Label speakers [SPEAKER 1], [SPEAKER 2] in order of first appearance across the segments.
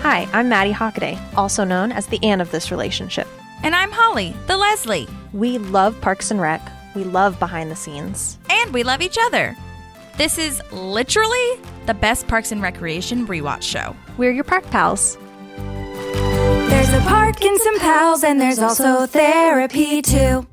[SPEAKER 1] Hi, I'm Maddie Hockaday, also known as the Anne of this relationship.
[SPEAKER 2] And I'm Holly, the Leslie.
[SPEAKER 1] We love Parks and Rec. We love behind the scenes.
[SPEAKER 2] And we love each other. This is literally the best Parks and Recreation rewatch show.
[SPEAKER 1] We're your park pals.
[SPEAKER 3] There's a park and some pals, and there's also therapy too.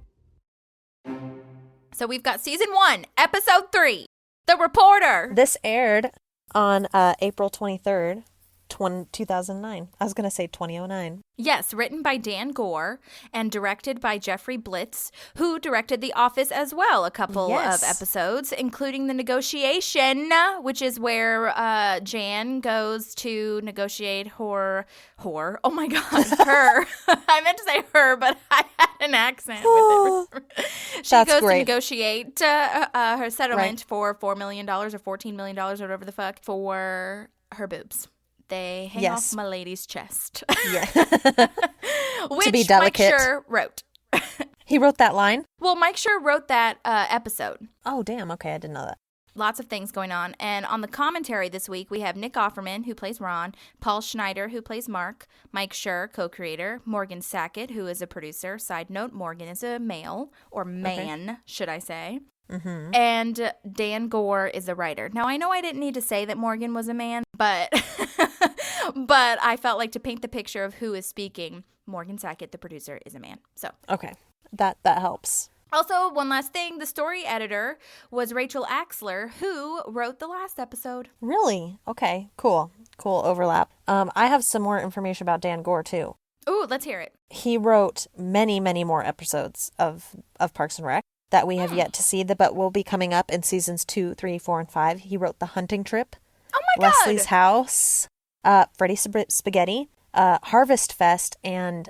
[SPEAKER 2] So we've got season 1, episode 3, The Reporter.
[SPEAKER 1] This aired on April 23rd, 2009. I was going to say 2009.
[SPEAKER 2] Yes, written by Dan Gore and directed by Jeffrey Blitz, who directed The Office as well, a couple of episodes, including The Negotiation, which is where Jan goes to negotiate her. Oh my God, her. I meant to say her, but I had an accent with it. She goes to negotiate her settlement for $4 million or $14 million or whatever the fuck for her boobs. They hang off my lady's chest.
[SPEAKER 1] Yeah.
[SPEAKER 2] Which
[SPEAKER 1] to be delicate.
[SPEAKER 2] Mike Schur wrote.
[SPEAKER 1] He wrote that line?
[SPEAKER 2] Well, Mike Schur wrote that episode.
[SPEAKER 1] Oh, damn. Okay, I didn't know that.
[SPEAKER 2] Lots of things going on. And on the commentary this week, we have Nick Offerman, who plays Ron, Paul Schneider, who plays Mark, Mike Schur, co-creator, Morgan Sackett, who is a producer. Side note, Morgan is a male, or man, should I say. Mm-hmm. And Dan Gore is a writer. Now, I know I didn't need to say that Morgan was a man, but but I felt like to paint the picture of who is speaking, Morgan Sackett, the producer, is a man. So
[SPEAKER 1] okay, that helps.
[SPEAKER 2] Also, one last thing, the story editor was Rachel Axler, who wrote the last episode.
[SPEAKER 1] Really? Okay, cool overlap. I have some more information about Dan Gore, too.
[SPEAKER 2] Ooh, let's hear it.
[SPEAKER 1] He wrote many, many more episodes of Parks and Rec that we have yet to see, but will be coming up in seasons 2, 3, 4, and 5. He wrote The Hunting Trip.
[SPEAKER 2] Oh my God!
[SPEAKER 1] Leslie's House, Freddy Spaghetti, Harvest Fest, and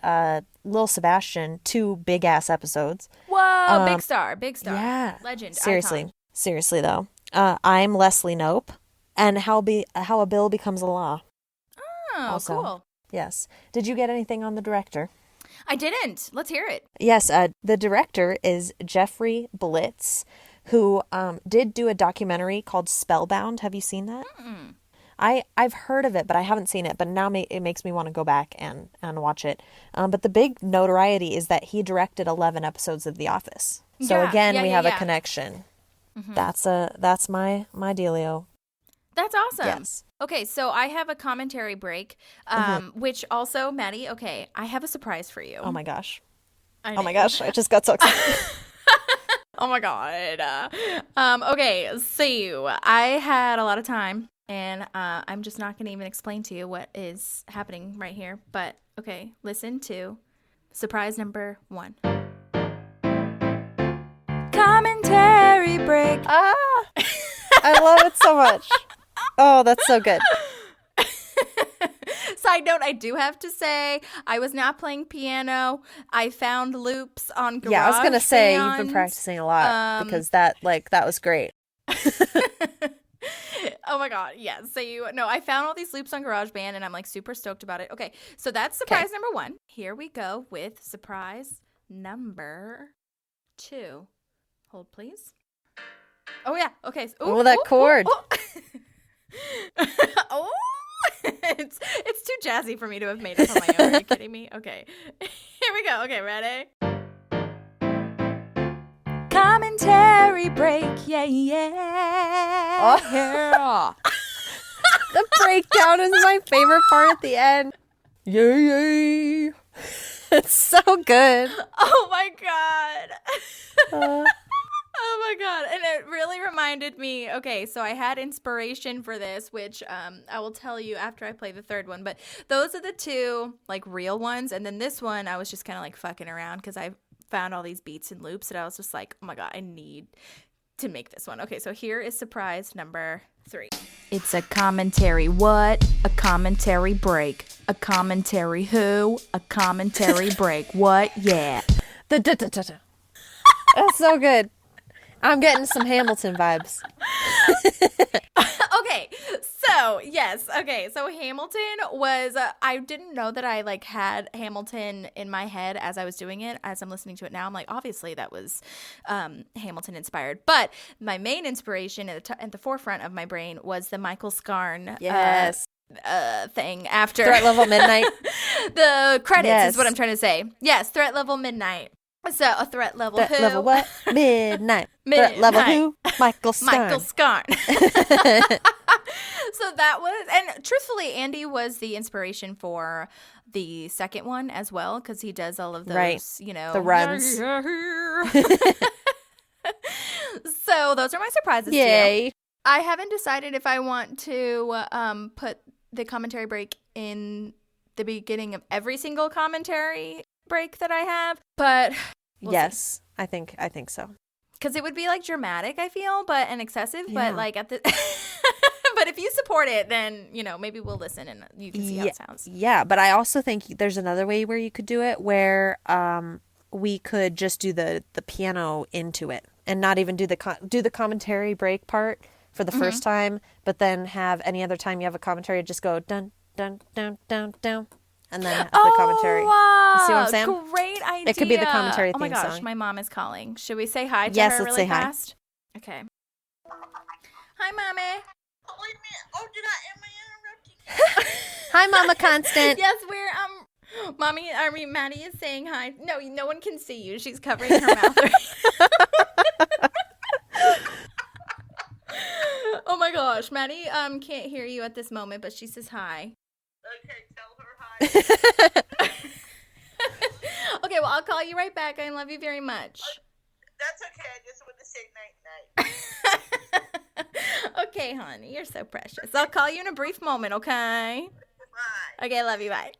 [SPEAKER 1] Lil Sebastian, 2 big-ass episodes.
[SPEAKER 2] Whoa, big star.
[SPEAKER 1] Yeah.
[SPEAKER 2] Legend,
[SPEAKER 1] Seriously though. I'm Leslie Knope, and How a Bill Becomes a Law.
[SPEAKER 2] Oh,
[SPEAKER 1] also.
[SPEAKER 2] Cool.
[SPEAKER 1] Yes. Did you get anything on the director?
[SPEAKER 2] I didn't. Let's hear it.
[SPEAKER 1] Yes, the director is Jeffrey Blitz, who did do a documentary called Spellbound. Have you seen that? Mm-mm. I've heard of it, but I haven't seen it. But now it makes me want to go back and watch it. But the big notoriety is that he directed 11 episodes of The Office. So again, we have a connection. Mm-hmm. That's my dealio. That's
[SPEAKER 2] awesome.
[SPEAKER 1] Yes.
[SPEAKER 2] Okay, so I have a commentary break, which also, Maddie, okay, I have a surprise for you.
[SPEAKER 1] Oh my gosh. I just got so excited.
[SPEAKER 2] Oh my God. Okay, so I had a lot of time, and I'm just not going to even explain to you what is happening right here. But, okay, listen to surprise number 1.
[SPEAKER 3] Commentary break.
[SPEAKER 1] I love it so much. Oh, that's so good.
[SPEAKER 2] Side note, I do have to say, I was not playing piano. I found loops on GarageBand.
[SPEAKER 1] Yeah, I was going to say, you've been practicing a lot because that was great.
[SPEAKER 2] Oh my God, yes. So I found all these loops on GarageBand, and I'm like super stoked about it. Okay, so that's surprise number 1. Here we go with surprise number 2. Hold, please. Oh, yeah. Okay.
[SPEAKER 1] That chord.
[SPEAKER 2] Oh, it's too jazzy for me to have made it on my own. Are you kidding me? Okay. Here we go. Okay, ready?
[SPEAKER 3] Commentary break. Yeah.
[SPEAKER 1] Oh. The breakdown is my favorite part at the end. Yay. It's so good.
[SPEAKER 2] Oh my God. Oh my God. And it really reminded me, okay, so I had inspiration for this, which I will tell you after I play the third one. But those are the 2, like, real ones. And then this one, I was just kind of, like, fucking around because I found all these beats and loops. And I was just like, oh my God, I need to make this one. Okay, so here is surprise number 3. It's a commentary what? A commentary break. A commentary who? A commentary break. What? Yeah.
[SPEAKER 1] That's so good. I'm getting some Hamilton vibes.
[SPEAKER 2] Okay, so yes. Okay, so Hamilton was, I didn't know that I like had Hamilton in my head as I was doing it. As I'm listening to it now, I'm like, obviously that was Hamilton inspired. But my main inspiration at the forefront of my brain was the Michael Scarn thing after.
[SPEAKER 1] Threat level midnight.
[SPEAKER 2] The credits
[SPEAKER 1] Yes.
[SPEAKER 2] is what I'm trying to say. Yes, threat level midnight. So a threat level
[SPEAKER 1] Threat
[SPEAKER 2] who?
[SPEAKER 1] level what? Midnight. Threat level who? Michael Scarn.
[SPEAKER 2] Michael Scarn. So that was, and truthfully, Andy was the inspiration for the second one as well, because he does all of those,
[SPEAKER 1] Right.
[SPEAKER 2] you know.
[SPEAKER 1] The runs.
[SPEAKER 2] So those are my surprises too.
[SPEAKER 1] Yay.
[SPEAKER 2] I haven't decided if I want to put the commentary break in the beginning of every single commentary break that I have, but we'll
[SPEAKER 1] Yes, I think so.
[SPEAKER 2] because it would be like dramatic, I feel, and excessive,
[SPEAKER 1] Yeah.
[SPEAKER 2] but like at the but if you support it, then you know maybe we'll listen and you can see how it sounds.
[SPEAKER 1] Yeah, but I also think there's another way where you could do it, where we could just do the piano into it and not even do the commentary break part for the first time, but then have any other time you have a commentary just go dun dun dun dun dun, and then have the commentary.
[SPEAKER 2] Wow.
[SPEAKER 1] You see what I'm saying?
[SPEAKER 2] Great idea.
[SPEAKER 1] It could be the commentary
[SPEAKER 2] Oh my
[SPEAKER 1] theme
[SPEAKER 2] gosh,
[SPEAKER 1] song.
[SPEAKER 2] my mom is calling. Should we say hi to
[SPEAKER 1] Yes,
[SPEAKER 2] her
[SPEAKER 1] let's
[SPEAKER 2] really
[SPEAKER 1] say hi.
[SPEAKER 2] fast? Okay. Hi, Mommy.
[SPEAKER 4] Oh, wait a minute. Oh, am I interrupting?
[SPEAKER 1] Hi, Mama Constant.
[SPEAKER 2] Yes, we're Maddie is saying hi. No one can see you. She's covering her mouth. Oh my gosh, Maddie can't hear you at this moment, but she says hi.
[SPEAKER 4] Okay, tell her hi.
[SPEAKER 2] Okay, well I'll call you right back. I love you very much.
[SPEAKER 4] That's okay. I just want to say night-night.
[SPEAKER 2] Okay, honey, you're so precious. I'll call you in a brief moment, okay?
[SPEAKER 4] Bye.
[SPEAKER 2] Okay, love you, bye.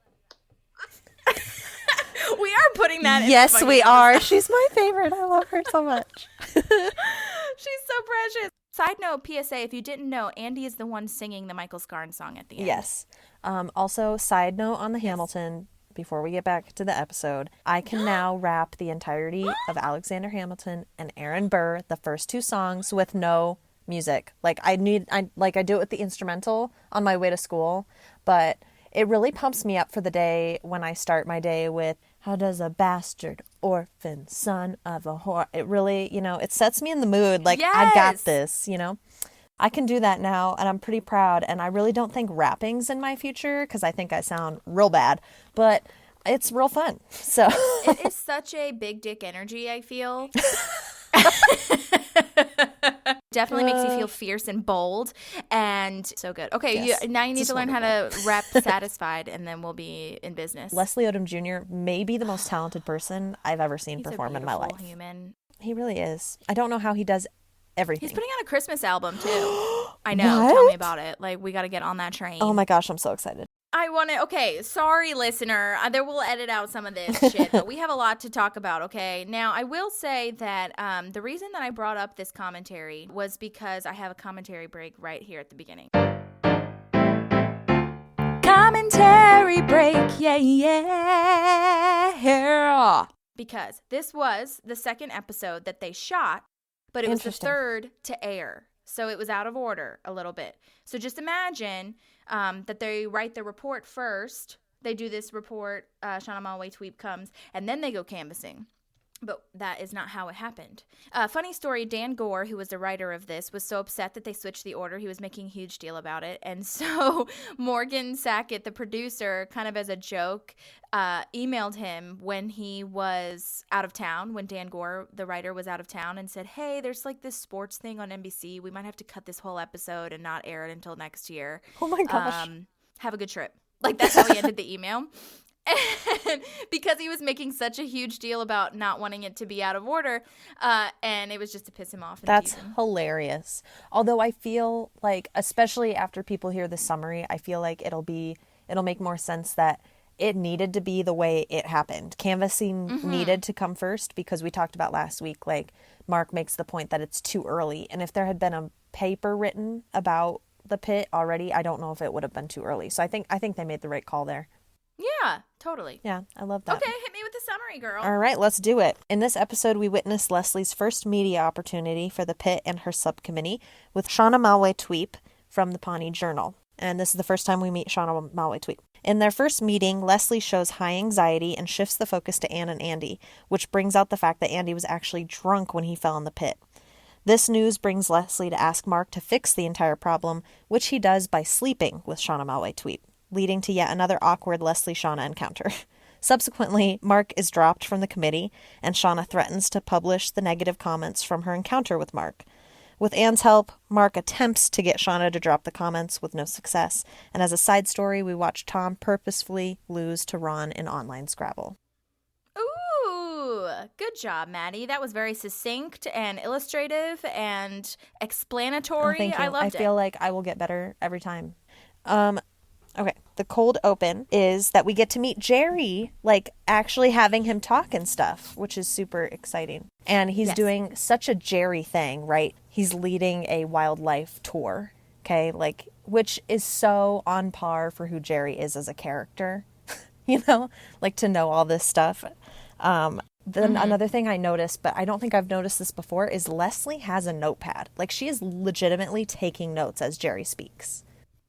[SPEAKER 2] We are putting that in.
[SPEAKER 1] Yes,
[SPEAKER 2] the fucking
[SPEAKER 1] we
[SPEAKER 2] episode.
[SPEAKER 1] are. She's my favorite. I love her so much.
[SPEAKER 2] She's so precious. Side note, PSA, if you didn't know, Andy is the one singing the Michael Scarn song at the end.
[SPEAKER 1] Yes. Also, side note on the Hamilton, before we get back to the episode, I can now rap the entirety of Alexander Hamilton and Aaron Burr, the first two songs, with no music. Like I do it with the instrumental on my way to school, but it really pumps me up for the day when I start my day with "How does a bastard orphan son of a whore?" It really, it sets me in the mood. Like I got
[SPEAKER 2] Yes.
[SPEAKER 1] this, I can do that now, and I'm pretty proud. And I really don't think rapping's in my future because I think I sound real bad, but it's real fun. So
[SPEAKER 2] It is such a big dick energy, I feel. Definitely makes you feel fierce and bold and so good. Okay,
[SPEAKER 1] Yes,
[SPEAKER 2] now you need
[SPEAKER 1] this
[SPEAKER 2] to
[SPEAKER 1] is
[SPEAKER 2] learn how to rap Satisfied, and then we'll be in business.
[SPEAKER 1] Leslie Odom Jr. may be the most talented person I've ever seen
[SPEAKER 2] He's a
[SPEAKER 1] perform in my
[SPEAKER 2] beautiful
[SPEAKER 1] life.
[SPEAKER 2] human.
[SPEAKER 1] He really is. I don't know how he does everything.
[SPEAKER 2] He's putting out a Christmas album too. I know. Tell me about it. Like, we got to get on that train.
[SPEAKER 1] Oh my gosh, I'm so excited.
[SPEAKER 2] I want to. Okay, sorry, listener. There will edit out some of this shit, but we have a lot to talk about. Okay, now I will say that the reason that I brought up this commentary was because I have a commentary break right here at the beginning.
[SPEAKER 3] Commentary break, yeah.
[SPEAKER 2] Because this was the second episode that they shot, but it was the
[SPEAKER 1] Interesting.
[SPEAKER 2] third to air. So it was out of order a little bit. So just imagine that they write the report first. They do this report, Shauna Malwae-Tweep comes, and then they go canvassing. But that is not how it happened. Funny story, Dan Gore, who was the writer of this, was so upset that they switched the order. He was making a huge deal about it. And so Morgan Sackett, the producer, kind of as a joke, emailed him when he was out of town, when Dan Gore, the writer, was out of town, and said, hey, there's like this sports thing on NBC. We might have to cut this whole episode and not air it until next year.
[SPEAKER 1] Oh my gosh.
[SPEAKER 2] Have a good trip. Like, that's how he ended the email. And because he was making such a huge deal about not wanting it to be out of order, and it was just to piss him off. And
[SPEAKER 1] That's
[SPEAKER 2] tease him.
[SPEAKER 1] hilarious. Although I feel like, especially after people hear the summary, I feel like it'll make more sense that it needed to be the way it happened. Canvassing needed to come first because we talked about last week, like Mark makes the point that it's too early. And if there had been a paper written about the pit already, I don't know if it would have been too early. So I think they made the right call there.
[SPEAKER 2] Yeah, totally.
[SPEAKER 1] Yeah, I love that.
[SPEAKER 2] Okay, hit me with the summary, girl.
[SPEAKER 1] All right, let's do it. In this episode, we witnessed Leslie's first media opportunity for the pit and her subcommittee with Shauna Malwae-Tweep from the Pawnee Journal. And this is the first time we meet Shauna Malwae-Tweep. In their first meeting, Leslie shows high anxiety and shifts the focus to Ann and Andy, which brings out the fact that Andy was actually drunk when he fell in the pit. This news brings Leslie to ask Mark to fix the entire problem, which he does by sleeping with Shauna Malwae-Tweep, leading to yet another awkward Leslie-Shauna encounter. Subsequently, Mark is dropped from the committee, and Shauna threatens to publish the negative comments from her encounter with Mark. With Anne's help, Mark attempts to get Shauna to drop the comments with no success, and as a side story, we watch Tom purposefully lose to Ron in online Scrabble.
[SPEAKER 2] Ooh, good job, Maddie. That was very succinct and illustrative and explanatory.
[SPEAKER 1] Oh, thank you.
[SPEAKER 2] I loved it.
[SPEAKER 1] I feel like I will get better every time. Okay, the cold open is that we get to meet Jerry, like actually having him talk and stuff, which is super exciting. And he's doing such a Jerry thing, right? He's leading a wildlife tour, okay? Like, which is so on par for who Jerry is as a character, you know? Like, to know all this stuff. Then another thing I noticed, but I don't think I've noticed this before, is Leslie has a notepad. Like, she is legitimately taking notes as Jerry speaks.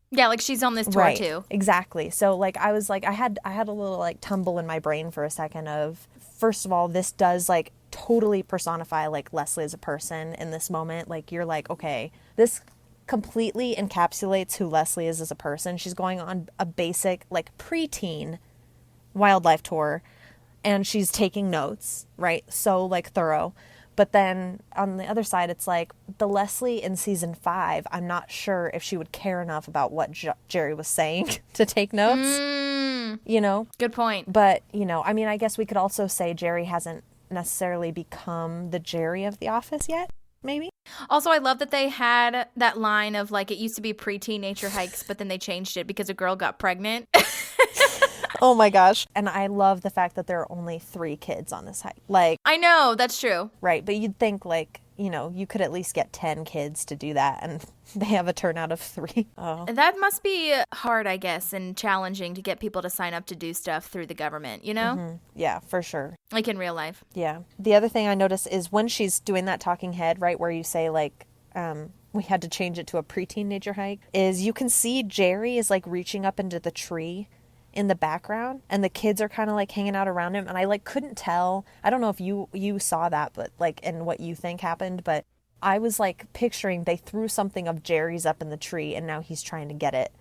[SPEAKER 2] Yeah, like she's on this tour too.
[SPEAKER 1] Exactly. So like I was like I had a little like tumble in my brain for a second of, first of all, this does like totally personify like Leslie as a person in this moment. Like you're like, okay, this completely encapsulates who Leslie is as a person. She's going on a basic like preteen wildlife tour and she's taking notes, right? So like thorough. But then on the other side, it's like the Leslie in season 5, I'm not sure if she would care enough about what Jerry was saying to take notes, you know?
[SPEAKER 2] Good point.
[SPEAKER 1] But, you know, I mean, I guess we could also say Jerry hasn't necessarily become the Jerry of The Office yet, maybe?
[SPEAKER 2] Also, I love that they had that line of like, it used to be preteen nature hikes, but then they changed it because a girl got pregnant.
[SPEAKER 1] Oh my gosh. And I love the fact that there are only 3 kids on this hike. Like,
[SPEAKER 2] I know, that's true.
[SPEAKER 1] Right. But you'd think like, you know, you could at least get 10 kids to do that. And they have a turnout of 3. Oh.
[SPEAKER 2] That must be hard, I guess, and challenging to get people to sign up to do stuff through the government, you know?
[SPEAKER 1] Mm-hmm. Yeah, for sure.
[SPEAKER 2] Like in real life.
[SPEAKER 1] Yeah. The other thing I noticed is when she's doing that talking head, right, where you say like, we had to change it to a preteen nature hike, is you can see Jerry is like reaching up into the tree in the background and the kids are kind of like hanging out around him, and I like couldn't tell, I don't know if you saw that, but like, and what you think happened, but I was like picturing they threw something of Jerry's up in the tree and now he's trying to get it.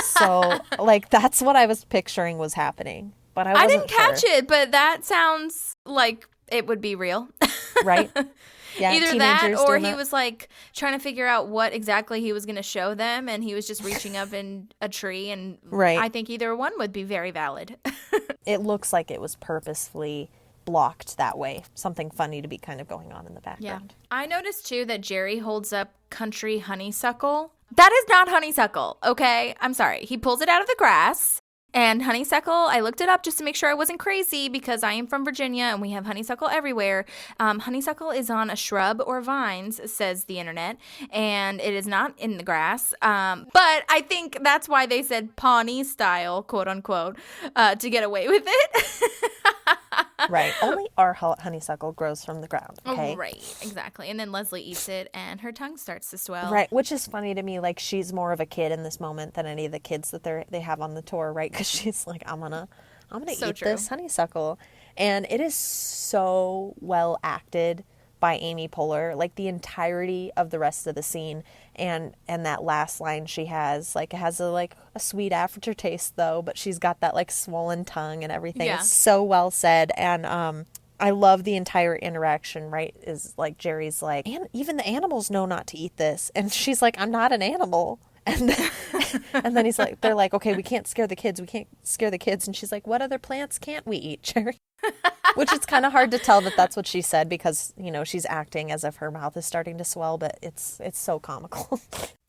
[SPEAKER 1] So like that's what I was picturing was happening, but I
[SPEAKER 2] didn't catch it, but that sounds like it would be real.
[SPEAKER 1] Right. Yeah,
[SPEAKER 2] either that or he was like trying to figure out what exactly he was going to show them, and he was just reaching up in a tree, and
[SPEAKER 1] right.
[SPEAKER 2] I think either one would be very valid.
[SPEAKER 1] It looks like it was purposefully blocked that way. Something funny to be kind of going on in the background.
[SPEAKER 2] Yeah. I noticed too that Jerry holds up country honeysuckle. That is not honeysuckle, okay? I'm sorry. He pulls it out of the grass. And honeysuckle, I looked it up just to make sure I wasn't crazy because I am from Virginia and we have honeysuckle everywhere. Honeysuckle is on a shrub or vines, says the internet, and it is not in the grass. But I think that's why they said Pawnee style, quote unquote, to get away with it.
[SPEAKER 1] Right. Only our honeysuckle grows from the ground. Okay.
[SPEAKER 2] Oh, right. Exactly. And then Leslie eats it and her tongue starts to swell.
[SPEAKER 1] Right. Which is funny to me. Like she's more of a kid in this moment than any of the kids that they have on the tour. Right. Because she's like, I'm gonna eat this honeysuckle. And it is so well acted by Amy Poehler, like the entirety of the rest of the scene, and that last line she has, like, it has a sweet aftertaste though, but she's got that like swollen tongue and everything. Yeah. It's so well said, and I love the entire interaction. Right, is like Jerry's like, and even the animals know not to eat this, and she's like, I'm not an animal. And then he's like, they're like, okay, we can't scare the kids. And she's like, what other plants can't we eat, Jerry? Which it's kind of hard to tell that that's what she said because, you know, she's acting as if her mouth is starting to swell, but it's so comical.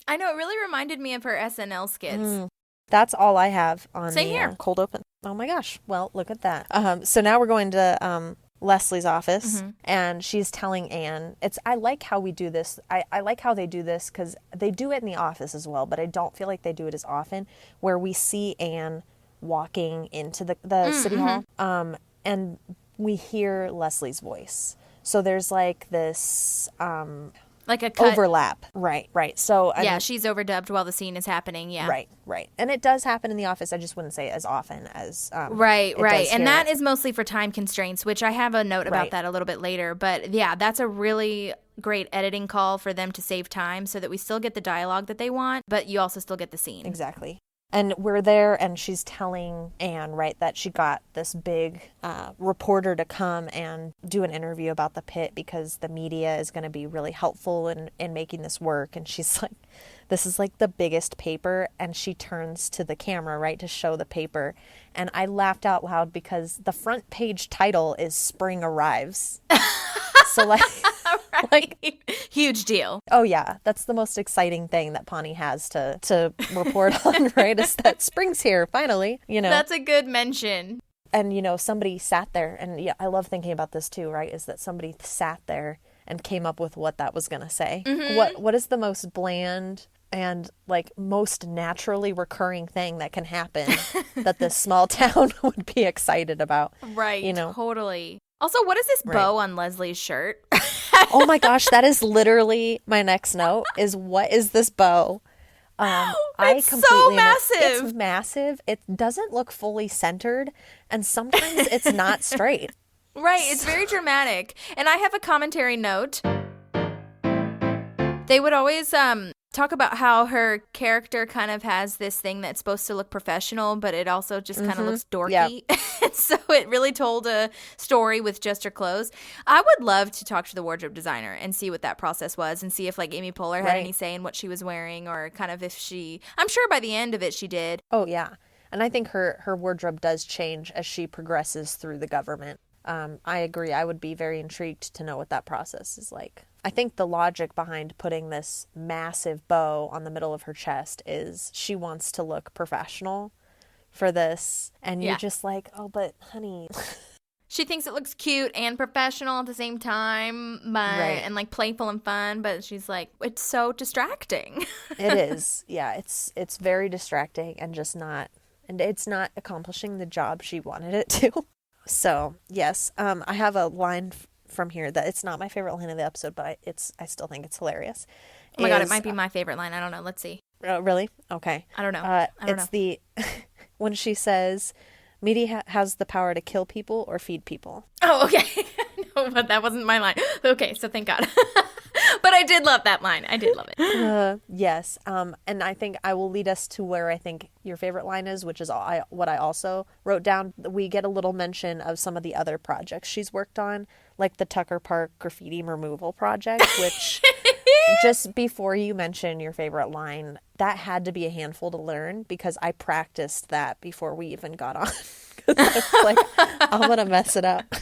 [SPEAKER 2] I know, it really reminded me of her SNL skits.
[SPEAKER 1] That's all I have on
[SPEAKER 2] Same here.
[SPEAKER 1] Cold Open. Oh my gosh. Well, look at that. So now we're going to Leslie's office, and she's telling Anne, I like how we do this. I like how they do this because they do it in the office as well, but I don't feel like they do it as often, where we see Anne walking into the city hall, and we hear Leslie's voice. So there's like this,
[SPEAKER 2] Like a cut.
[SPEAKER 1] overlap. Right. So
[SPEAKER 2] Yeah, she's overdubbed while the scene is happening. Yeah.
[SPEAKER 1] Right. And it does happen in The Office. I just wouldn't say as often as
[SPEAKER 2] Right.
[SPEAKER 1] it does
[SPEAKER 2] And
[SPEAKER 1] here.
[SPEAKER 2] that is mostly for time constraints, which I have a note about
[SPEAKER 1] Right.
[SPEAKER 2] that a little bit later. But yeah, that's a really great editing call for them to save time so that we still get the dialogue that they want, but you also still get the scene.
[SPEAKER 1] Exactly. And we're there, and she's telling Anne, right, that she got this big reporter to come and do an interview about the pit because the media is going to be really helpful in making this work. And she's like, this is like the biggest paper. And she turns to the camera, right, to show the paper. And I laughed out loud because the front page title is Spring Arrives. So like...
[SPEAKER 2] Right. Like, huge deal.
[SPEAKER 1] Oh yeah, that's the most exciting thing that Pawnee has to report on, right? Is that spring's here finally, you know.
[SPEAKER 2] That's a good mention.
[SPEAKER 1] And you know, somebody sat there, and yeah, I love thinking about this too, right? Is that somebody sat there and came up with what that was gonna say.
[SPEAKER 2] Mm-hmm.
[SPEAKER 1] What is the most bland and like most naturally recurring thing that can happen that this small town would be excited about?
[SPEAKER 2] Right.
[SPEAKER 1] You know,
[SPEAKER 2] Totally. Also, what is this bow on Leslie's shirt?
[SPEAKER 1] oh my gosh, that is literally my next note is what is this bow?
[SPEAKER 2] It's so massive.
[SPEAKER 1] It's massive. It doesn't look fully centered, and sometimes it's not straight.
[SPEAKER 2] Right, it's very dramatic. And I have a commentary note. They would always talk about how her character kind of has this thing that's supposed to look professional, but it also just kind of looks dorky.
[SPEAKER 1] Yeah.
[SPEAKER 2] So it really told a story with just her clothes. I would love to talk to the wardrobe designer and see what that process was and see if like Amy Poehler had any say in what she was wearing or kind of if she, I'm sure by the end of it she did.
[SPEAKER 1] Oh, yeah. And I think her wardrobe does change as she progresses through the government. I agree. I would be very intrigued to know what that process is like. I think the logic behind putting this massive bow on the middle of her chest is she wants to look professional for this. And you're just like, oh, but honey.
[SPEAKER 2] She thinks it looks cute and professional at the same time, and like playful and fun, but she's like, it's so distracting.
[SPEAKER 1] It is. Yeah, it's very distracting and it's not accomplishing the job she wanted it to. So, yes, I have a line from here that it's not my favorite line of the episode, but I still think it's hilarious.
[SPEAKER 2] Oh my God, it might be my favorite line. I don't know. Let's see.
[SPEAKER 1] Really? Okay.
[SPEAKER 2] I don't know.
[SPEAKER 1] It's when she says, Madi has the power to kill people or feed people.
[SPEAKER 2] Oh, okay. No, but that wasn't my line. Okay, so thank God. But I did love that line. I did love it.
[SPEAKER 1] Yes. And I think I will lead us to where I think your favorite line is, which is what I also wrote down. We get a little mention of some of the other projects she's worked on, like the Tucker Park graffiti removal project, which just before you mention your favorite line, that had to be a handful to learn because I practiced that before we even got on. I was like, I'm going to mess it up.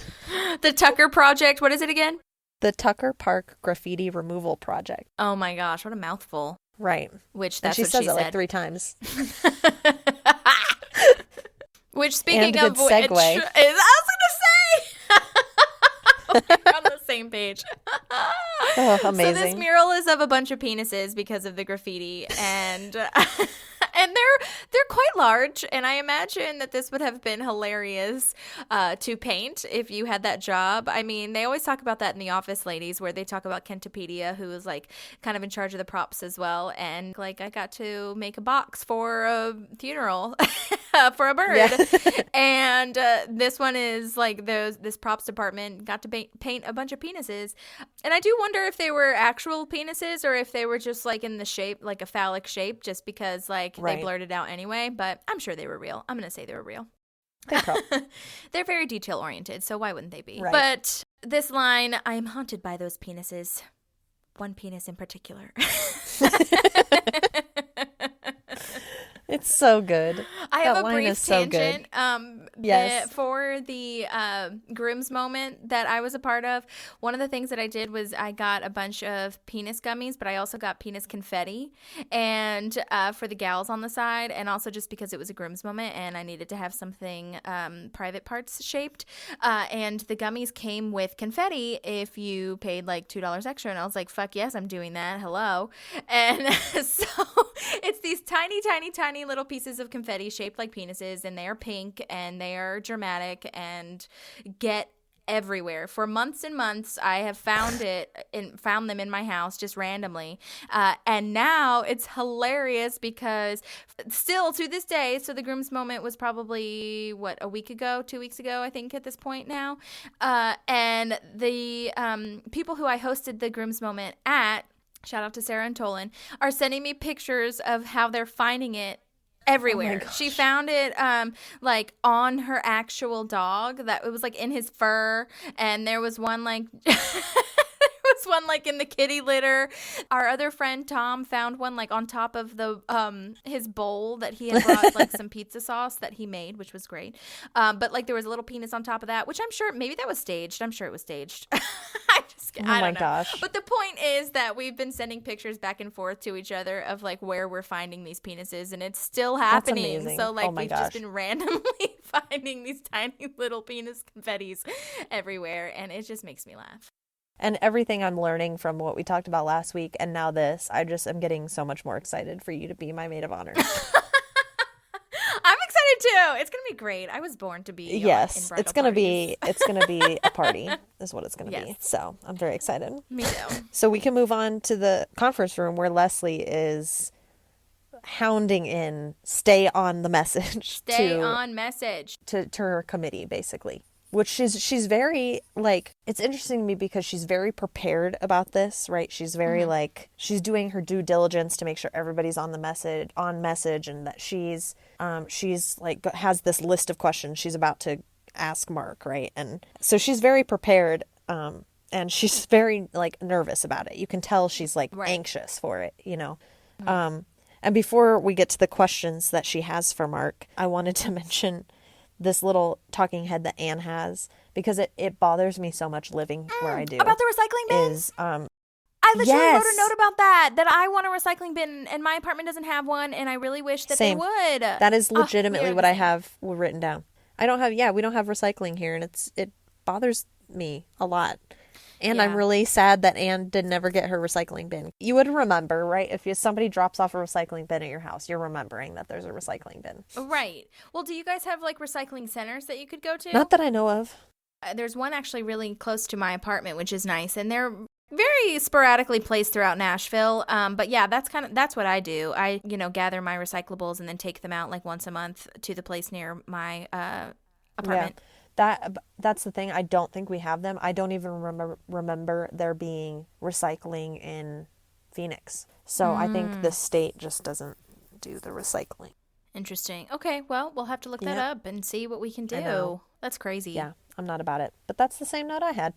[SPEAKER 2] The Tucker Project, what is it again?
[SPEAKER 1] The Tucker Park graffiti removal project.
[SPEAKER 2] Oh my gosh, what a mouthful.
[SPEAKER 1] Right.
[SPEAKER 2] Which that's
[SPEAKER 1] and
[SPEAKER 2] what she
[SPEAKER 1] says it
[SPEAKER 2] said.
[SPEAKER 1] like 3 times.
[SPEAKER 2] Which, speaking
[SPEAKER 1] and
[SPEAKER 2] of
[SPEAKER 1] good segue.
[SPEAKER 2] I was going to say. We're on the same page.
[SPEAKER 1] Oh, amazing.
[SPEAKER 2] So this mural is of a bunch of penises because of the graffiti, and they're quite large. And I imagine that this would have been hilarious to paint if you had that job. I mean, they always talk about that in The Office, ladies, where they talk about Kentopedia, who is like kind of in charge of the props as well. And like, I got to make a box for a funeral for a bird, and this one is like this props department got to paint a bunch of penises. And I do wonder if they were actual penises or if they were just like in the shape, like a phallic shape, just because like they blurted out anyway. But I'm sure they were real. I'm going to say they were real. They're very detail oriented, so why wouldn't they be? Right. But this line, I am haunted by those penises. One penis in particular.
[SPEAKER 1] It's so good.
[SPEAKER 2] I have a brief tangent
[SPEAKER 1] yes.
[SPEAKER 2] for the groom's moment that I was a part of. One of the things that I did was I got a bunch of penis gummies, but I also got penis confetti and for the gals on the side, and also just because it was a groom's moment and I needed to have something private parts shaped. And the gummies came with confetti if you paid like $2 extra, and I was like, fuck yes, I'm doing that. Hello. And so it's these tiny, tiny, tiny little pieces of confetti shaped like penises, and they are pink and they are dramatic and get everywhere. For months and months, I have found them in my house just randomly. And now it's hilarious because still to this day, so the groom's moment was probably, a week ago, 2 weeks ago, I think at this point now. And the people who I hosted the groom's moment at, shout out to Sarah and Tolan, are sending me pictures of how they're finding it everywhere.
[SPEAKER 1] Oh
[SPEAKER 2] she found it like on her actual dog, that it was like in his fur, and there was one like in the kitty litter. Our other friend Tom found one like on top of the his bowl that he had brought like some pizza sauce that he made, which was great. But like there was a little penis on top of that, which I'm sure maybe that was staged. I'm sure it was staged. I don't know.
[SPEAKER 1] Gosh.
[SPEAKER 2] But the point is that we've been sending pictures back and forth to each other of like where we're finding these penises, and it's still happening.
[SPEAKER 1] Amazing.
[SPEAKER 2] So like
[SPEAKER 1] we've
[SPEAKER 2] just been randomly finding these tiny little penis confettis everywhere, and it just makes me laugh.
[SPEAKER 1] And everything I'm learning from what we talked about last week and now this, I just am getting so much more excited for you to be my maid of honor.
[SPEAKER 2] I'm excited too. It's gonna be great. I was born to be.
[SPEAKER 1] Yes,
[SPEAKER 2] in
[SPEAKER 1] it's gonna
[SPEAKER 2] parties.
[SPEAKER 1] be a party, is what it's gonna be. So I'm very excited.
[SPEAKER 2] Me too.
[SPEAKER 1] So we can move on to the conference room where Leslie is hounding in, stay on the message.
[SPEAKER 2] Stay on message
[SPEAKER 1] to her committee, basically. Which she's very, like, it's interesting to me because she's very prepared about this, right? She's very, like, she's doing her due diligence to make sure everybody's on message, and that she's like, has this list of questions she's about to ask Mark, right? And so she's very prepared, and she's very, like, nervous about it. You can tell she's, like, anxious for it, you know? And before we get to the questions that she has for Mark, I wanted to mention this little talking head that Anne has, because it bothers me so much living where I do.
[SPEAKER 2] About the recycling bin?
[SPEAKER 1] Is
[SPEAKER 2] I literally wrote a note about that I want a recycling bin, and my apartment doesn't have one, and I really wish that they would.
[SPEAKER 1] That is legitimately what I have written down. We don't have recycling here, and it bothers me a lot. And I'm really sad that Anne did never get her recycling bin. You would remember, right? If somebody drops off a recycling bin at your house, you're remembering that there's a recycling bin.
[SPEAKER 2] Right. Well, do you guys have like recycling centers that you could go to?
[SPEAKER 1] Not that I know of.
[SPEAKER 2] There's one actually really close to my apartment, which is nice. And they're very sporadically placed throughout Nashville. But yeah, that's what I do. I, gather my recyclables and then take them out like once a month to the place near my apartment.
[SPEAKER 1] Yeah. That's the thing. I don't think we have them. I don't even remember there being recycling in Phoenix. So I think the state just doesn't do the recycling.
[SPEAKER 2] Interesting. Okay, well, we'll have to look that up and see what we can do. That's crazy.
[SPEAKER 1] Yeah, I'm not about it. But that's the same note I had.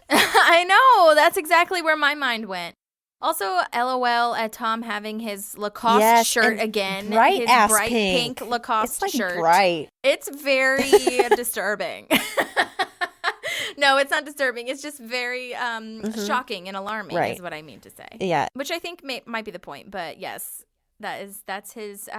[SPEAKER 2] I know. That's exactly where my mind went. Also, LOL at Tom having his Lacoste shirt again. His bright pink Lacoste shirt.
[SPEAKER 1] Bright.
[SPEAKER 2] It's very disturbing. No, it's not disturbing. It's just very shocking and alarming is what I mean to say.
[SPEAKER 1] Yeah.
[SPEAKER 2] Which I think might be the point. But yes, that's his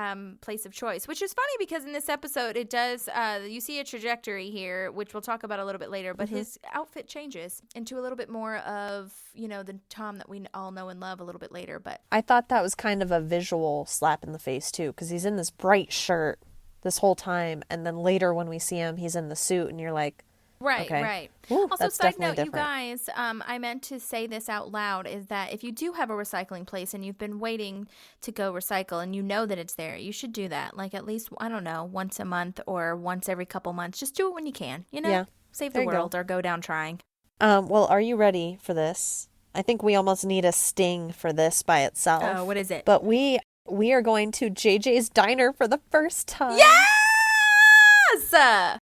[SPEAKER 2] place of choice, which is funny because in this episode it does you see a trajectory here, which we'll talk about a little bit later, but his outfit changes into a little bit more of the Tom that we all know and love a little bit later. But
[SPEAKER 1] I thought that was kind of a visual slap in the face too, because he's in this bright shirt this whole time, and then later when we see him he's in the suit and you're like,
[SPEAKER 2] Right.
[SPEAKER 1] Ooh,
[SPEAKER 2] also, side note,
[SPEAKER 1] different.
[SPEAKER 2] you guys, I meant to say this out loud, is that if you do have a recycling place and you've been waiting to go recycle and you know that it's there, you should do that. Like at least, I don't know, once a month or once every couple months. Just do it when you can,
[SPEAKER 1] Yeah.
[SPEAKER 2] Save the world or go down trying.
[SPEAKER 1] Well, are you ready for this? I think we almost need a sting for this by itself.
[SPEAKER 2] Oh, what is it?
[SPEAKER 1] But we are going to JJ's Diner for the first time.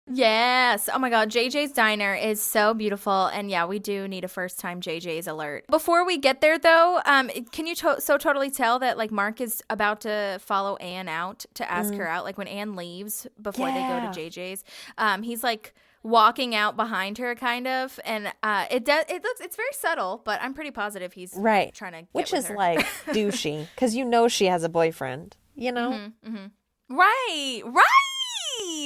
[SPEAKER 2] Yes. Oh my God. JJ's Diner is so beautiful. And yeah, we do need a first time JJ's alert. Before we get there though, can you totally tell that like Mark is about to follow Anne out to ask her out? Like when Anne leaves before they go to JJ's, he's like walking out behind her kind of. And it's very subtle, but I'm pretty positive he's trying to get
[SPEAKER 1] Which
[SPEAKER 2] with
[SPEAKER 1] is
[SPEAKER 2] her.
[SPEAKER 1] like douchey because she has a boyfriend,
[SPEAKER 2] Right.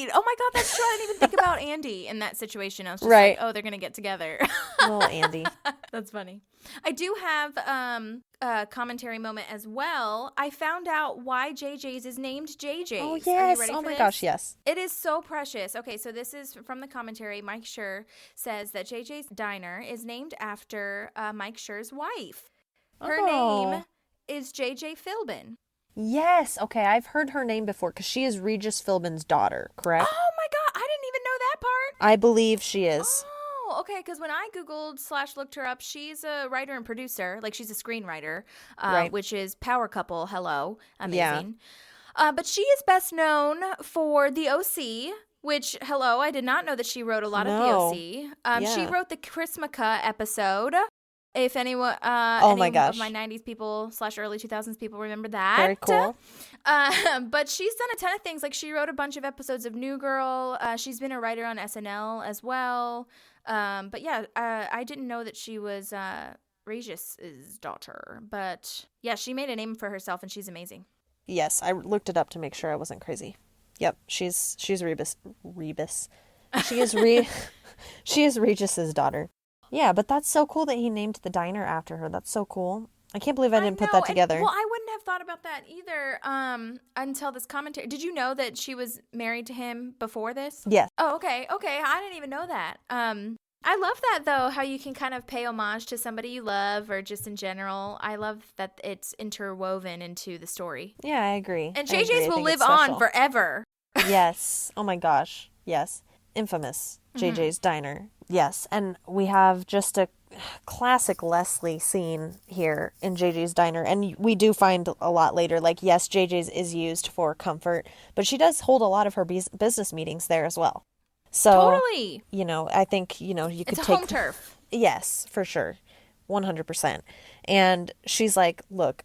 [SPEAKER 2] Right. Oh my God, that's true. I didn't even think about Andy in that situation. I was just
[SPEAKER 1] Right.
[SPEAKER 2] like, oh, they're going to get together.
[SPEAKER 1] Little Andy.
[SPEAKER 2] That's funny. I do have a commentary moment as well. I found out why JJ's is named JJ's.
[SPEAKER 1] Oh,
[SPEAKER 2] Are you
[SPEAKER 1] yes.
[SPEAKER 2] ready
[SPEAKER 1] Oh,
[SPEAKER 2] for
[SPEAKER 1] my
[SPEAKER 2] this?
[SPEAKER 1] gosh, yes.
[SPEAKER 2] It is so precious. Okay, so this is from the commentary. Mike Schur says that JJ's Diner is named after Mike Schur's wife. Her name is JJ Philbin.
[SPEAKER 1] Yes. Okay, I've heard her name before because she is Regis Philbin's daughter, correct?
[SPEAKER 2] Oh my God, I didn't even know that part.
[SPEAKER 1] I believe she is.
[SPEAKER 2] Oh, okay, because when I Googled / looked her up, she's a writer and producer. Like, she's a screenwriter,
[SPEAKER 1] Right.
[SPEAKER 2] which is Power Couple, hello, amazing. But she is best known for The O.C., which, hello, I did not know that she wrote a lot of The O.C. She
[SPEAKER 1] Yeah.
[SPEAKER 2] wrote the Chrismica episode. If anyone,
[SPEAKER 1] Oh
[SPEAKER 2] any
[SPEAKER 1] my gosh.
[SPEAKER 2] of my 90s people / early 2000s people remember that.
[SPEAKER 1] Very cool.
[SPEAKER 2] But she's done a ton of things. Like, she wrote a bunch of episodes of New Girl. She's been a writer on SNL as well. But yeah, I didn't know that she was Regis's daughter. But yeah, she made a name for herself, and she's amazing.
[SPEAKER 1] Yes, I looked it up to make sure I wasn't crazy. Yep, she's Rebus. She is she is Regis's daughter. Yeah, but that's so cool that he named the diner after her. That's so cool. I can't believe I didn't put that together.
[SPEAKER 2] Well, I wouldn't have thought about that either until this commentary. Did you know that she was married to him before this?
[SPEAKER 1] Yes.
[SPEAKER 2] Oh, okay. Okay, I didn't even know that. I love that, though, how you can kind of pay homage to somebody you love or just in general. I love that it's interwoven into the story.
[SPEAKER 1] Yeah, I agree.
[SPEAKER 2] And
[SPEAKER 1] I agree.
[SPEAKER 2] JJ's
[SPEAKER 1] I
[SPEAKER 2] will
[SPEAKER 1] think
[SPEAKER 2] live
[SPEAKER 1] it's
[SPEAKER 2] on
[SPEAKER 1] special.
[SPEAKER 2] forever.
[SPEAKER 1] Yes. Oh my gosh. Yes. Infamous.
[SPEAKER 2] Mm-hmm.
[SPEAKER 1] JJ's Diner. Yes. And we have just a classic Leslie scene here in JJ's Diner. And we do find a lot later, like, yes, JJ's is used for comfort, but she does hold a lot of her business meetings there as well. So,
[SPEAKER 2] Totally.
[SPEAKER 1] you know, I think, you know, you could
[SPEAKER 2] It's a
[SPEAKER 1] take
[SPEAKER 2] home turf.
[SPEAKER 1] Yes, for sure. 100%. And she's like, look,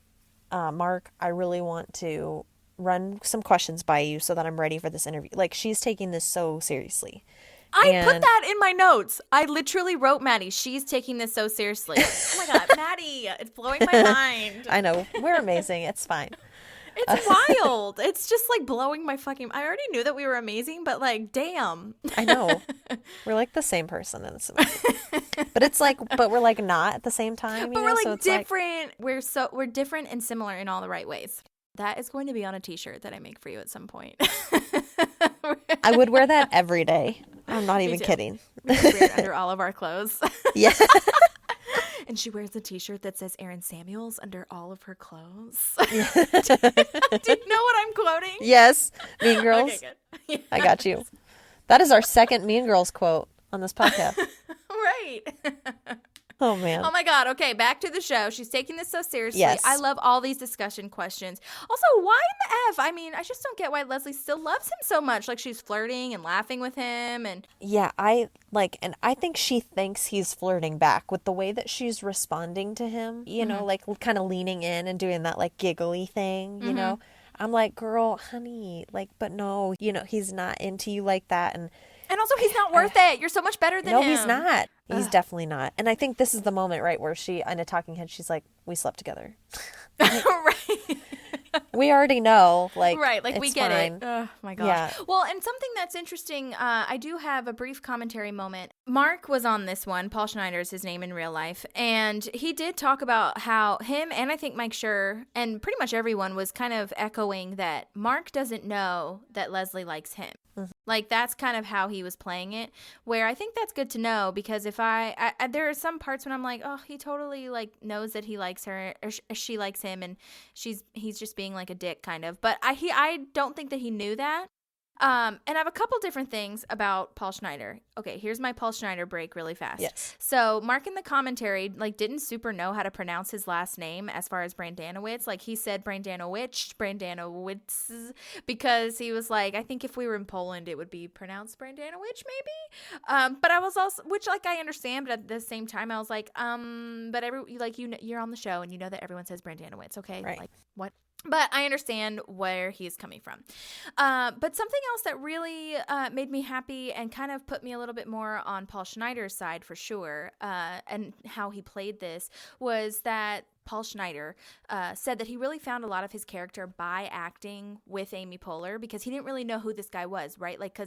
[SPEAKER 1] Mark, I really want to run some questions by you so that I'm ready for this interview. Like, she's taking this so seriously.
[SPEAKER 2] I put that in my notes. I literally wrote Maddie. She's taking this so seriously. Oh my God, Maddie, it's blowing my mind.
[SPEAKER 1] I know. We're amazing. It's fine.
[SPEAKER 2] It's wild. It's just like blowing my fucking. I already knew that we were amazing, but like, damn.
[SPEAKER 1] I know. We're like the same person. And it's amazing. But it's like, but we're like not at the same time.
[SPEAKER 2] But
[SPEAKER 1] you
[SPEAKER 2] we're
[SPEAKER 1] know?
[SPEAKER 2] like
[SPEAKER 1] So it's
[SPEAKER 2] different. We're different and similar in all the right ways. That is going to be on a T-shirt that I make for you at some point.
[SPEAKER 1] I would wear that every day. I'm not even
[SPEAKER 2] too.
[SPEAKER 1] kidding.
[SPEAKER 2] We just wear it under all of our clothes.
[SPEAKER 1] Yeah.
[SPEAKER 2] And she wears a T-shirt that says Erin Samuels under all of her clothes. Do you know what I'm quoting?
[SPEAKER 1] Yes. Mean Girls.
[SPEAKER 2] Okay, good.
[SPEAKER 1] I got you. That is our second Mean Girls quote on this podcast.
[SPEAKER 2] Right.
[SPEAKER 1] Oh, man.
[SPEAKER 2] Oh my God. Okay, back to the show. She's taking this so seriously.
[SPEAKER 1] Yes.
[SPEAKER 2] I love all these discussion questions. Also, why in the F? I mean, I just don't get why Leslie still loves him so much. Like, she's flirting and laughing with him. And
[SPEAKER 1] Yeah, I think she thinks he's flirting back with the way that she's responding to him, you know, like kind of leaning in and doing that like giggly thing, you know. I'm like, girl, honey, like, but no, you know, he's not into you like that. And
[SPEAKER 2] also, he's not worth it. You're so much better than
[SPEAKER 1] no,
[SPEAKER 2] him.
[SPEAKER 1] he's not. He's definitely not. And I think this is the moment, right, where she, in a talking head, she's like, we slept together.
[SPEAKER 2] Right.
[SPEAKER 1] We already know, like,
[SPEAKER 2] Right, like, we
[SPEAKER 1] it's
[SPEAKER 2] get
[SPEAKER 1] fine.
[SPEAKER 2] it. Oh, my gosh.
[SPEAKER 1] Yeah.
[SPEAKER 2] Well, and something that's interesting, I do have a brief commentary moment. Mark was on this one. Paul Schneider is his name in real life. And he did talk about how him and I think Mike Schur and pretty much everyone was kind of echoing that Mark doesn't know that Leslie likes him. Like, that's kind of how he was playing it, where I think that's good to know, because if I there are some parts when I'm like, oh, he totally like knows that he likes her or she likes him, and he's just being like a dick kind of. But I don't think that he knew that. And I have a couple different things about Paul Schneider. Okay, here's my Paul Schneider break really fast.
[SPEAKER 1] Yes.
[SPEAKER 2] So Mark in the commentary like didn't super know how to pronounce his last name as far as Brandanowitz. Like, he said Brandanowicz, because he was like, I think if we were in Poland, it would be pronounced Brandanowicz maybe. But I was also, which like I understand, but at the same time I was like, but you're on the show and you know that everyone says Brandanowitz, okay?
[SPEAKER 1] Right.
[SPEAKER 2] Like, what? But I understand where he's coming from. But something else that really made me happy and kind of put me a little bit more on Paul Schneider's side for sure, and how he played this, was that Paul Schneider, said that he really found a lot of his character by acting with Amy Poehler because he didn't really know who this guy was, right? Like,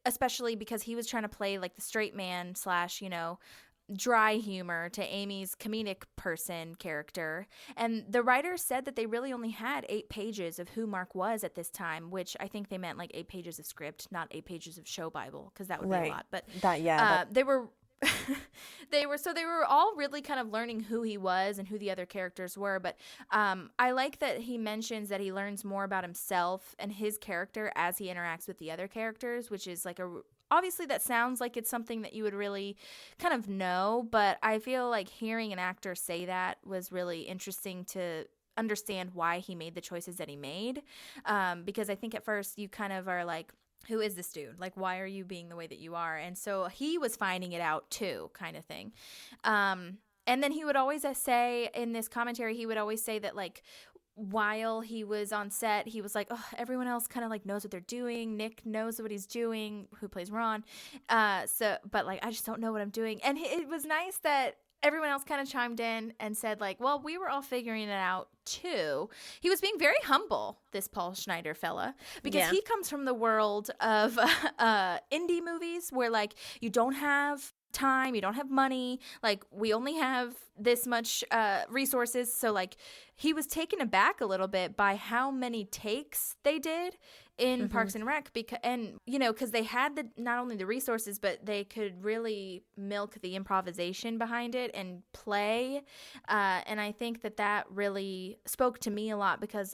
[SPEAKER 2] especially because he was trying to play like the straight man / dry humor to Amy's comedic person character. And the writers said that they really only had 8 pages of who Mark was at this time, which I think they meant like 8 pages of script, not 8 pages of show Bible, because that would be a lot. But they were they were all really kind of learning who he was and who the other characters were. But I like that he mentions that he learns more about himself and his character as he interacts with the other characters, which is like obviously that sounds like it's something that you would really kind of know, but I feel like hearing an actor say that was really interesting to understand why he made the choices that he made. Because I think at first you kind of are like, who is this dude? Like, why are you being the way that you are? And so he was finding it out too, kind of thing. And then he would always say in this commentary, he would always say that like, while he was on set, he was like, oh, everyone else kind of like knows what they're doing. Nick knows what he's doing, who plays Ron. But like, I just don't know what I'm doing. And it was nice that everyone else kind of chimed in and said like, well, we were all figuring it out too. He was being very humble, this Paul Schneider fella, because he comes from the world of indie movies where like you don't have time, you don't have money, like we only have this much resources. So like he was taken aback a little bit by how many takes they did in Parks and Rec, because they had not only the resources, but they could really milk the improvisation behind it and play. And I think that really spoke to me a lot because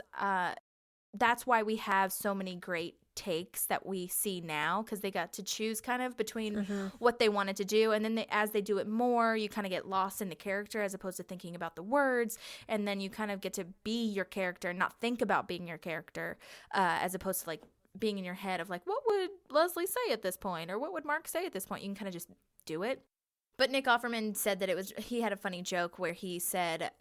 [SPEAKER 2] that's why we have so many great takes that we see now, because they got to choose kind of between what they wanted to do, and then as they do it more, you kind of get lost in the character as opposed to thinking about the words, and then you kind of get to be your character and not think about being your character, as opposed to like being in your head of like, what would Leslie say at this point, or what would Mark say at this point? You can kind of just do it. But Nick Offerman said that he had a funny joke where he said,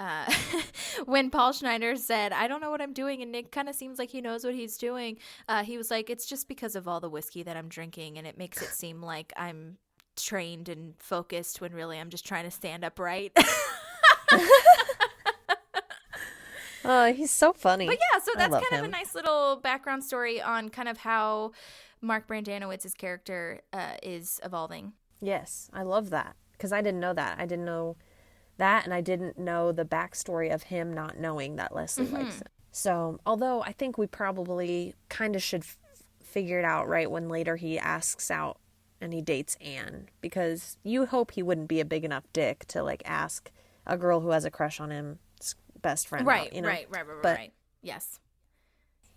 [SPEAKER 2] when Paul Schneider said, I don't know what I'm doing, and Nick kind of seems like he knows what he's doing, he was like, it's just because of all the whiskey that I'm drinking, and it makes it seem like I'm trained and focused when really I'm just trying to stand upright.
[SPEAKER 1] Oh, he's so funny.
[SPEAKER 2] But yeah, so that's kind of a nice little background story on kind of how Mark Brandanowitz's character is evolving.
[SPEAKER 1] Yes, I love that. Because I didn't know that. I didn't know that, and I didn't know the backstory of him not knowing that Leslie likes him. So, although I think we probably kind of should figure it out right when later he asks out and he dates Anne. Because you hope he wouldn't be a big enough dick to, like, ask a girl who has a crush on him's best friend out, you know?
[SPEAKER 2] Right. Yes.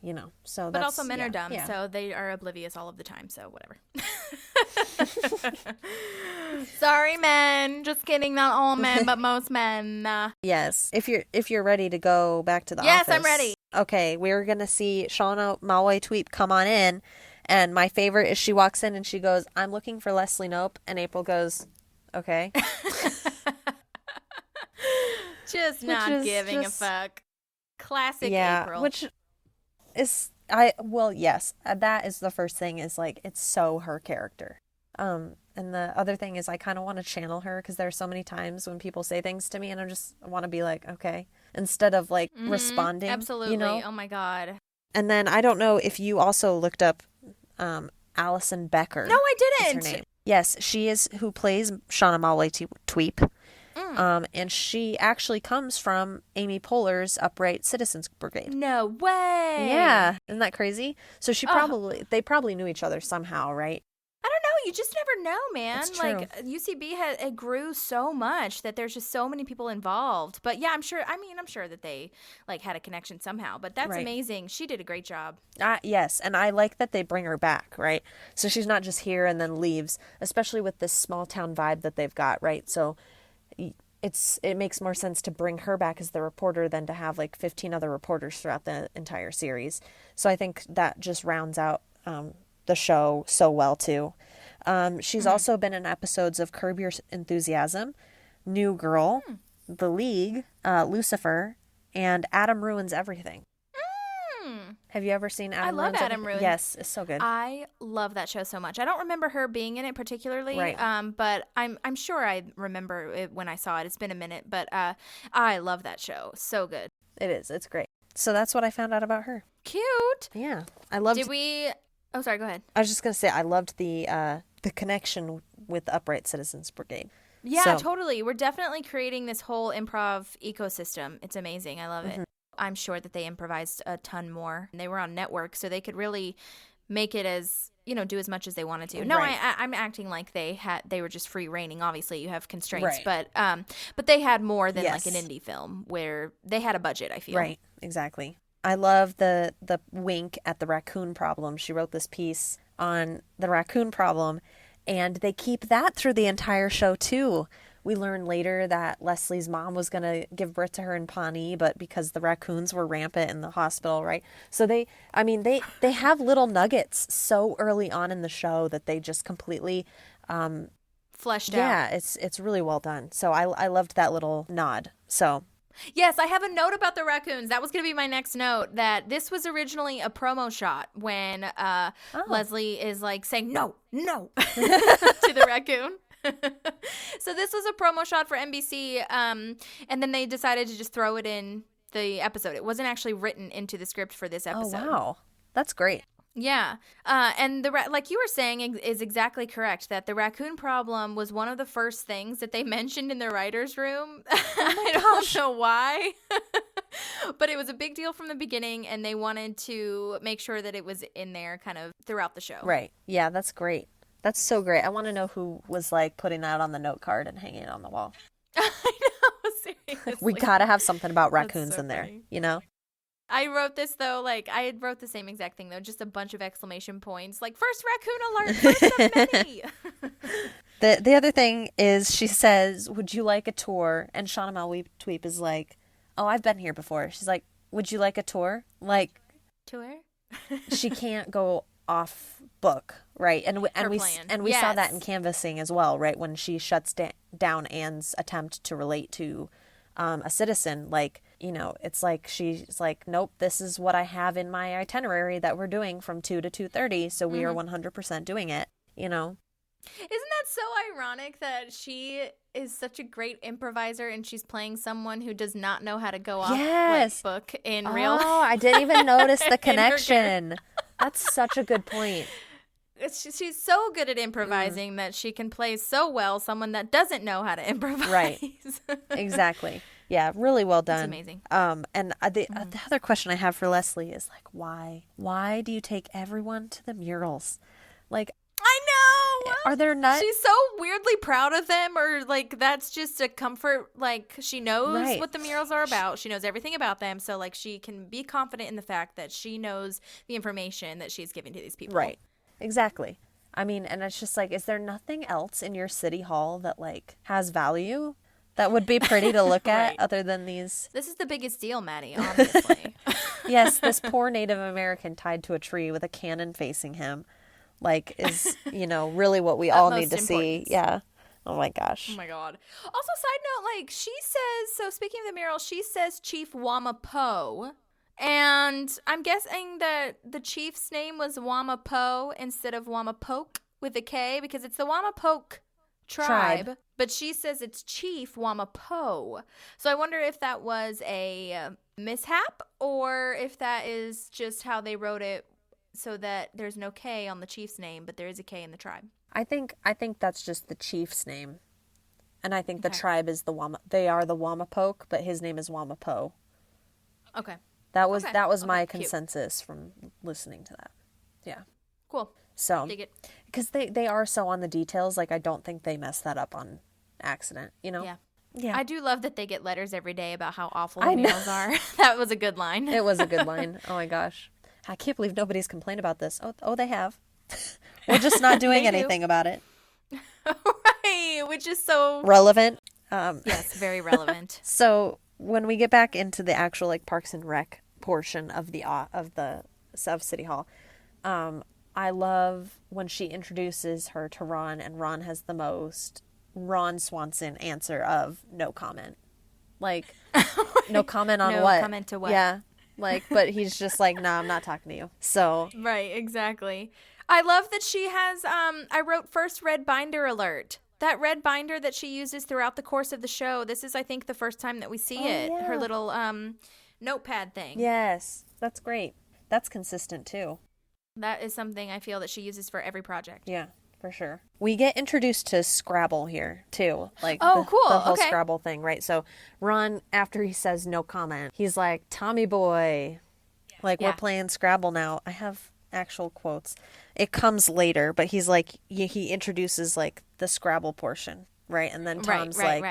[SPEAKER 1] You know, so
[SPEAKER 2] but also men are dumb, so they are oblivious all of the time, so whatever. Sorry, men. Just kidding. Not all men, but most men.
[SPEAKER 1] Yes. If you're ready to go back to the office.
[SPEAKER 2] Yes, I'm ready.
[SPEAKER 1] Okay, we're going to see Shauna Malwae-Tweep come on in, and my favorite is she walks in and she goes, I'm looking for Leslie Knope, and April goes, okay.
[SPEAKER 2] Just not giving a fuck. Classic April.
[SPEAKER 1] Which is, yes, that is the first thing, is like, it's so her character. And the other thing is I kind of want to channel her, because there are so many times when people say things to me and I want to be like, okay, instead of like responding.
[SPEAKER 2] Absolutely.
[SPEAKER 1] You know?
[SPEAKER 2] Oh my God.
[SPEAKER 1] And then I don't know if you also looked up Allison Becker.
[SPEAKER 2] No, I didn't.
[SPEAKER 1] Is her name. Yes, she is who plays Shauna Malwae-Tweep. And she actually comes from Amy Poehler's Upright Citizens Brigade.
[SPEAKER 2] No way.
[SPEAKER 1] Yeah. Isn't that crazy? So they probably knew each other somehow, right?
[SPEAKER 2] I don't know. You just never know, man.
[SPEAKER 1] It's true.
[SPEAKER 2] Like UCB it grew so much that there's just so many people involved. But yeah, I'm sure that they like had a connection somehow. But that's amazing. She did a great job.
[SPEAKER 1] Yes, and I like that they bring her back, right? So she's not just here and then leaves, especially with this small town vibe that they've got, right? So it makes more sense to bring her back as the reporter than to have like 15 other reporters throughout the entire series. So I think that just rounds out the show so well too. She's also been in episodes of Curb Your Enthusiasm, New Girl, The League, Lucifer, and Adam Ruins Everything. Have you ever seen Adam
[SPEAKER 2] I love
[SPEAKER 1] Ruins
[SPEAKER 2] Adam
[SPEAKER 1] Everything?
[SPEAKER 2] Ruins.
[SPEAKER 1] Yes, it's so good.
[SPEAKER 2] I love that show so much. I don't remember her being in it particularly,
[SPEAKER 1] Right.
[SPEAKER 2] but I'm sure I remember it when I saw it. It's been a minute, but I love that show. So good.
[SPEAKER 1] It is. It's great. So that's what I found out about her.
[SPEAKER 2] Cute.
[SPEAKER 1] Yeah. I loved
[SPEAKER 2] Did we... Oh, sorry, go ahead.
[SPEAKER 1] I was just going to say I loved the connection with the Upright Citizens Brigade.
[SPEAKER 2] Yeah,
[SPEAKER 1] So-
[SPEAKER 2] totally. We're definitely creating this whole improv ecosystem. It's amazing. I love
[SPEAKER 1] Mm-hmm.
[SPEAKER 2] it. I'm sure that they improvised a ton more. They were on network, so they could really make it as, do as much as they wanted to. No,
[SPEAKER 1] Right.
[SPEAKER 2] I'm acting like they were just free reigning. Obviously, you have constraints,
[SPEAKER 1] Right.
[SPEAKER 2] but they had more than
[SPEAKER 1] Yes.
[SPEAKER 2] like an indie film where they had a budget, I feel.
[SPEAKER 1] Right. Exactly. I love the wink at the raccoon problem. She wrote this piece on the raccoon problem, and they keep that through the entire show too. We learn later that Leslie's mom was going to give birth to her in Pawnee, but because the raccoons were rampant in the hospital, right? So they have little nuggets so early on in the show that they just completely
[SPEAKER 2] Fleshed out.
[SPEAKER 1] yeah, it's really well done. So I loved that little nod. So
[SPEAKER 2] Yes, I have a note about the raccoons. That was going to be my next note, that this was originally a promo shot when Leslie is like saying, no, to the raccoon. So this was a promo shot for NBC, and then they decided to just throw it in the episode. It wasn't actually written into the script for this episode.
[SPEAKER 1] oh wow, that's great.
[SPEAKER 2] Yeah. And like you were saying is exactly correct, that the raccoon problem was one of the first things that they mentioned in the writer's room. I don't know why, but it was a big deal from the beginning, and they wanted to make sure that it was in there kind of throughout the show.
[SPEAKER 1] Right. Yeah, that's great. That's so great. I want to know who was like putting that on the note card and hanging it on the wall.
[SPEAKER 2] I know, seriously.
[SPEAKER 1] We gotta have something about
[SPEAKER 2] That's
[SPEAKER 1] raccoons
[SPEAKER 2] so
[SPEAKER 1] in there,
[SPEAKER 2] funny.
[SPEAKER 1] you know?
[SPEAKER 2] I wrote this, though, like, I wrote the same exact thing, though, just a bunch of exclamation points, like, first raccoon alert, first of many.
[SPEAKER 1] The other thing is she says, would you like a tour? And Shauna Malwae-Tweep is like, oh, I've been here before. She's like, would you like a tour? Like,
[SPEAKER 2] Tour?
[SPEAKER 1] she can't go off book, right? And we
[SPEAKER 2] Her plan.
[SPEAKER 1] saw that
[SPEAKER 2] Yes.
[SPEAKER 1] in canvassing as well, right? When she shuts down Anne's attempt to relate to a citizen, like, it's like she's like, nope, this is what I have in my itinerary that we're doing from 2 to 2:30, so we are 100% doing it,
[SPEAKER 2] Isn't that so ironic that she is such a great improviser and she's playing someone who does not know how to go off
[SPEAKER 1] Yes.
[SPEAKER 2] like, book in real life?
[SPEAKER 1] Oh, I didn't even notice the
[SPEAKER 2] In her
[SPEAKER 1] connection. That's such a good point.
[SPEAKER 2] She's so good at improvising that she can play so well someone that doesn't know how to improvise.
[SPEAKER 1] Right. Exactly. Yeah, really well done.
[SPEAKER 2] amazing.
[SPEAKER 1] And the other question I have for Leslie is like, why? Why do you take everyone to the murals? Like,
[SPEAKER 2] I know.
[SPEAKER 1] are there not?
[SPEAKER 2] She's so weirdly proud of them, or like that's just a comfort. Like she knows
[SPEAKER 1] Right.
[SPEAKER 2] what the murals are about. She knows everything about them, so like she can be confident in the fact that she knows the information that she's giving to these people.
[SPEAKER 1] Right. Exactly. I mean, and it's just like, is there nothing else in your city hall that like has value that would be pretty to look at
[SPEAKER 2] Right.
[SPEAKER 1] other than these?
[SPEAKER 2] This is the biggest deal, Maddie, obviously.
[SPEAKER 1] Yes, this poor Native American tied to a tree with a cannon facing him, like, is, really what we all need
[SPEAKER 2] Utmost
[SPEAKER 1] to see.
[SPEAKER 2] importance.
[SPEAKER 1] Yeah. Oh my gosh.
[SPEAKER 2] Oh my god. Also, side note, like she says, so speaking of the mural, she says Chief Wamapo. And I'm guessing that the chief's name was Wamapo instead of Wamapoke with a K because it's the Wamapoke tribe. But she says it's Chief Wamapo. So I wonder if that was a mishap or if that is just how they wrote it so that there's no K on the chief's name, but there is a K in the tribe.
[SPEAKER 1] I think that's just the chief's name. And I think the
[SPEAKER 2] Okay.
[SPEAKER 1] tribe is they are the Wamapoke, but his name is Wamapo.
[SPEAKER 2] Okay.
[SPEAKER 1] That was
[SPEAKER 2] Okay,
[SPEAKER 1] my
[SPEAKER 2] cute.
[SPEAKER 1] consensus from listening to that. Yeah.
[SPEAKER 2] Cool.
[SPEAKER 1] So,
[SPEAKER 2] Dig it.
[SPEAKER 1] because they are so on the details, like I don't think they messed that up on accident,
[SPEAKER 2] Yeah.
[SPEAKER 1] Yeah.
[SPEAKER 2] I do love that they get letters every day about how awful
[SPEAKER 1] I
[SPEAKER 2] the
[SPEAKER 1] know.
[SPEAKER 2] meals are. That was a good line.
[SPEAKER 1] It was a good line. Oh my gosh. I can't believe nobody's complained about this. Oh, they have. We're just not doing
[SPEAKER 2] They do.
[SPEAKER 1] anything about it.
[SPEAKER 2] Right, which is so
[SPEAKER 1] Relevant.
[SPEAKER 2] yes, very relevant.
[SPEAKER 1] So when we get back into the actual like Parks and Rec portion of the South City Hall, I love when she introduces her to Ron, and Ron has the most Ron Swanson answer of no comment. Like, no comment on
[SPEAKER 2] No
[SPEAKER 1] what?
[SPEAKER 2] comment to what?
[SPEAKER 1] Yeah. Like, but he's just like, nah, I'm not talking to you. So.
[SPEAKER 2] Right, exactly. I love that she has, I wrote first red binder alert. That red binder that she uses throughout the course of the show. This is, I think, the first time that we see it.
[SPEAKER 1] Yeah.
[SPEAKER 2] Her little notepad thing.
[SPEAKER 1] Yes, that's great. That's consistent too.
[SPEAKER 2] That is something I feel that she uses for every project.
[SPEAKER 1] Yeah, for sure. We get introduced to Scrabble here too. Like,
[SPEAKER 2] cool.
[SPEAKER 1] The whole
[SPEAKER 2] Okay.
[SPEAKER 1] Scrabble thing, right? So Ron, after he says no comment, he's like, Tommy boy, like,
[SPEAKER 2] Yeah.
[SPEAKER 1] we're playing Scrabble now. I have actual quotes. It comes later, but he's like, he introduces like the Scrabble portion, right? And then Tom's
[SPEAKER 2] right.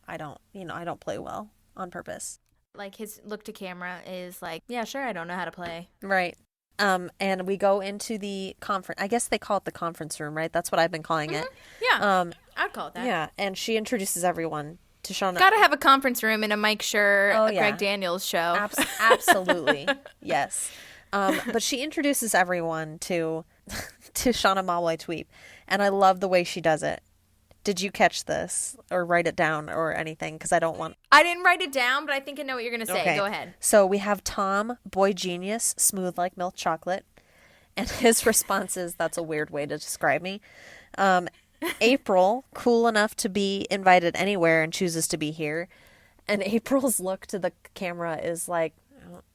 [SPEAKER 1] I don't play well on purpose.
[SPEAKER 2] Like, his look to camera is like, yeah, sure, I don't know how to play.
[SPEAKER 1] Right. And we go into the conference. I guess they call it the conference room, right? That's what I've been calling it.
[SPEAKER 2] Yeah, I'd call it that.
[SPEAKER 1] Yeah, and she introduces everyone to Shauna.
[SPEAKER 2] Gotta have a conference room in a Mike Schur,
[SPEAKER 1] Oh, yeah.
[SPEAKER 2] Greg Daniels show.
[SPEAKER 1] Absolutely, yes. But she introduces everyone to Shauna Malwae-Tweep, and I love the way she does it. Did you catch this or write it down or anything? Because I don't want...
[SPEAKER 2] I didn't write it down, but I think I know what you're going to say.
[SPEAKER 1] Okay.
[SPEAKER 2] Go ahead.
[SPEAKER 1] So we have Tom, boy genius, smooth like milk chocolate. And his response is, that's a weird way to describe me. April, cool enough to be invited anywhere and chooses to be here. And April's look to the camera is like,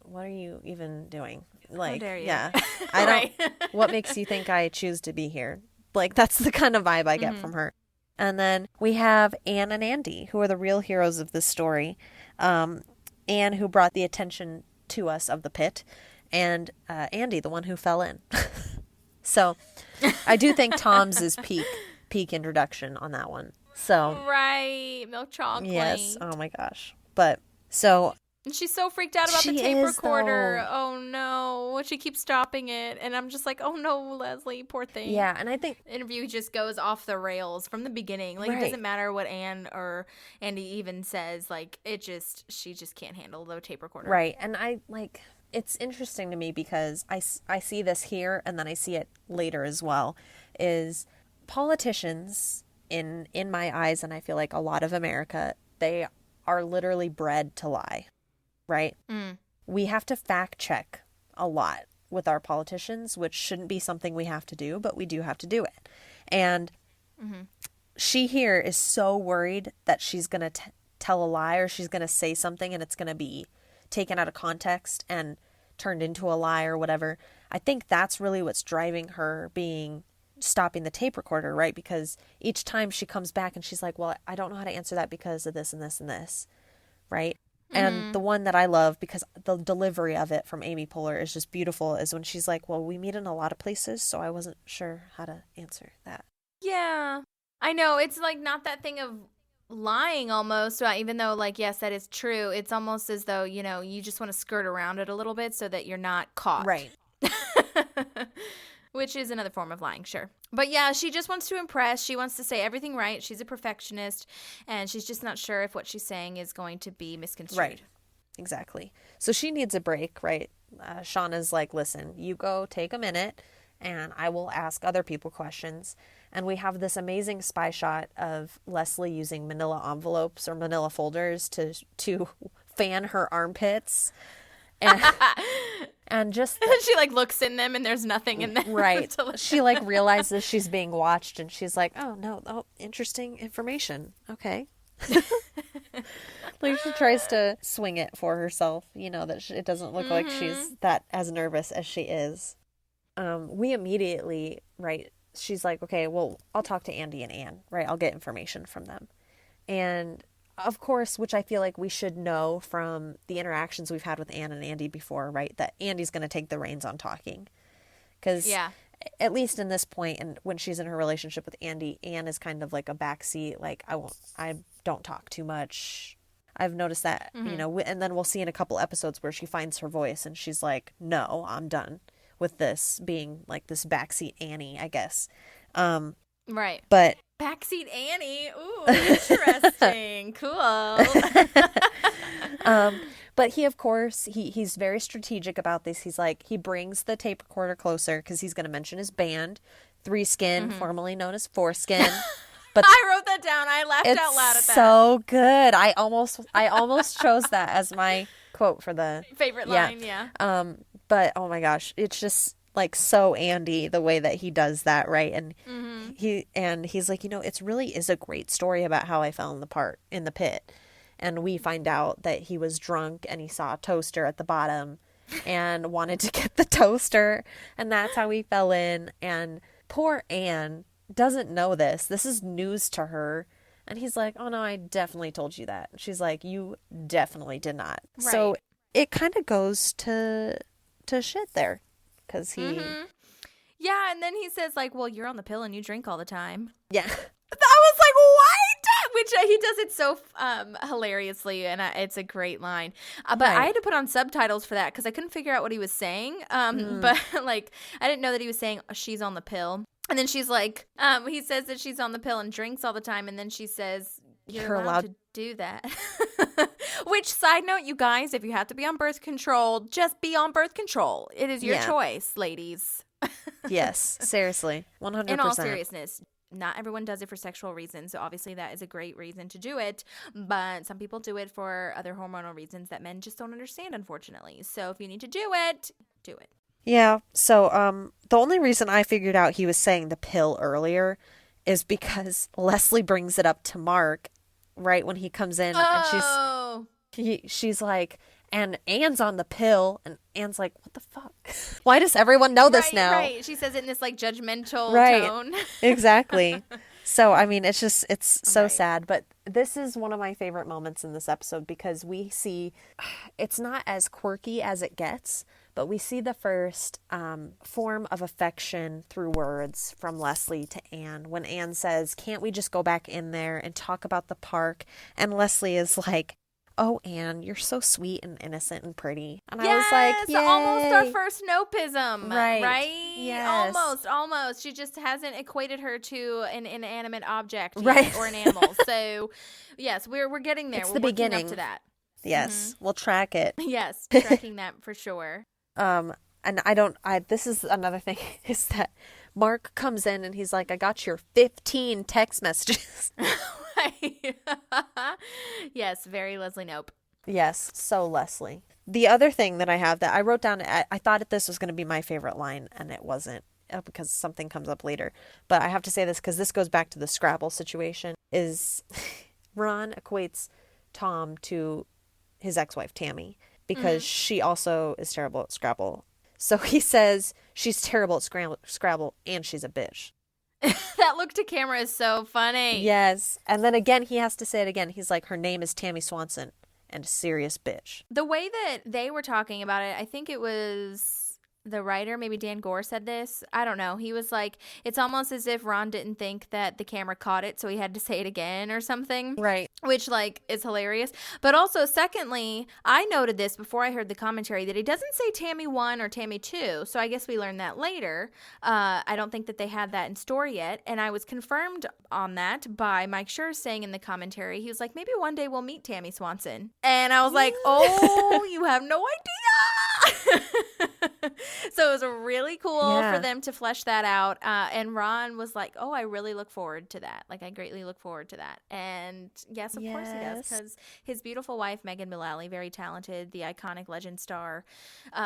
[SPEAKER 1] what are you even doing? Like,
[SPEAKER 2] dare you.
[SPEAKER 1] yeah, I don't,
[SPEAKER 2] Right.
[SPEAKER 1] what makes you think I choose to be here? Like, that's the kind of vibe I get from her. And then we have Anne and Andy, who are the real heroes of this story. Anne, who brought the attention to us of the pit, and Andy, the one who fell in. So I do think Tom's is peak introduction on that one. So
[SPEAKER 2] Right. Milk chocolate.
[SPEAKER 1] yes, oh my gosh. But so
[SPEAKER 2] And she's so freaked out about the
[SPEAKER 1] She
[SPEAKER 2] tape
[SPEAKER 1] is,
[SPEAKER 2] recorder.
[SPEAKER 1] though.
[SPEAKER 2] Oh, no. She keeps stopping it. And I'm just like, oh, no, Leslie, poor thing.
[SPEAKER 1] yeah, and I think
[SPEAKER 2] The interview just goes off the rails from the beginning. Like,
[SPEAKER 1] Right.
[SPEAKER 2] it doesn't matter what Anne or Andy even says. Like, she just can't handle the tape recorder.
[SPEAKER 1] right, and I like it's interesting to me because I see this here and then I see it later as well. Is politicians in my eyes, and I feel like a lot of America, they are literally bred to lie, right? We have to fact check a lot with our politicians, which shouldn't be something we have to do, but we do have to do it. And she here is so worried that she's going to tell a lie or she's going to say something and it's going to be taken out of context and turned into a lie or whatever. I think that's really what's driving her stopping the tape recorder, right? Because each time she comes back and she's like, well, I don't know how to answer that because of this and this and this, right? And the one that I love, because the delivery of it from Amy Poehler is just beautiful, is when she's like, well, we meet in a lot of places, so I wasn't sure how to answer that.
[SPEAKER 2] Yeah. I know. It's like not that thing of lying almost, even though, like, yes, that is true. It's almost as though, you just want to skirt around it a little bit so that you're not caught.
[SPEAKER 1] Right.
[SPEAKER 2] Which is another form of lying, sure. But yeah, she just wants to impress. She wants to say everything right. She's a perfectionist, and she's just not sure if what she's saying is going to be misconstrued.
[SPEAKER 1] Right. Exactly. So she needs a break, right? Shauna's like, listen, you go take a minute, and I will ask other people questions. And we have this amazing spy shot of Leslie using manila envelopes or manila folders to fan her armpits. And just
[SPEAKER 2] She like looks in them and there's nothing in them.
[SPEAKER 1] right.
[SPEAKER 2] to look
[SPEAKER 1] She
[SPEAKER 2] at.
[SPEAKER 1] like realizes she's being watched and she's like, oh no, interesting information. Okay. Like she tries to swing it for herself, that it doesn't look like she's that as nervous as she is. We immediately, right, she's like, okay, well, I'll talk to Andy and Anne, right? I'll get information from them. And of course, which I feel like we should know from the interactions we've had with Anne and Andy before, right? That Andy's going to take the reins on talking. Because at least in this point, and when she's in her relationship with Andy, Anne is kind of like a backseat, like, I don't talk too much. I've noticed that, and then we'll see in a couple episodes where she finds her voice and she's like, no, I'm done with this being like this backseat Annie, I guess.
[SPEAKER 2] Right.
[SPEAKER 1] But
[SPEAKER 2] Backseat Annie. Ooh, interesting. Cool.
[SPEAKER 1] But he, of course, he's very strategic about this. He's like, he brings the tape recorder closer because he's going to mention his band, Three Skin, formerly known as Foreskin. But
[SPEAKER 2] I wrote that down. I laughed out loud at that.
[SPEAKER 1] So good. I almost chose that as my quote for the
[SPEAKER 2] favorite line. Yeah.
[SPEAKER 1] But oh my gosh, it's just like so Andy the way that he does that, right? And he's like, it really is a great story about how I fell in the pit. And we find out that he was drunk and he saw a toaster at the bottom and wanted to get the toaster, and that's how he fell in. And poor Anne doesn't know this. This is news to her. And he's like, oh no, I definitely told you that. She's like, you definitely did not. Right. So it kind of goes to shit there. Because he...
[SPEAKER 2] Yeah, and then he says, like, well, you're on the pill and you drink all the time.
[SPEAKER 1] Yeah.
[SPEAKER 2] I was like, what? Which he does it so hilariously, and it's a great line. But I had to put on subtitles for that because I couldn't figure out what he was saying. But, like, I didn't know that he was saying she's on the pill. And then she's like, he says that she's on the pill and drinks all the time. And then she says, you're allowed to do that. Which, side note, you guys, if you have to be on birth control, just be on birth control. It is your choice, ladies.
[SPEAKER 1] Yes, seriously, 100%.
[SPEAKER 2] In all seriousness, not everyone does it for sexual reasons. So obviously that is a great reason to do it. But some people do it for other hormonal reasons that men just don't understand, unfortunately. So if you need to do it, do it.
[SPEAKER 1] Yeah. So the only reason I figured out he was saying the pill earlier is because Leslie brings it up to Mark right when he comes in. And she's like, and Anne's on the pill. And Anne's like, what the fuck? Why does everyone know this now?
[SPEAKER 2] Right. She says it in this like judgmental tone.
[SPEAKER 1] Exactly. So, I mean, it's so sad. But this is one of my favorite moments in this episode because we see, it's not as quirky as it gets, but we see the first form of affection through words from Leslie to Anne when Anne says, can't we just go back in there and talk about the park? And Leslie is like, oh, Anne, you're so sweet and innocent and pretty. And I was like, yay.
[SPEAKER 2] Almost our first nopism. Right?
[SPEAKER 1] Yes.
[SPEAKER 2] Almost. She just hasn't equated her to an inanimate object
[SPEAKER 1] yet,
[SPEAKER 2] or an animal. So, yes, we're getting there.
[SPEAKER 1] It's
[SPEAKER 2] we're
[SPEAKER 1] the
[SPEAKER 2] working
[SPEAKER 1] beginning.
[SPEAKER 2] Up to that.
[SPEAKER 1] Yes, we'll track it.
[SPEAKER 2] Yes, tracking that for sure.
[SPEAKER 1] And this is another thing, is that Mark comes in and he's like, I got your 15 text messages.
[SPEAKER 2] Yes, very Leslie Knope.
[SPEAKER 1] Yes, so Leslie. The other thing that I have that I wrote down, I thought that this was going to be my favorite line, and it wasn't because something comes up later. But I have to say this because this goes back to the Scrabble situation, is Ron equates Tom to his ex-wife, Tammy, because she also is terrible at Scrabble. So he says she's terrible at Scrabble and she's a bitch.
[SPEAKER 2] That look to camera is so funny.
[SPEAKER 1] Yes. And then again, he has to say it again. He's like, her name is Tammy Swanson and a serious bitch.
[SPEAKER 2] The way that they were talking about it, I think it was the writer, maybe Dan Gore said this. I don't know. He was like, it's almost as if Ron didn't think that the camera caught it, so he had to say it again or something.
[SPEAKER 1] Right.
[SPEAKER 2] Which, like, is hilarious. But also, secondly, I noted this before I heard the commentary, that he doesn't say Tammy 1 or Tammy 2, so I guess we learned that later. I don't think that they had that in store yet, and I was confirmed on that by Mike Schur saying in the commentary, he was like, maybe one day we'll meet Tammy Swanson. And I was like, oh, you have no idea! So it was really cool for them to flesh that out. And Ron was like, oh, I really look forward to that. Like, I greatly look forward to that. And yes, of course he does. Because his beautiful wife, Megan Mullally, very talented, the iconic legend star,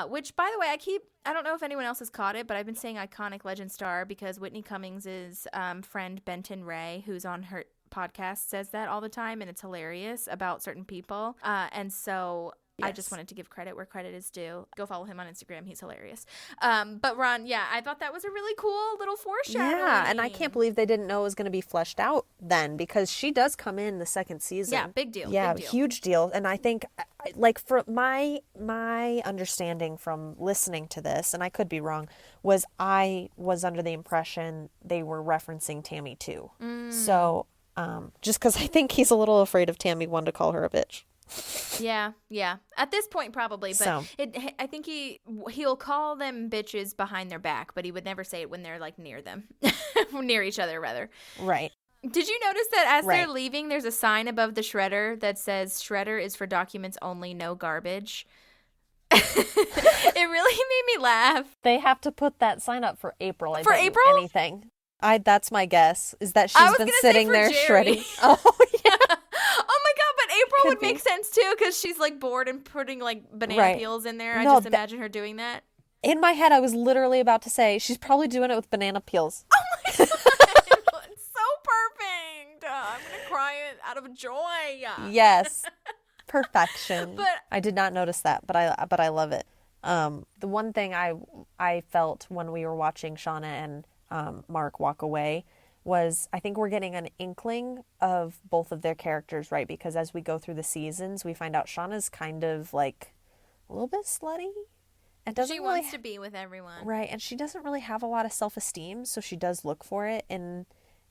[SPEAKER 2] which, by the way, I don't know if anyone else has caught it, but I've been saying iconic legend star because Whitney Cummings' friend Benton Ray, who's on her podcast, says that all the time. And it's hilarious about certain people. And so... Yes. I just wanted to give credit where credit is due. Go follow him on Instagram. He's hilarious. But Ron, I thought that was a really cool little foreshadowing. Yeah,
[SPEAKER 1] and I can't believe they didn't know it was going to be fleshed out then, because she does come in the second season.
[SPEAKER 2] Yeah, big deal.
[SPEAKER 1] Yeah,
[SPEAKER 2] big deal.
[SPEAKER 1] Huge deal. And I think, like, for my understanding from listening to this, and I could be wrong, was I was under the impression they were referencing Tammy too. So, just because I think he's a little afraid of Tammy 1 to call her a bitch.
[SPEAKER 2] Yeah. At this point, probably, but I think he'll call them bitches behind their back, but he would never say it when they're like near them, near each other, rather.
[SPEAKER 1] Right.
[SPEAKER 2] Did you notice that as they're leaving, there's a sign above the shredder that says "Shredder is for documents only, no garbage." It really made me laugh.
[SPEAKER 1] They have to put that sign up for April.
[SPEAKER 2] For April?
[SPEAKER 1] Anything. That's my guess. Is that she's been sitting there
[SPEAKER 2] Jerry.
[SPEAKER 1] shredding. Oh yeah.
[SPEAKER 2] Oh my God! But April would make sense too, because she's like bored and putting like banana peels in there. I
[SPEAKER 1] No,
[SPEAKER 2] just imagine her doing that.
[SPEAKER 1] In my head, I was literally about to say she's probably doing it with banana peels.
[SPEAKER 2] Oh my god, it's so perfect. I'm gonna cry it out of joy.
[SPEAKER 1] Yes, perfection.
[SPEAKER 2] But
[SPEAKER 1] I did not notice that, but I love it. The one thing I felt when we were watching Shauna and Mark walk away was I think we're getting an inkling of both of their characters, right? Because as we go through the seasons, we find out Shauna's kind of like a little bit slutty. And doesn't
[SPEAKER 2] she
[SPEAKER 1] really
[SPEAKER 2] wants to be with everyone.
[SPEAKER 1] Right, and she doesn't really have a lot of self-esteem, so she does look for it in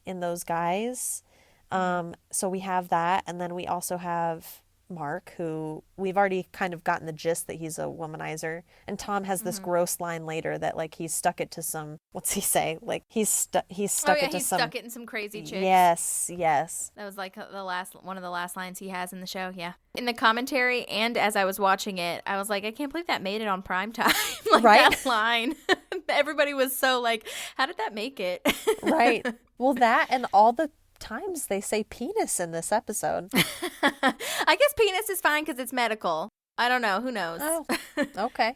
[SPEAKER 1] those guys. So we have that, and then we also have Mark, who we've already kind of gotten the gist that he's a womanizer, and Tom has this gross line later that like he's stuck it to some, what's he say, like he's stuck it to some,
[SPEAKER 2] stuck it in some crazy chicks.
[SPEAKER 1] Yes
[SPEAKER 2] That was like one of the last lines he has in the show. Yeah, in the commentary and as I was watching it, I was like, I can't believe that made it on primetime. Like
[SPEAKER 1] right?
[SPEAKER 2] That line, everybody was so like, how did that make it?
[SPEAKER 1] Right. Well, that and all the times they say penis in this episode.
[SPEAKER 2] I guess penis is fine because it's medical. I don't know. Who knows?
[SPEAKER 1] Oh, okay.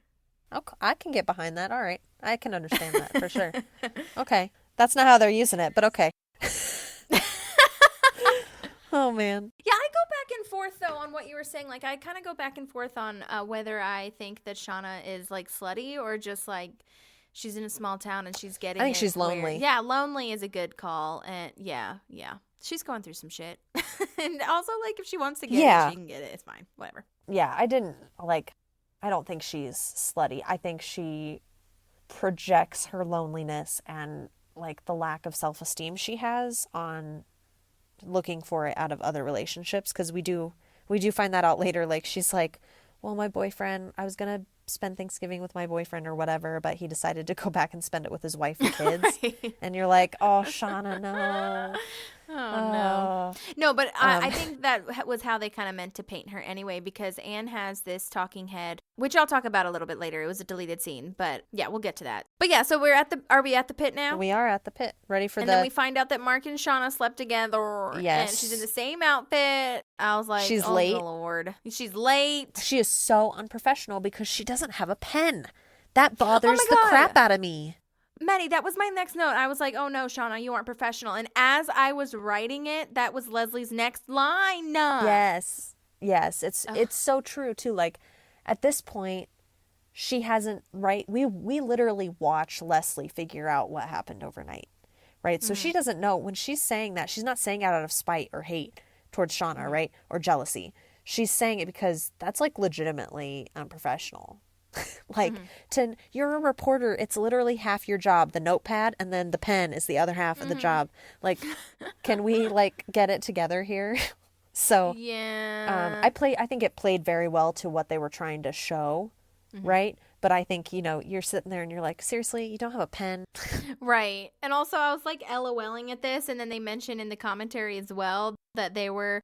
[SPEAKER 1] I can get behind that. All right. I can understand that for sure. Okay. That's not how they're using it, but okay. Oh, man.
[SPEAKER 2] Yeah, I go back and forth, though, on what you were saying. Like, I kind of go back and forth on whether I think that Shauna is, like, slutty or just, like, she's in a small town and she's getting
[SPEAKER 1] I think she's lonely.
[SPEAKER 2] Yeah, lonely is a good call. And, yeah. She's going through some shit. And also, like, if she wants to get it, she can get it. It's fine. Whatever.
[SPEAKER 1] Yeah, I don't think she's slutty. I think she projects her loneliness and, like, the lack of self-esteem she has on looking for it out of other relationships, because we do find that out later. Like, she's like, well, my boyfriend, I was gonna spend Thanksgiving with my boyfriend or whatever, but he decided to go back and spend it with his wife and kids. Right. And you're like, oh, Shauna, no.
[SPEAKER 2] No, but I think that was how they kind of meant to paint her anyway, because Anne has this talking head, which I'll talk about a little bit later. It was a deleted scene, but yeah, we'll get to that. But yeah, so are we at the pit now?
[SPEAKER 1] We are at the pit, ready for
[SPEAKER 2] and then we find out that Mark and Shauna slept together.
[SPEAKER 1] Yes.
[SPEAKER 2] And she's in the same outfit. I was like,
[SPEAKER 1] she's
[SPEAKER 2] oh,
[SPEAKER 1] late.
[SPEAKER 2] Lord. She's late.
[SPEAKER 1] She is so unprofessional because she doesn't have a pen. That bothers the crap out of me.
[SPEAKER 2] Maddie, that was my next note. I was like, oh no, Shauna, you aren't professional. And as I was writing it, that was Leslie's next line.
[SPEAKER 1] Yes. It's so true too. Like, at this point, she hasn't, right? We literally watch Leslie figure out what happened overnight, right? So she doesn't know. When she's saying that, she's not saying it out of spite or hate towards Shauna, right? Or jealousy. She's saying it because that's like legitimately unprofessional. Like, you're a reporter, it's literally half your job, the notepad, and then the pen is the other half of the job. Like, can we like get it together here? So
[SPEAKER 2] yeah,
[SPEAKER 1] I think it played very well to what they were trying to show, right? But I think, you're sitting there and you're like, seriously, you don't have a pen?
[SPEAKER 2] Right. And also I was like LOLing at this, and then they mentioned in the commentary as well that they were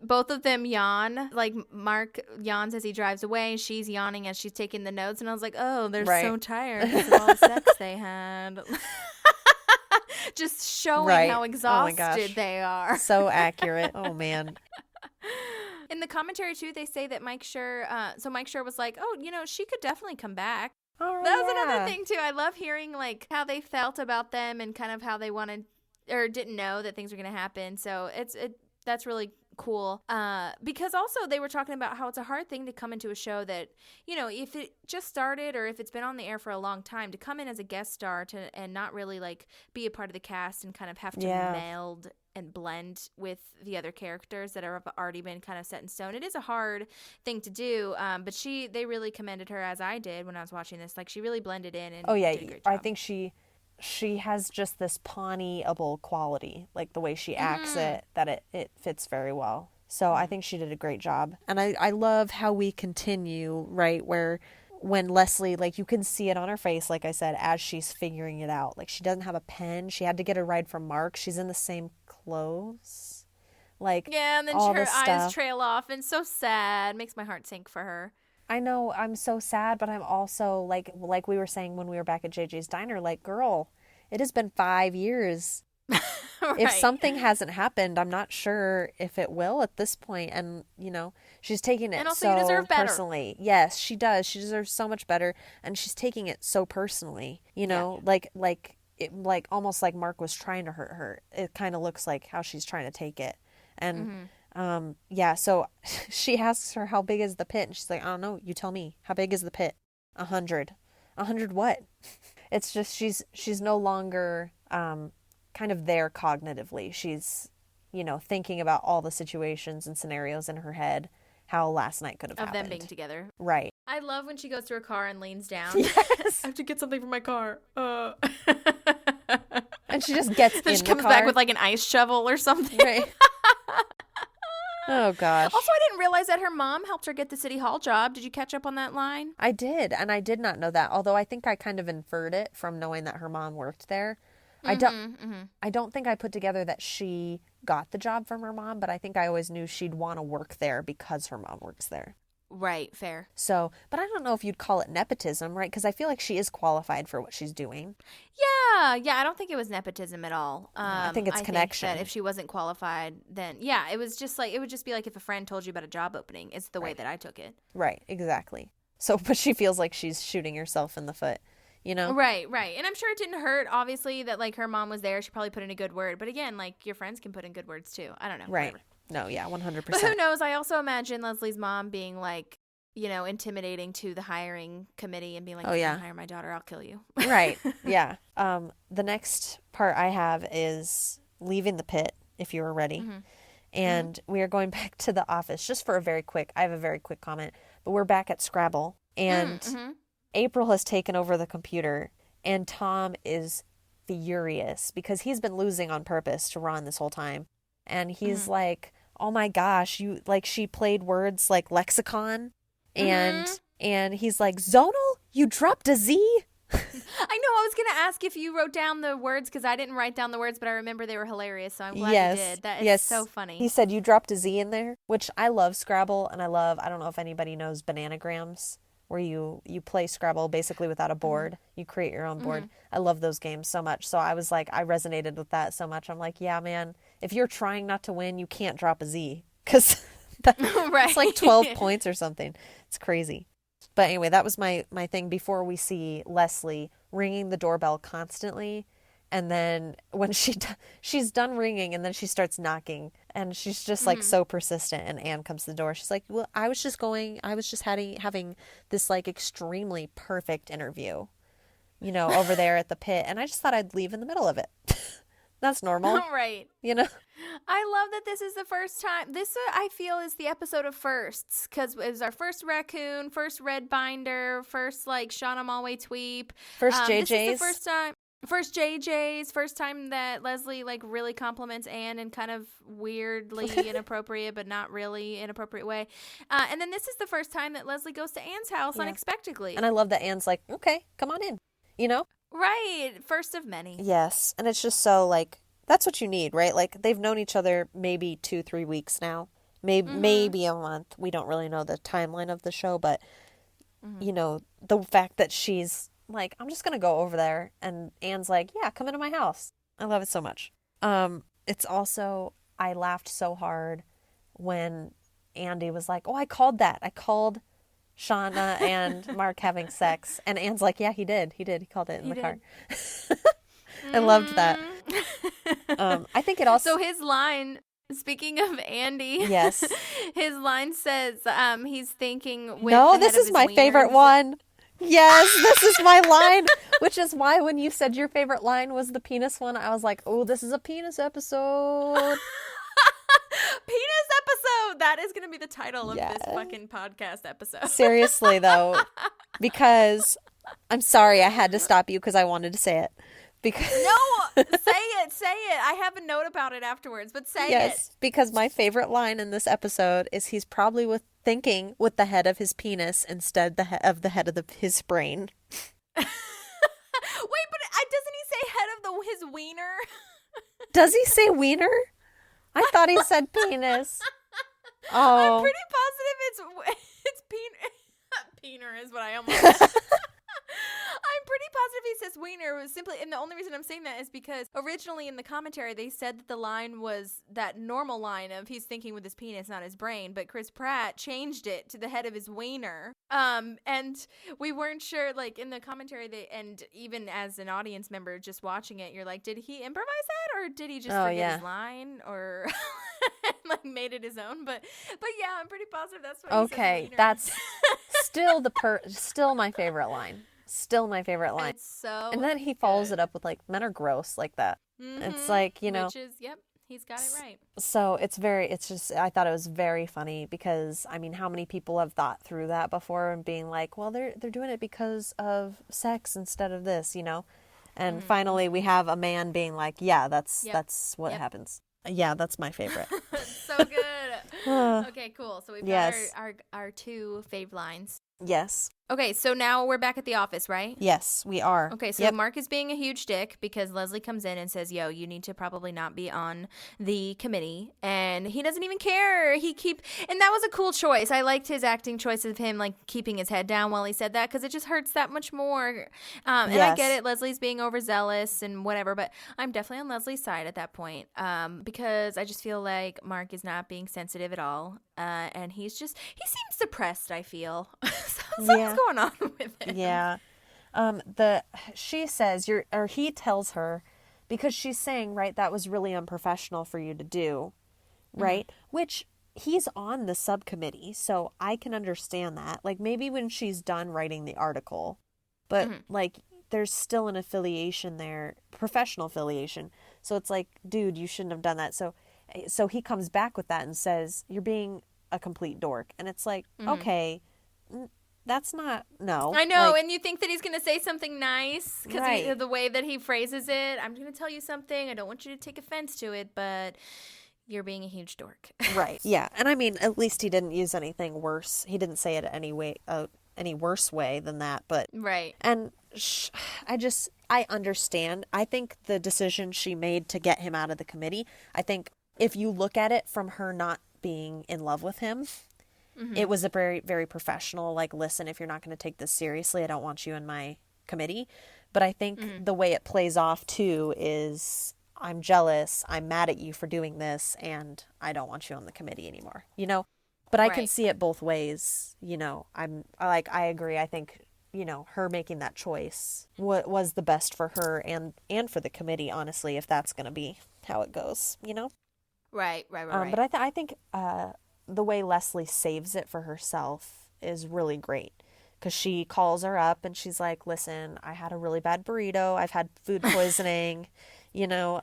[SPEAKER 2] both of them yawn. Like, Mark yawns as he drives away, she's yawning as she's taking the notes, and I was like, oh, they're so tired because of all the sex they had. Just showing how exhausted they are.
[SPEAKER 1] So accurate. Oh man.
[SPEAKER 2] In the commentary too, they say that Mike Schur was like, oh, she could definitely come back.
[SPEAKER 1] Oh,
[SPEAKER 2] that was another thing too. I love hearing like how they felt about them and kind of how they wanted or didn't know that things were going to happen. So that's really cool. Because also they were talking about how it's a hard thing to come into a show that, if it just started or if it's been on the air for a long time, to come in as a guest star and not really like be a part of the cast and kind of have to meld and blend with the other characters that have already been kind of set in stone. It is a hard thing to do. But they really commended her, as I did when I was watching this. Like, she really blended in and did a great job.
[SPEAKER 1] I think she has just this Pawnee-able quality, like the way she acts it, that it fits very well. So I think she did a great job. And I love how we continue, right, where when Leslie, like, you can see it on her face, like I said, as she's figuring it out. Like, she doesn't have a pen. She had to get a ride from Mark. She's in the same clothes. Like,
[SPEAKER 2] yeah, and then her eyes trail off, and so sad. Makes my heart sink for her.
[SPEAKER 1] I know, I'm so sad, but I'm also, like we were saying when we were back at JJ's Diner, like, girl, it has been 5 years. If something hasn't happened, I'm not sure if it will at this point. And, she's taking it
[SPEAKER 2] And also
[SPEAKER 1] so
[SPEAKER 2] you deserve better.
[SPEAKER 1] personally. Yes, she does. She deserves so much better. And she's taking it so personally, like almost like Mark was trying to hurt her. It kind of looks like how she's trying to take it. And, so she asks her, how big is the pit? And she's like, I don't know. You tell me. How big is the pit? 100. 100 what? It's just she's no longer kind of there cognitively. She's, thinking about all the situations and scenarios in her head, how last night could have happened.
[SPEAKER 2] Of them being together.
[SPEAKER 1] Right.
[SPEAKER 2] I love when she goes to her car and leans down.
[SPEAKER 1] Yes.
[SPEAKER 2] I have to get something from my car.
[SPEAKER 1] And she just gets in the car.
[SPEAKER 2] She comes back with like an ice shovel or something.
[SPEAKER 1] Right. Oh, gosh.
[SPEAKER 2] Also, I didn't realize that her mom helped her get the city hall job. Did you catch up on that line?
[SPEAKER 1] I did, and I did not know that, although I think I kind of inferred it from knowing that her mom worked there. I don't think I put together that she got the job from her mom, but I think I always knew she'd want to work there because her mom works there.
[SPEAKER 2] Right, fair.
[SPEAKER 1] So, but I don't know if you'd call it nepotism, right? Because I feel like she is qualified for what she's doing.
[SPEAKER 2] Yeah, I don't think it was nepotism at all.
[SPEAKER 1] I think it's connection.
[SPEAKER 2] Think that if she wasn't qualified, then it was just like, it would just be like if a friend told you about a job opening. It's the way that I took it.
[SPEAKER 1] Right, exactly. So, but she feels like she's shooting herself in the foot,
[SPEAKER 2] Right. And I'm sure it didn't hurt, obviously, that like her mom was there. She probably put in a good word. But again, like your friends can put in good words too. I don't know.
[SPEAKER 1] Right.
[SPEAKER 2] Whatever.
[SPEAKER 1] No, yeah, 100%.
[SPEAKER 2] But who knows? I also imagine Leslie's mom being like, intimidating to the hiring committee and being like,
[SPEAKER 1] oh, yeah,
[SPEAKER 2] hire my daughter, I'll kill you.
[SPEAKER 1] Right. Yeah. The next part I have is leaving the pit, if you were ready. Mm-hmm. And we are going back to the office just for I have a very quick comment, but we're back at Scrabble and April has taken over the computer and Tom is furious because he's been losing on purpose to Ron this whole time. And he's like, oh my gosh, she played words like lexicon. And he's like, Zonal, you dropped a Z?
[SPEAKER 2] I know. I was going to ask if you wrote down the words because I didn't write down the words, but I remember they were hilarious. So I'm glad you did. That is so funny.
[SPEAKER 1] He said you dropped a Z in there, which I love Scrabble. And I don't know if anybody knows bananagrams, where you play Scrabble basically without a board. You create your own board. I love those games so much. So I was like, I resonated with that so much. I'm like, yeah, man, if you're trying not to win, you can't drop a Z because it's like 12 points or something. It's crazy. But anyway, that was my thing before we see Leslie ringing the doorbell constantly. And then when she's done ringing and then she starts knocking and she's just like so persistent and Anne comes to the door. She's like, well, I was just having this like extremely perfect interview, over there at the pit. And I just thought I'd leave in the middle of it. That's normal.
[SPEAKER 2] Right. I love that this is the first time. This, I feel, is the episode of firsts because it was our first raccoon, first red binder, first like Shauna Malwae-Tweep.
[SPEAKER 1] First JJ's.
[SPEAKER 2] This is the first time. First JJ's. First time that Leslie like really compliments Anne in kind of weirdly inappropriate, but not really inappropriate way. And then this is the first time that Leslie goes to Anne's house unexpectedly.
[SPEAKER 1] And I love that Anne's like, okay, come on in,
[SPEAKER 2] Right. First of many.
[SPEAKER 1] Yes. And it's just so like, that's what you need, right? Like they've known each other maybe 2-3 weeks now, maybe a month. We don't really know the timeline of the show, but the fact that she's like, I'm just going to go over there. And Anne's like, yeah, come into my house. I love it so much. It's also, I laughed so hard when Andy was like, oh, I called that. I called Shauna and Mark having sex. And Anne's like, yeah, he did. He called it in the car. I loved that. I think it also...
[SPEAKER 2] So his line, speaking of Andy.
[SPEAKER 1] Yes.
[SPEAKER 2] His line says he's thinking with
[SPEAKER 1] No, this is my favorite one. Yes, this is my line. Which is why when you said your favorite line was the penis one, I was like, oh, this is a penis episode.
[SPEAKER 2] Penis episode. That is going to be the title of this fucking podcast episode.
[SPEAKER 1] Seriously, though. Because, I'm sorry, I had to stop you because I wanted to say it. Because
[SPEAKER 2] No, say it. I have a note about it afterwards, but say it.
[SPEAKER 1] Yes, because my favorite line in this episode is he's probably thinking with the head of his penis instead of the head of his brain.
[SPEAKER 2] Wait, but doesn't he say head of his wiener?
[SPEAKER 1] Does he say wiener? I thought he said penis. Oh.
[SPEAKER 2] I'm pretty positive it's peener is what I almost said. I'm pretty positive he says wiener was simply, and the only reason I'm saying that is because originally in the commentary they said that the line was that normal line of he's thinking with his penis, not his brain, but Chris Pratt changed it to the head of his wiener. And we weren't sure, like in the commentary, and even as an audience member just watching it, you're like, did he improvise that or did he just forget his line or like made it his own? But yeah, I'm pretty positive that's what he says wiener.
[SPEAKER 1] That's still still my favorite line. Still my favorite line.
[SPEAKER 2] It's so
[SPEAKER 1] and then he follows
[SPEAKER 2] good.
[SPEAKER 1] it up with like, men are gross like that.
[SPEAKER 2] Mm-hmm.
[SPEAKER 1] It's like, you know.
[SPEAKER 2] Which is, yep, he's got it right.
[SPEAKER 1] So I thought it was very funny because, I mean, how many people have thought through that before and being like, well, they're doing it because of sex instead of this, you know? And finally we have a man being like, yeah, that's what happens. Yeah, that's my favorite.
[SPEAKER 2] So good. Okay, cool. So we've got our two fave lines.
[SPEAKER 1] Yes.
[SPEAKER 2] Okay, so now we're back at the office, right?
[SPEAKER 1] Yes, we are.
[SPEAKER 2] Okay, so Mark is being a huge dick because Leslie comes in and says, yo, you need to probably not be on the committee. And he doesn't even care. And that was a cool choice. I liked his acting choice of him, like, keeping his head down while he said that because it just hurts that much more. And I get it. Leslie's being overzealous and whatever, but I'm definitely on Leslie's side at that point because I just feel like Mark is not being sensitive at all. And he seems depressed, I feel. Something's going on with him.
[SPEAKER 1] Yeah. She says he tells her, because she's saying, right, that was really unprofessional for you to do, right? Mm-hmm. Which he's on the subcommittee, so I can understand that. Like, maybe when she's done writing the article, but like, there's still an affiliation there, professional affiliation. So it's like, dude, you shouldn't have done that. So he comes back with that and says, you're being a complete dork. And it's like, okay, that's not, no.
[SPEAKER 2] I know,
[SPEAKER 1] like,
[SPEAKER 2] and you think that he's going to say something nice because the way that he phrases it. I'm going to tell you something. I don't want you to take offense to it, but you're being a huge dork. Right.
[SPEAKER 1] Yeah. And I mean, at least he didn't use anything worse. He didn't say it any worse way than that. But
[SPEAKER 2] right.
[SPEAKER 1] And I understand. I think the decision she made to get him out of the committee, I think if you look at it from her not being in love with him, it was a very, very professional, like, listen, if you're not going to take this seriously, I don't want you in my committee. But I think the way it plays off, too, is I'm jealous, I'm mad at you for doing this, and I don't want you on the committee anymore, you know? But I can see it both ways, you know? I agree. I think, you know, her making that choice was the best for her and for the committee, honestly, if that's going to be how it goes, you know?
[SPEAKER 2] Right.
[SPEAKER 1] But I think the way Leslie saves it for herself is really great because she calls her up and she's like, listen, I had a really bad burrito. I've had food poisoning, you know,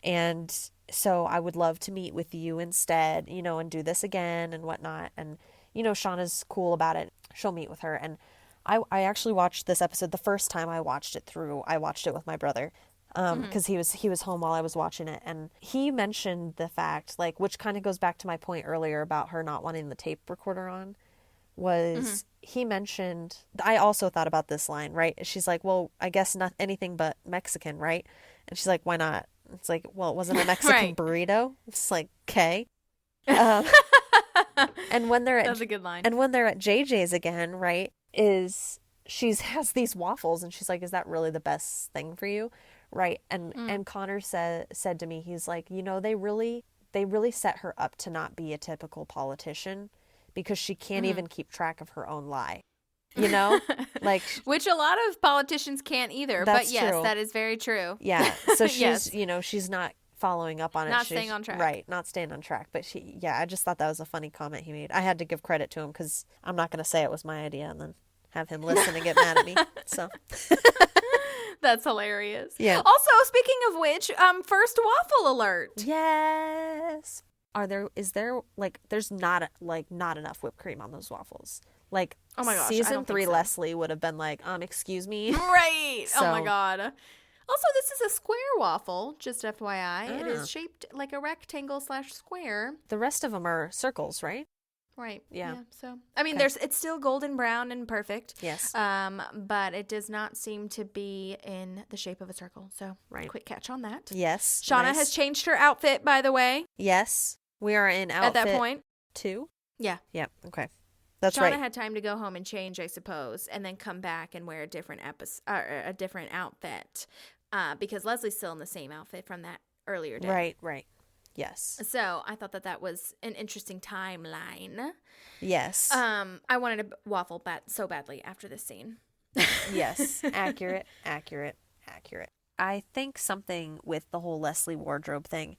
[SPEAKER 1] and so I would love to meet with you instead, you know, and do this again and whatnot. And, you know, Shauna's cool about it. She'll meet with her. And I actually watched this episode the first time I watched it with my brother. Because he was home while I was watching it, and he mentioned the fact, like, which kind of goes back to my point earlier about her not wanting the tape recorder on, was he mentioned, I also thought about this line, right? She's like, well, I guess not anything but Mexican, right? And she's like, why not? It's like, well, it wasn't a Mexican burrito. It's like, okay. And when they're
[SPEAKER 2] that's a good line.
[SPEAKER 1] And when they're at JJ's again, right, she has these waffles, and she's like, is that really the best thing for you? Right. And Connor said to me, he's like, you know, they really set her up to not be a typical politician because she can't even keep track of her own lie, you know, like,
[SPEAKER 2] which a lot of politicians can't either. But yes, true. That is very true.
[SPEAKER 1] Yeah. So she's, you know, she's not following up on it.
[SPEAKER 2] Not staying on track.
[SPEAKER 1] Right. Not staying on track. But I just thought that was a funny comment he made. I had to give credit to him because I'm not going to say it was my idea and then have him listen and get mad at me. So.
[SPEAKER 2] That's hilarious.
[SPEAKER 1] Yeah.
[SPEAKER 2] Also, speaking of which, first waffle alert.
[SPEAKER 1] Yes. Is there like, there's not enough whipped cream on those waffles. Like,
[SPEAKER 2] oh my gosh,
[SPEAKER 1] season 3 Leslie would have been like, excuse me.
[SPEAKER 2] Right. So, oh my God. Also, this is a square waffle, just FYI. It is shaped like a rectangle / square.
[SPEAKER 1] The rest of them are circles, right?
[SPEAKER 2] Right.
[SPEAKER 1] Yeah.
[SPEAKER 2] So, I mean, it's still golden brown and perfect.
[SPEAKER 1] Yes.
[SPEAKER 2] But it does not seem to be in the shape of a circle. So, quick catch on that.
[SPEAKER 1] Yes.
[SPEAKER 2] Shauna has changed her outfit, by the way.
[SPEAKER 1] Yes. We are in outfit
[SPEAKER 2] at that point.
[SPEAKER 1] 2.
[SPEAKER 2] Yeah.
[SPEAKER 1] Yep. Okay. That's
[SPEAKER 2] Shauna
[SPEAKER 1] right.
[SPEAKER 2] had time to go home and change, I suppose, and then come back and wear a different outfit, because Leslie's still in the same outfit from that earlier day.
[SPEAKER 1] Right. Yes.
[SPEAKER 2] So I thought that was an interesting timeline.
[SPEAKER 1] Yes.
[SPEAKER 2] I wanted a waffle so badly after this scene.
[SPEAKER 1] Yes. Accurate. I think something with the whole Leslie wardrobe thing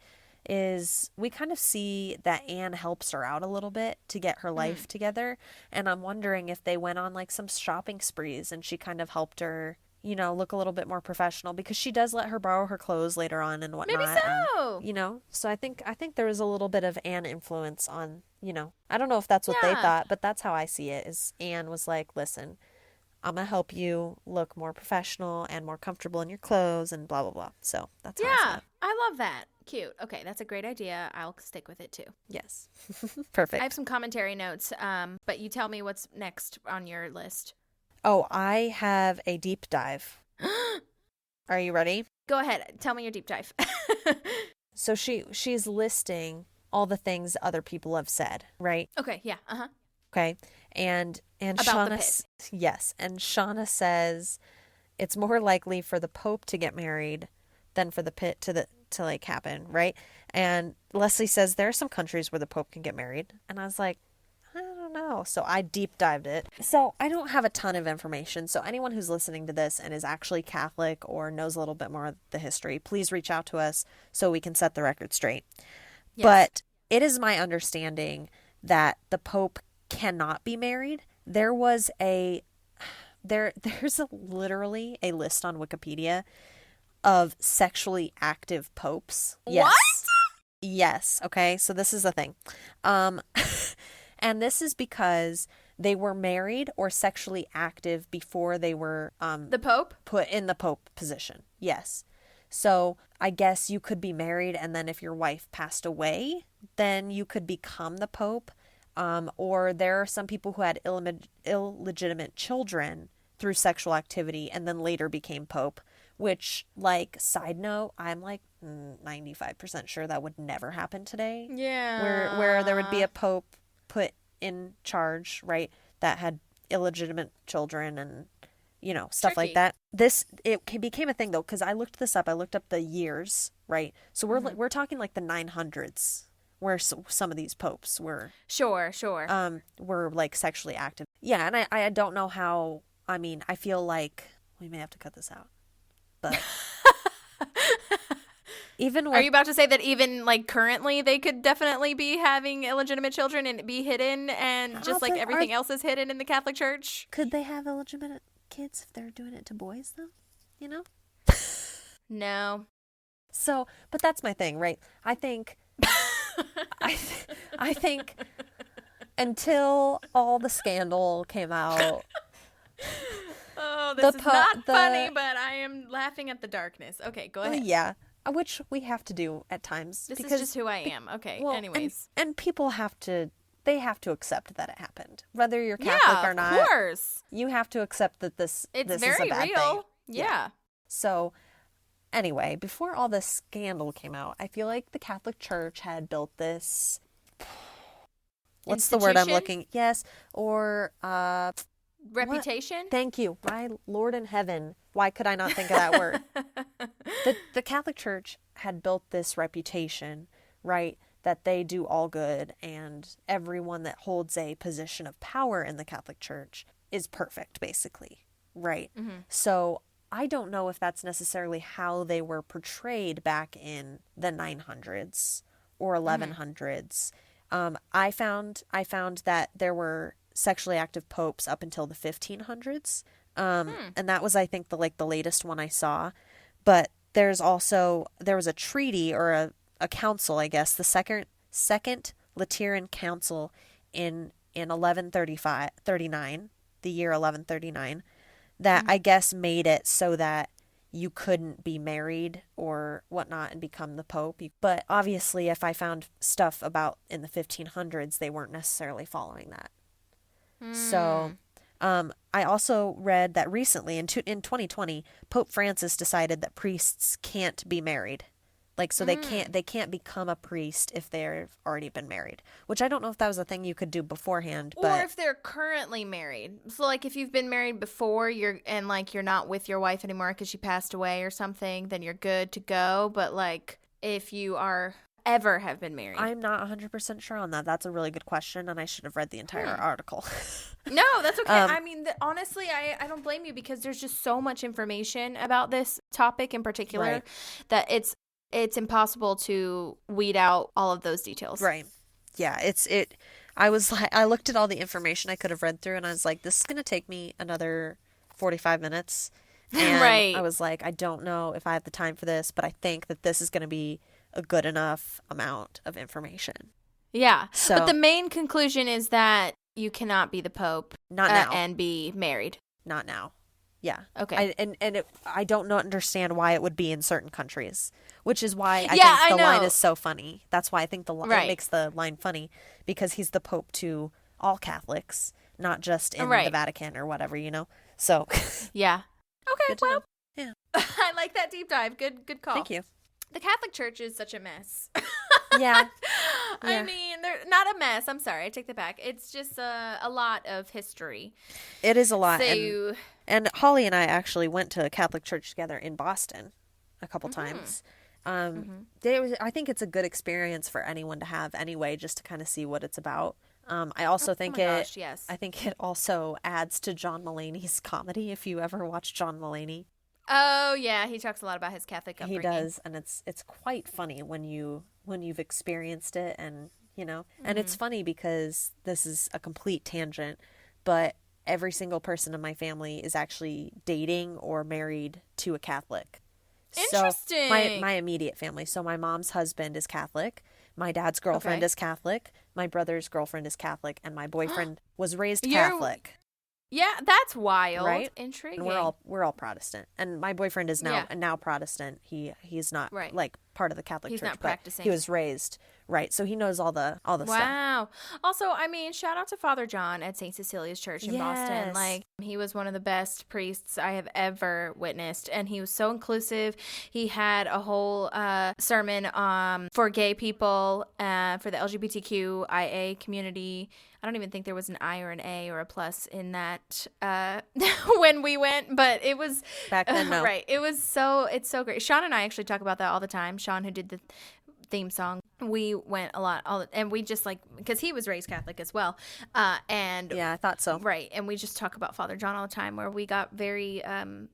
[SPEAKER 1] is we kind of see that Anne helps her out a little bit to get her life together. And I'm wondering if they went on like some shopping sprees and she kind of helped her, look a little bit more professional, because she does let her borrow her clothes later on and whatnot.
[SPEAKER 2] Maybe so.
[SPEAKER 1] And, so I think there was a little bit of Anne influence on, I don't know if that's what they thought, but that's how I see it, is Anne was like, listen, I'm going to help you look more professional and more comfortable in your clothes and blah, blah, blah. So that's how I see it.
[SPEAKER 2] I love that. Cute. Okay, that's a great idea. I'll stick with it too.
[SPEAKER 1] Yes. Perfect.
[SPEAKER 2] I have some commentary notes, but you tell me what's next on your list.
[SPEAKER 1] Oh, I have a deep dive. Are you ready?
[SPEAKER 2] Go ahead. Tell me your deep dive.
[SPEAKER 1] So she's listing all the things other people have said, right?
[SPEAKER 2] Okay, yeah. Uh-huh.
[SPEAKER 1] Okay. And
[SPEAKER 2] About
[SPEAKER 1] Shauna,
[SPEAKER 2] the pit.
[SPEAKER 1] Yes, and Shauna says it's more likely for the Pope to get married than for the pit to happen, right? And Leslie says there are some countries where the Pope can get married, and I was like, I don't know. So I deep dived it. So I don't have a ton of information. So anyone who's listening to this and is actually Catholic or knows a little bit more of the history, please reach out to us so we can set the record straight. Yes. But it is my understanding that the Pope cannot be married. There's literally a list on Wikipedia of sexually active popes. Yes.
[SPEAKER 2] What?
[SPEAKER 1] Yes. Okay. So this is the thing. And this is because they were married or sexually active before they were
[SPEAKER 2] the Pope
[SPEAKER 1] put in the Pope position. Yes. So I guess you could be married, and then if your wife passed away, then you could become the Pope. Or there are some people who had illegitimate children through sexual activity and then later became Pope, which, like, side note, I'm like 95% sure that would never happen today.
[SPEAKER 2] Yeah.
[SPEAKER 1] Where there would be a Pope put in charge, right, that had illegitimate children and, stuff
[SPEAKER 2] Tricky.
[SPEAKER 1] like that. It became a thing, though, because I looked this up. I looked up the years, right? So we're talking like the 900s. Where some of these popes were
[SPEAKER 2] sure
[SPEAKER 1] were like sexually active. Yeah, and I don't know how. I mean, I feel like we may have to cut this out, but even with,
[SPEAKER 2] are you about to say that even like currently they could definitely be having illegitimate children and be hidden, and just like everything else is hidden in the Catholic Church?
[SPEAKER 1] Could they have illegitimate kids if they're doing it to boys, though?
[SPEAKER 2] No.
[SPEAKER 1] So, but that's my thing, right? I think. I think until all the scandal came out.
[SPEAKER 2] Oh, this is not funny, but I am laughing at the darkness. Okay, go ahead.
[SPEAKER 1] Yeah, which we have to do at times.
[SPEAKER 2] This is just who I am. Okay, well, anyways.
[SPEAKER 1] And people have to accept that it happened. Whether you're Catholic or not.
[SPEAKER 2] Of course.
[SPEAKER 1] You have to accept that this
[SPEAKER 2] is a
[SPEAKER 1] very
[SPEAKER 2] bad
[SPEAKER 1] real
[SPEAKER 2] thing.
[SPEAKER 1] Yeah. So anyway, before all this scandal came out, I feel like the Catholic Church had built this. What's the word I'm looking? Yes, or
[SPEAKER 2] reputation.
[SPEAKER 1] What? Thank you, my Lord in heaven. Why could I not think of that word? The Catholic Church had built this reputation, right? That they do all good, and everyone that holds a position of power in the Catholic Church is perfect, basically, right? Mm-hmm. So I don't know if that's necessarily how they were portrayed back in the 900s or 1100s. I found that there were sexually active popes up until the 1500s. And that was, I think, the latest one I saw. But there was a treaty or a council, I guess, the second Lateran Council in 1139, the year 1139, that I guess made it so that you couldn't be married or whatnot and become the Pope. But obviously, if I found stuff about in the 1500s, they weren't necessarily following that. So I also read that recently in 2020, Pope Francis decided that priests can't be married, Like, so they can't become a priest if they've already been married, which I don't know if that was a thing you could do beforehand. But...
[SPEAKER 2] Or if they're currently married. So, like, if you've been married before you're not with your wife anymore because she passed away or something, then you're good to go. But, like, if you ever have been married.
[SPEAKER 1] I'm not 100% sure on that. That's a really good question, and I should have read the entire article.
[SPEAKER 2] No, that's okay. I mean, honestly, I don't blame you because there's just so much information about this topic in particular that it's impossible to weed out all of those details.
[SPEAKER 1] Right. Yeah, I looked at all the information I could have read through and I was like, this is going to take me another 45 minutes. And
[SPEAKER 2] Right.
[SPEAKER 1] I was like, I don't know if I have the time for this, but I think that this is going to be a good enough amount of information.
[SPEAKER 2] Yeah.
[SPEAKER 1] So,
[SPEAKER 2] but the main conclusion is that you cannot be the Pope
[SPEAKER 1] not now.
[SPEAKER 2] And be married.
[SPEAKER 1] Not now. Yeah.
[SPEAKER 2] Okay.
[SPEAKER 1] I don't understand why it would be in certain countries, which is why I
[SPEAKER 2] Yeah,
[SPEAKER 1] think the
[SPEAKER 2] I
[SPEAKER 1] line
[SPEAKER 2] know.
[SPEAKER 1] is so funny. That's why I think it
[SPEAKER 2] Right.
[SPEAKER 1] makes the line funny, because he's the Pope to all Catholics, not just in
[SPEAKER 2] Right.
[SPEAKER 1] the Vatican or whatever, So
[SPEAKER 2] Yeah. Okay,
[SPEAKER 1] good to
[SPEAKER 2] well,
[SPEAKER 1] know. Yeah.
[SPEAKER 2] I like that deep dive. Good call.
[SPEAKER 1] Thank you.
[SPEAKER 2] The Catholic Church is such a mess.
[SPEAKER 1] Yeah.
[SPEAKER 2] I
[SPEAKER 1] Yeah.
[SPEAKER 2] mean, they're not a mess. I'm sorry. I take that back. It's just a lot of history.
[SPEAKER 1] It is a lot.
[SPEAKER 2] So,
[SPEAKER 1] And Holly and I actually went to a Catholic church together in Boston a couple times. I think it's a good experience for anyone to have anyway, just to kind of see what it's about. I also think
[SPEAKER 2] yes.
[SPEAKER 1] I think it also adds to John Mulaney's comedy. If you ever watch John Mulaney,
[SPEAKER 2] Oh, yeah. He talks a lot about his Catholic upbringing.
[SPEAKER 1] he does, and it's quite funny when you've experienced it, and and it's funny because this is a complete tangent, but every single person in my family is actually dating or married to a Catholic.
[SPEAKER 2] Interesting.
[SPEAKER 1] So my immediate family. So my mom's husband is Catholic. My dad's girlfriend
[SPEAKER 2] Okay.
[SPEAKER 1] is Catholic. My brother's girlfriend is Catholic, and my boyfriend was raised Catholic.
[SPEAKER 2] Yeah, that's wild.
[SPEAKER 1] Right?
[SPEAKER 2] Intriguing.
[SPEAKER 1] And we're all Protestant. And my boyfriend is now
[SPEAKER 2] Yeah.
[SPEAKER 1] Protestant. He's not
[SPEAKER 2] Right.
[SPEAKER 1] like part of the Catholic
[SPEAKER 2] He's
[SPEAKER 1] Church,
[SPEAKER 2] not
[SPEAKER 1] but
[SPEAKER 2] practicing.
[SPEAKER 1] he was raised right. So he knows all the stuff.
[SPEAKER 2] Wow. Also, I mean, shout out to Father John at St. Cecilia's Church in Boston.
[SPEAKER 1] Yes.
[SPEAKER 2] Like, he was one of the best priests I have ever witnessed, and he was so inclusive. He had a whole sermon for gay people, for the LGBTQIA community. I don't even think there was an I or an A or a plus in that when we went, but it was
[SPEAKER 1] Back then, no.
[SPEAKER 2] right. It's so great. Sean and I actually talk about that all the time. Sean, who did the theme song, we went a lot, and we just because he was raised Catholic as well, and
[SPEAKER 1] Yeah, I thought so.
[SPEAKER 2] right, and we just talk about Father John all the time, where we got very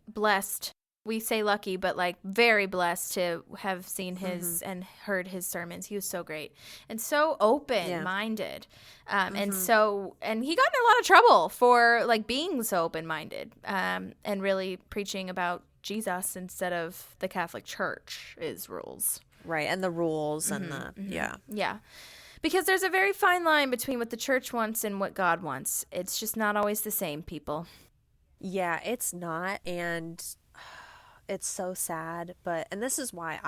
[SPEAKER 2] blessed. We say lucky, but very blessed to have seen his and heard his sermons. He was so great and so open-minded. And he got in a lot of trouble for being so open-minded and really preaching about Jesus instead of the Catholic Church's rules.
[SPEAKER 1] Right, and the rules and
[SPEAKER 2] Yeah. Because there's a very fine line between what the church wants and what God wants. It's just not always the same, people.
[SPEAKER 1] Yeah, it's not, and it's so sad, and this is why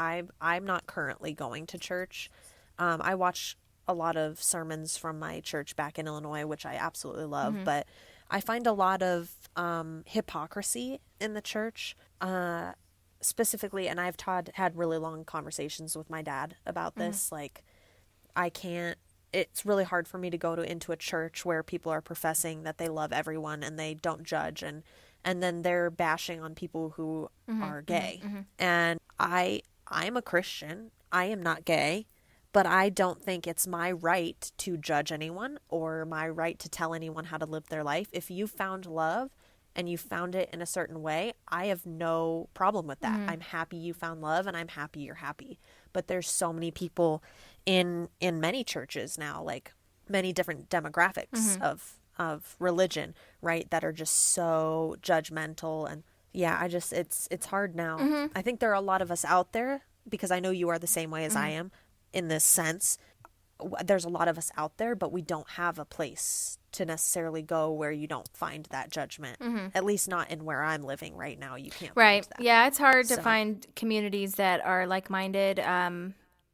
[SPEAKER 1] I'm not currently going to church. I watch a lot of sermons from my church back in Illinois, which I absolutely love, but I find a lot of hypocrisy in the church, specifically, and I've had really long conversations with my dad about this. It's really hard for me to go into a church where people are professing that they love everyone and they don't judge, and then they're bashing on people who are gay. And I'm a Christian. I am not gay, but I don't think it's my right to judge anyone or my right to tell anyone how to live their life. If you found love and you found it in a certain way, I have no problem with that. I'm happy you found love, and I'm happy you're happy. But there's so many people in many churches now, many different demographics of religion, right, that are just so judgmental. And yeah, it's hard now. I think there are a lot of us out there, because I know you are the same way as I am in this sense. There's a lot of us out there, but we don't have a place to necessarily go where you don't find that judgment. At least not in where I'm living right now. You can't
[SPEAKER 2] Right.
[SPEAKER 1] find that.
[SPEAKER 2] Yeah, it's hard to
[SPEAKER 1] So-
[SPEAKER 2] find communities that are like-minded.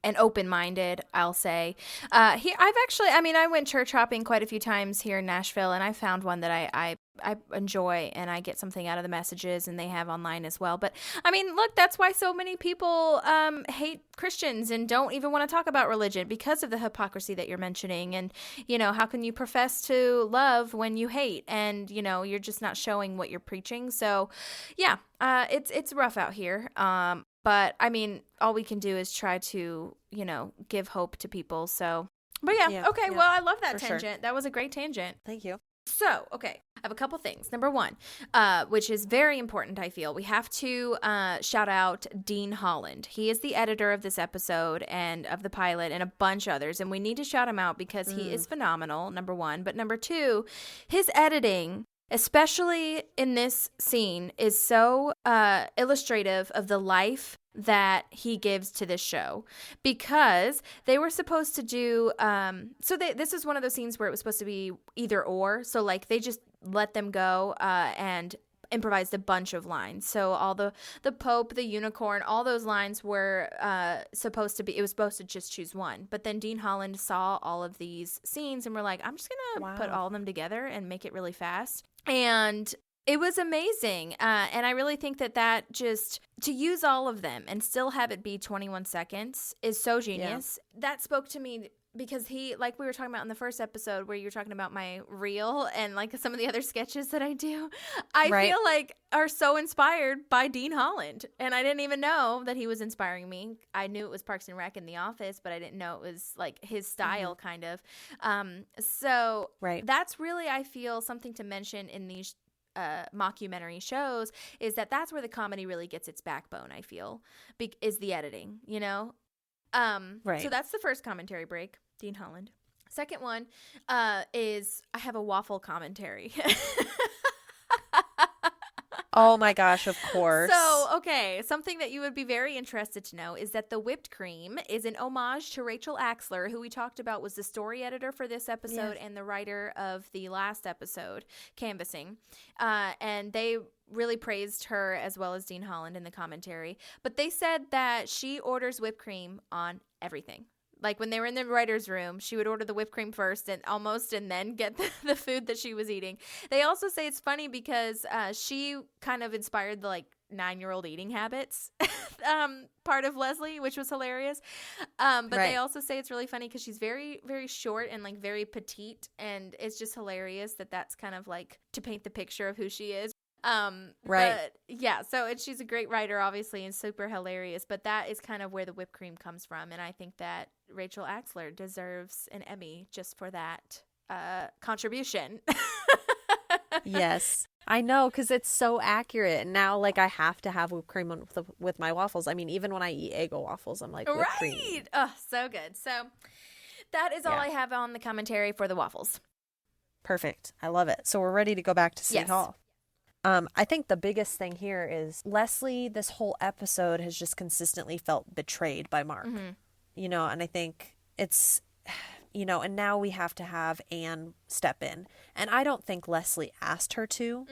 [SPEAKER 2] and open-minded, I'll say. I went church hopping quite a few times here in Nashville, and I found one that I enjoy, and I get something out of the messages, and they have online as well. But I mean, look, that's why so many people hate Christians and don't even want to talk about religion, because of the hypocrisy that you're mentioning. And, how can you profess to love when you hate, and, you're just not showing what you're preaching? So yeah, it's rough out here. But I mean, all we can do is try to, give hope to people. So, but yeah. Okay. Well, I love that tangent. Sure. That was a great tangent.
[SPEAKER 1] Thank you.
[SPEAKER 2] So, okay, I have a couple things. Number one, which is very important, I feel. We have to shout out Dean Holland. He is the editor of this episode and of the pilot and a bunch of others. And we need to shout him out because he is phenomenal, number one. But number two, his editing, especially in this scene, is so illustrative of the life that he gives to this show, because they were supposed to do this is one of those scenes where it was supposed to be either or, so like they just let them go and improvised a bunch of lines. So all the Pope, the unicorn, all those lines were supposed to just choose one. But then Dean Holland saw all of these scenes and we're like, I'm just gonna put all of them together and make it really fast. And it was amazing. And I really think that just to use all of them and still have it be 21 seconds is so genius. Yeah. That spoke to me because he, like we were talking about in the first episode where you were talking about my reel and like some of the other sketches that I do, I feel like are so inspired by Dean Holland. And I didn't even know that he was inspiring me. I knew it was Parks and Rec in The Office, but I didn't know it was like his style kind of. So that's really, I feel, something to mention in these mockumentary shows, is that's where the comedy really gets its backbone, I feel, is the editing, So that's the first commentary break, Dean Holland. Second one is I have a waffle commentary.
[SPEAKER 1] Oh my gosh, of course.
[SPEAKER 2] So, okay, something that you would be very interested to know is that the whipped cream is an homage to Rachel Axler, who we talked about was the story editor for this episode and the writer of the last episode, Canvassing. And they really praised her as well as Dean Holland in the commentary. But they said that she orders whipped cream on everything. Like when they were in the writer's room, she would order the whipped cream first and then get the food that she was eating. They also say it's funny because she kind of inspired the 9-year-old eating habits part of Leslie, which was hilarious. But they also say it's really funny because she's very, very short and very petite. And it's just hilarious that's kind of to paint the picture of who she is. But yeah, so she's a great writer, obviously, and super hilarious, but that is kind of where the whipped cream comes from. And I think that Rachel Axler deserves an Emmy just for that contribution.
[SPEAKER 1] Yes, I know, because it's so accurate. And now I have to have whipped cream with my waffles. I mean, even when I eat Eggo waffles, I'm like, whipped cream.
[SPEAKER 2] Oh, so good. So that is all I have on the commentary for the waffles.
[SPEAKER 1] Perfect. I love it. So we're ready to go back to City Hall. I think the biggest thing here is Leslie, this whole episode has just consistently felt betrayed by Mark, and I think it's, and now we have to have Anne step in. And I don't think Leslie asked her to.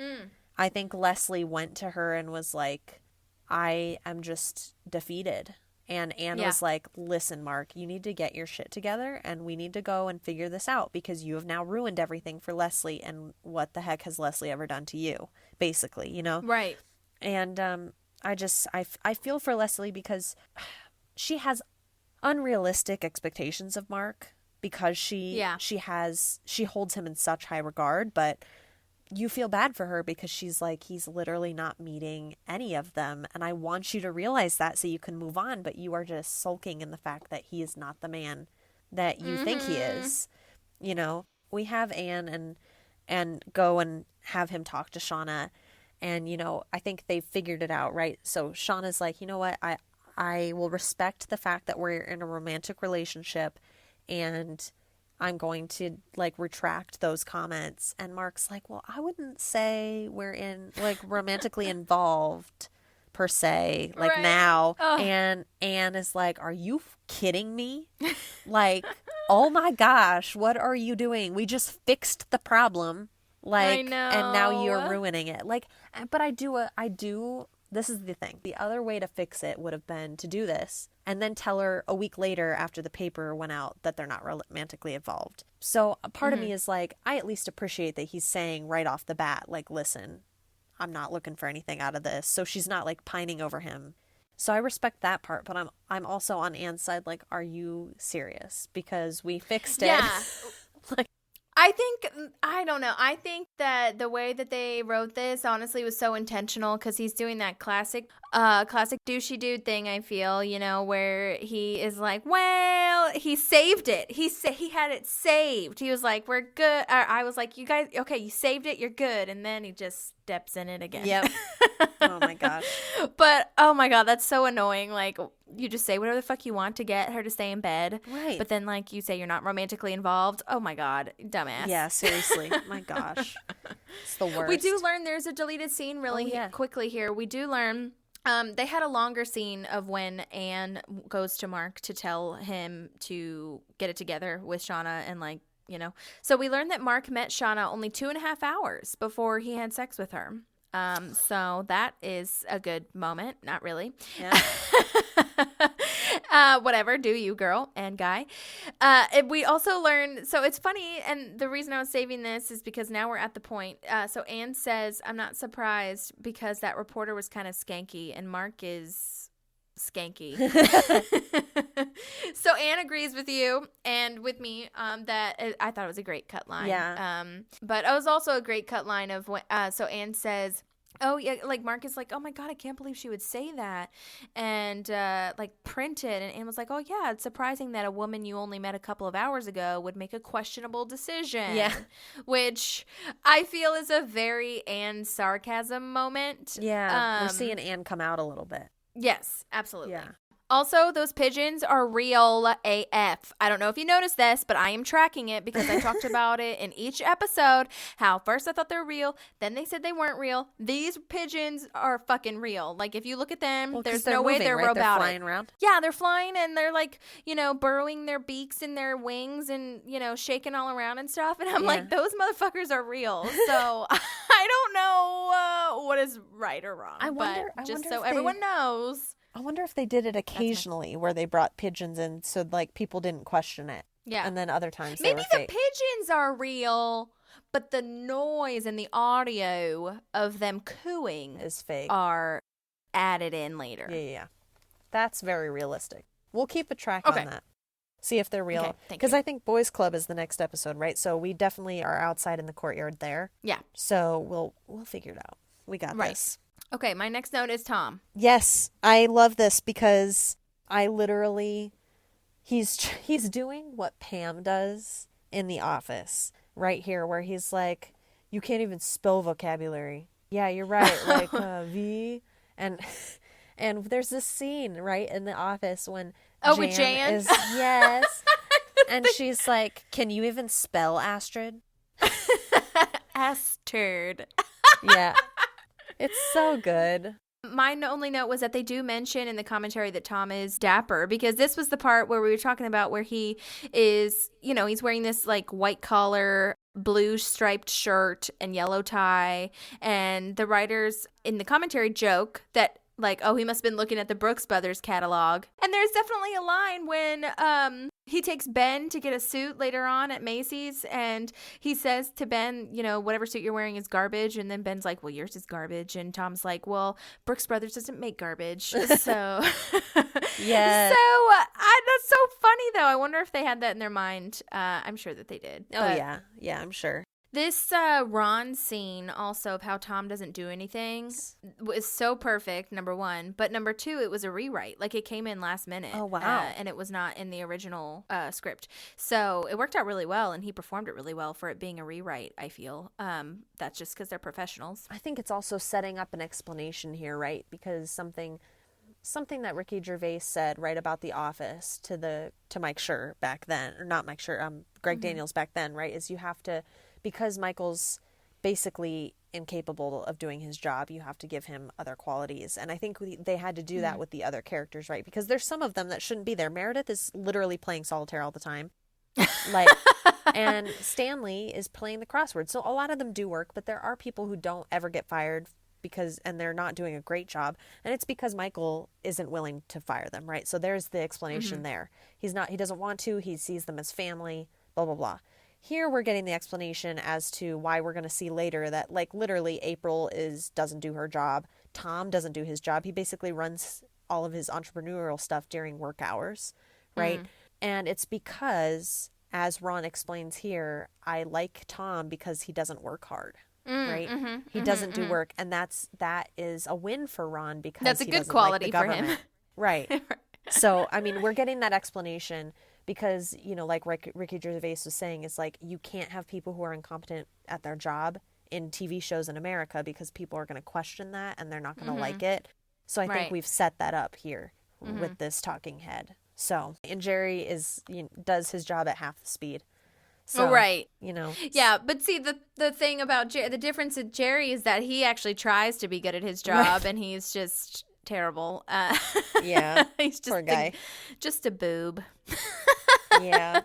[SPEAKER 1] I think Leslie went to her and was like, I am just defeated. And Anne was like, listen, Mark, you need to get your shit together and we need to go and figure this out because you have now ruined everything for Leslie. And what the heck has Leslie ever done to you, basically,
[SPEAKER 2] Right.
[SPEAKER 1] And I feel for Leslie because she has unrealistic expectations of Mark because she holds him in such high regard, but you feel bad for her because she's like, he's literally not meeting any of them. And I want you to realize that so you can move on. But you are just sulking in the fact that he is not the man that you think he is. We have Anne and go and have him talk to Shauna. And, I think they've figured it out, right? So Shauna's like, you know what? I will respect the fact that we're in a romantic relationship and I'm going to retract those comments. And Mark's like, well, I wouldn't say we're in romantically involved per se, now. Oh. And Anne is like, are you kidding me? Oh my gosh, what are you doing? We just fixed the problem.
[SPEAKER 2] I know.
[SPEAKER 1] And now you're ruining it. But I do this is the thing. The other way to fix it would have been to do this and then tell her a week later after the paper went out that they're not romantically involved. So a part of me is like, I at least appreciate that he's saying right off the bat, like, listen, I'm not looking for anything out of this. So she's not like pining over him. So I respect that part, but I'm also on Anne's side, like, are you serious? Because we fixed it.
[SPEAKER 2] Yeah.
[SPEAKER 1] Like,
[SPEAKER 2] I don't know. I think that the way that they wrote this, honestly, was so intentional because he's doing that classic douchey dude thing, I feel, you know, where he is like, well, he saved it. He had it saved. He was like, we're good. I was like, you guys, okay, you saved it. You're good. And then he just steps in it again.
[SPEAKER 1] Yep. Oh, my gosh.
[SPEAKER 2] But, oh, my God, that's so annoying. Like, you just say whatever the fuck you want to get her to stay in bed.
[SPEAKER 1] Right.
[SPEAKER 2] But then, like, you say you're not romantically involved. Oh, my God. Dumbass.
[SPEAKER 1] Yeah, seriously. My gosh. It's the worst.
[SPEAKER 2] We do learn there's a deleted scene really quickly here. We do learn they had a longer scene of when Anne goes to Mark to tell him to get it together with Shauna and, like, you know. So we learned that Mark met Shauna only 2.5 hours before he had sex with her. So that is a good moment. Not really.
[SPEAKER 1] Yeah.
[SPEAKER 2] Whatever, do you, girl and guy. We also learned, so it's funny, and the reason I was saving this is because now we're at the point. So Anne says, I'm not surprised because that reporter was kind of skanky, and Mark is skanky. So Anne agrees with you and with me that I thought it was a great cut line.
[SPEAKER 1] Yeah.
[SPEAKER 2] But it was also a great cut line of when, so Anne says, oh, yeah, like, Mark is like, oh, my God, I can't believe she would say that, and, like, print it, and Anne was like, oh, yeah, it's surprising that a woman you only met a couple of hours ago would make a questionable decision.
[SPEAKER 1] Yeah.
[SPEAKER 2] Which I feel is a very Anne sarcasm moment.
[SPEAKER 1] Yeah. We're seeing Anne come out a little bit.
[SPEAKER 2] Yes, absolutely.
[SPEAKER 1] Yeah.
[SPEAKER 2] Also, those pigeons are real AF. I don't know if you noticed this, but I am tracking it because I talked about it in each episode. How first I thought they were real, then they said they weren't real. These pigeons are fucking real. Like, if you look at them, there's no way they're robotic.
[SPEAKER 1] They're flying around?
[SPEAKER 2] Yeah, they're flying and they're, like, you know, burrowing their beaks in their wings and, you know, shaking all around and stuff. And I'm like, those motherfuckers are real. So I don't know what is right or wrong.
[SPEAKER 1] I wonder
[SPEAKER 2] so everyone knows.
[SPEAKER 1] I wonder if they did it occasionally where they brought pigeons in so, like, people didn't question it.
[SPEAKER 2] Yeah.
[SPEAKER 1] And then other times
[SPEAKER 2] maybe
[SPEAKER 1] they were
[SPEAKER 2] the
[SPEAKER 1] fake.
[SPEAKER 2] pigeons are real, but the noise and the audio of them cooing
[SPEAKER 1] Is fake.
[SPEAKER 2] are added in later.
[SPEAKER 1] Yeah. That's very realistic. We'll keep a track
[SPEAKER 2] Okay.
[SPEAKER 1] on that. See if they're real.
[SPEAKER 2] Okay, thank
[SPEAKER 1] Because
[SPEAKER 2] you.
[SPEAKER 1] I think Boys Club is the next episode, right? So we definitely are outside in the courtyard there.
[SPEAKER 2] Yeah.
[SPEAKER 1] So we'll figure it out. We got
[SPEAKER 2] Right.
[SPEAKER 1] this.
[SPEAKER 2] Okay, my next note is Tom.
[SPEAKER 1] Yes, I love this because he's doing what Pam does in The Office right here, where he's like, you can't even spell vocabulary. Yeah, you're right. Like V and there's this scene right in The Office when
[SPEAKER 2] with Jan?
[SPEAKER 1] is yes, and she's like, can you even spell Astrid?
[SPEAKER 2] Astrid.
[SPEAKER 1] Yeah. It's so good.
[SPEAKER 2] My only note was that they do mention in the commentary that Tom is dapper, because this was the part where we were talking about where he is, you know, he's wearing this, like, white collar, blue striped shirt and yellow tie. And the writers in the commentary joke that, like, oh, he must have been looking at the Brooks Brothers catalog. And there's definitely a line when he takes Ben to get a suit later on at Macy's, and he says to Ben, you know, whatever suit you're wearing is garbage. And then Ben's like, well, yours is garbage. And Tom's like, well, Brooks Brothers doesn't make garbage. So,
[SPEAKER 1] Yeah.
[SPEAKER 2] So that's so funny, though. I wonder if they had that in their mind. I'm sure that they did.
[SPEAKER 1] Oh,
[SPEAKER 2] But
[SPEAKER 1] yeah. Yeah, I'm sure.
[SPEAKER 2] This Ron scene also of how Tom doesn't do anything was so perfect, number one. But number two, it was a rewrite. Like, it came in last minute.
[SPEAKER 1] Oh, wow.
[SPEAKER 2] And it was not in the original script. So it worked out really well, and he performed it really well for it being a rewrite, I feel. That's just because they're professionals.
[SPEAKER 1] I think it's also setting up an explanation here, right? Because something that Ricky Gervais said right about The Office to Mike Schur back then, or not Mike Schur, Greg Daniels back then, right? Is you have to, because Michael's basically incapable of doing his job, you have to give him other qualities. And I think they had to do that with the other characters, right? Because there's some of them that shouldn't be there. Meredith is literally playing solitaire all the time. Like, and Stanley is playing the crossword. So a lot of them do work, but there are people who don't ever get fired because, and they're not doing a great job, and it's because Michael isn't willing to fire them, right? So there's the explanation there. He doesn't want to, he sees them as family, blah, blah, blah. Here we're getting the explanation as to why we're going to see later that, like, literally April doesn't do her job. Tom doesn't do his job. He basically runs all of his entrepreneurial stuff during work hours, right? And it's because, as Ron explains here, I like Tom because he doesn't work hard, right? He doesn't do work, and that is a win for Ron because
[SPEAKER 2] that's a
[SPEAKER 1] he
[SPEAKER 2] good
[SPEAKER 1] doesn't
[SPEAKER 2] quality
[SPEAKER 1] like the
[SPEAKER 2] for
[SPEAKER 1] government.
[SPEAKER 2] him.
[SPEAKER 1] Right. So, I mean, we're getting that explanation because, you know, like Ricky Gervais was saying, it's like you can't have people who are incompetent at their job in TV shows in America because people are going to question that and they're not going to like it. So I think we've set that up here with this talking head. So, and Jerry does his job at half the speed. So, you know.
[SPEAKER 2] Yeah, but see, the thing about the difference with Jerry is that he actually tries to be good at his job, and he's just terrible.
[SPEAKER 1] Yeah,
[SPEAKER 2] he's just
[SPEAKER 1] poor guy.
[SPEAKER 2] Just a boob.
[SPEAKER 1] Yeah.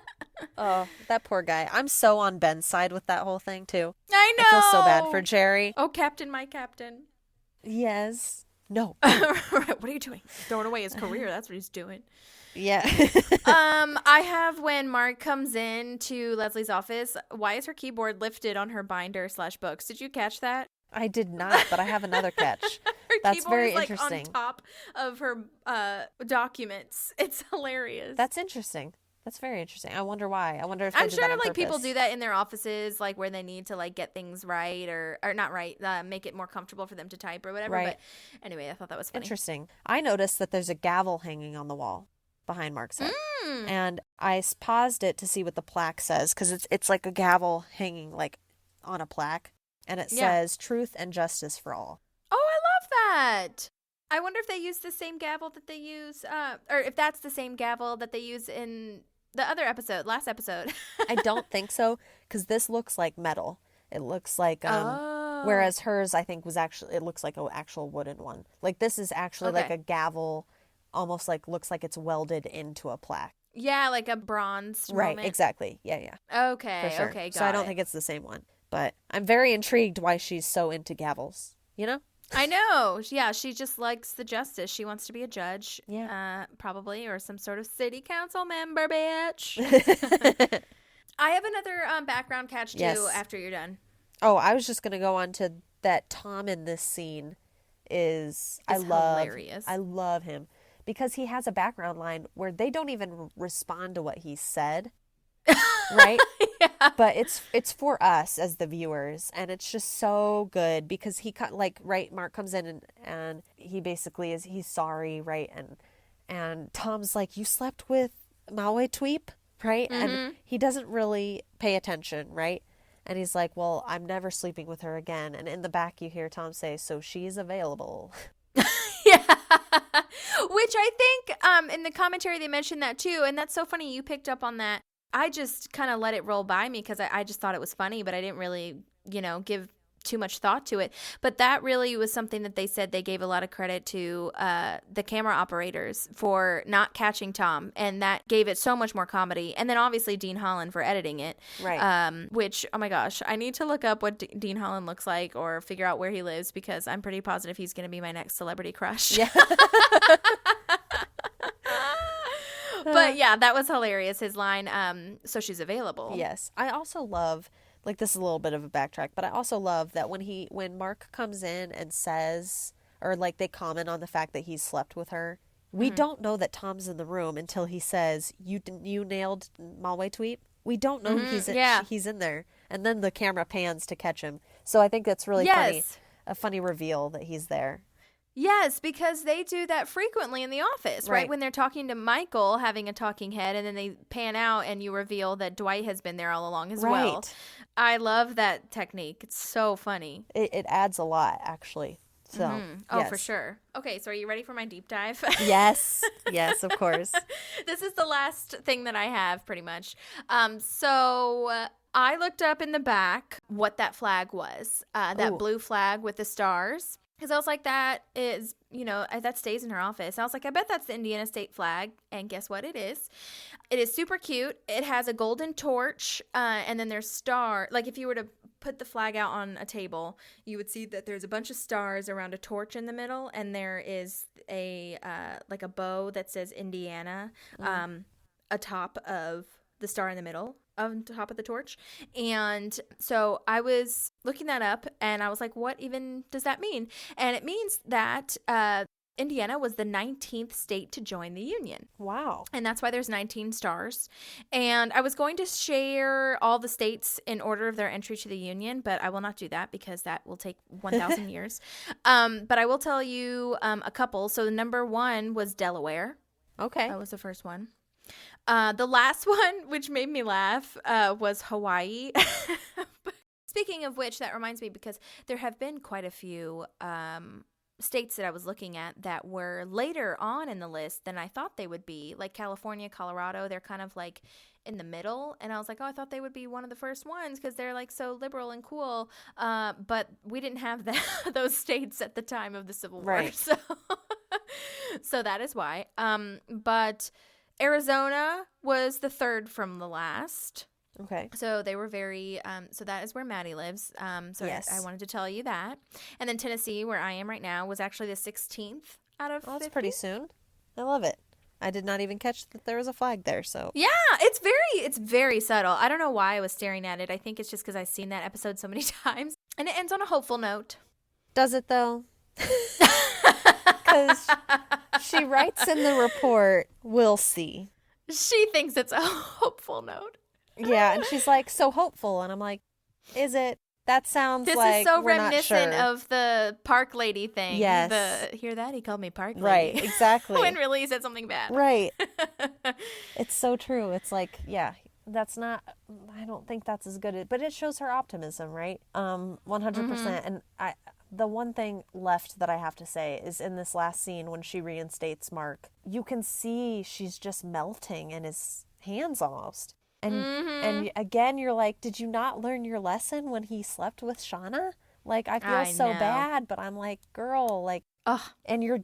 [SPEAKER 1] Oh, that poor guy. I'm so on Ben's side with that whole thing, too.
[SPEAKER 2] I know.
[SPEAKER 1] I feel so bad for Jerry.
[SPEAKER 2] Oh, Captain, my captain.
[SPEAKER 1] Yes. No.
[SPEAKER 2] What are you doing? He's throwing away his career. That's what he's doing.
[SPEAKER 1] Yeah.
[SPEAKER 2] I have when Mark comes in to Leslie's office. Why is her keyboard lifted on her binder/books? Did you catch that?
[SPEAKER 1] I did not, but I have another catch. That's very interesting.
[SPEAKER 2] On top of her documents. It's hilarious.
[SPEAKER 1] That's interesting. That's very interesting. I wonder why. I wonder if they
[SPEAKER 2] I'm
[SPEAKER 1] did
[SPEAKER 2] sure
[SPEAKER 1] that on
[SPEAKER 2] like
[SPEAKER 1] purpose.
[SPEAKER 2] people do that in their offices, like where they need to like get things right or not right, make it more comfortable for them to type or whatever.
[SPEAKER 1] Right.
[SPEAKER 2] But anyway, I thought that was funny.
[SPEAKER 1] Interesting. I noticed that there's a gavel hanging on the wall behind Mark's head. And I paused it to see what the plaque says because it's like a gavel hanging like on a plaque. And it says truth and justice for all.
[SPEAKER 2] Oh, I love that. I wonder if they use the same gavel that they use, or if that's the same gavel that they use in the other episode, last episode.
[SPEAKER 1] I don't think so because this looks like metal. It looks like, whereas hers, I think, it looks like an actual wooden one. Like this is actually like a gavel, almost like looks like it's welded into a plaque.
[SPEAKER 2] Yeah, like a bronze
[SPEAKER 1] Right,
[SPEAKER 2] moment.
[SPEAKER 1] exactly. Yeah.
[SPEAKER 2] Okay,
[SPEAKER 1] For sure.
[SPEAKER 2] okay, got
[SPEAKER 1] So I don't
[SPEAKER 2] it.
[SPEAKER 1] think it's the same one. But I'm very intrigued why she's so into gavels, you know?
[SPEAKER 2] I know. Yeah, she just likes the justice. She wants to be a judge.
[SPEAKER 1] Yeah.
[SPEAKER 2] Probably, or some sort of city council member, bitch. I have another background catch, too, after you're done.
[SPEAKER 1] Oh, I was just going to go on to that Tom in this scene is hilarious. I love him because he has a background line where they don't even respond to what he said. Right? Yeah. But it's for us as the viewers, and it's just so good because Mark comes in and he basically he's sorry, right? And Tom's like, you slept with Malwae-Tweep, right? And he doesn't really pay attention, right? And he's like, well, I'm never sleeping with her again. And in the back you hear Tom say, so she's available.
[SPEAKER 2] Yeah. Which I think in the commentary they mentioned that too, and that's so funny you picked up on that. I just kind of let it roll by me because I just thought it was funny, but I didn't really, give too much thought to it. But that really was something that they said they gave a lot of credit to the camera operators for not catching Tom, and that gave it so much more comedy. And then obviously Dean Holland for editing it.
[SPEAKER 1] Right.
[SPEAKER 2] Which, oh my gosh, I need to look up what Dean Holland looks like or figure out where he lives because I'm pretty positive he's going to be my next celebrity crush.
[SPEAKER 1] Yeah.
[SPEAKER 2] But yeah, that was hilarious. His line, so she's available.
[SPEAKER 1] Yes. I also love, like, this is a little bit of a backtrack, but I also love that when Mark comes in and says, or like they comment on the fact that he's slept with her, we don't know that Tom's in the room until he says, you nailed Malwae-Tweep. We don't know he's in there. And then the camera pans to catch him. So I think that's really funny. A funny reveal that he's there.
[SPEAKER 2] Yes, because they do that frequently in the office, right? When they're talking to Michael, having a talking head, and then they pan out and you reveal that Dwight has been there all along as well. I love that technique. It's so funny.
[SPEAKER 1] It adds a lot, actually. So,
[SPEAKER 2] Oh, for sure. Okay, so are you ready for my deep dive?
[SPEAKER 1] Yes. Yes, of course.
[SPEAKER 2] This is the last thing that I have, pretty much. So I looked up in the back what that flag was, that blue flag with the stars. Because I was like, that is, that stays in her office. I was like, I bet that's the Indiana state flag. And guess what it is? It is super cute. It has a golden torch, and then there's star. Like, if you were to put the flag out on a table, you would see that there's a bunch of stars around a torch in the middle, and there is a bow that says Indiana atop of the star in the middle, on top of the torch. And so I was looking that up, and I was like, what even does that mean? And it means that Indiana was the 19th state to join the Union.
[SPEAKER 1] Wow.
[SPEAKER 2] And that's why there's 19 stars. And I was going to share all the states in order of their entry to the Union, but I will not do that because that will take 1,000 years. But I will tell you a couple. So number 1 was Delaware.
[SPEAKER 1] Okay.
[SPEAKER 2] That was the first one. The last one, which made me laugh, was Hawaii. Speaking of which, that reminds me, because there have been quite a few states that I was looking at that were later on in the list than I thought they would be. Like California, Colorado, they're kind of like in the middle. And I was like, oh, I thought they would be one of the first ones because they're like so liberal and cool. But we didn't have those states at the time of the Civil War.
[SPEAKER 1] Right.
[SPEAKER 2] So that is why. But Arizona was the third from the last.
[SPEAKER 1] Okay.
[SPEAKER 2] So they were very, so that is where Madi lives. So
[SPEAKER 1] Yes.
[SPEAKER 2] I wanted to tell you that. And then Tennessee, where I am right now, was actually the 16th out of 50.
[SPEAKER 1] Well, that's pretty soon. I love it. I did not even catch that there was a flag there, so.
[SPEAKER 2] Yeah, it's very subtle. I don't know why I was staring at it. I think it's just because I've seen that episode so many times. And it ends on a hopeful note.
[SPEAKER 1] Does it, though? Because she writes in the report, we'll see.
[SPEAKER 2] She thinks it's a hopeful note.
[SPEAKER 1] Yeah, and she's like, so hopeful. And I'm like, is it? That sounds
[SPEAKER 2] This
[SPEAKER 1] like
[SPEAKER 2] is so
[SPEAKER 1] we're not
[SPEAKER 2] reminiscent
[SPEAKER 1] sure.
[SPEAKER 2] of the park lady thing.
[SPEAKER 1] Yes.
[SPEAKER 2] Hear that? He called me park lady.
[SPEAKER 1] Right, exactly.
[SPEAKER 2] When really he said something bad.
[SPEAKER 1] Right. It's so true. It's like, yeah, that's not, I don't think that's as good, but it shows her optimism, right? 100%. And the one thing left that I have to say is in this last scene when she reinstates Mark, you can see she's just melting in his hands almost. And again, you're like, did you not learn your lesson when he slept with Shauna? Like, I feel so
[SPEAKER 2] know.
[SPEAKER 1] bad, but I'm like, girl, like,
[SPEAKER 2] Ugh.
[SPEAKER 1] and you're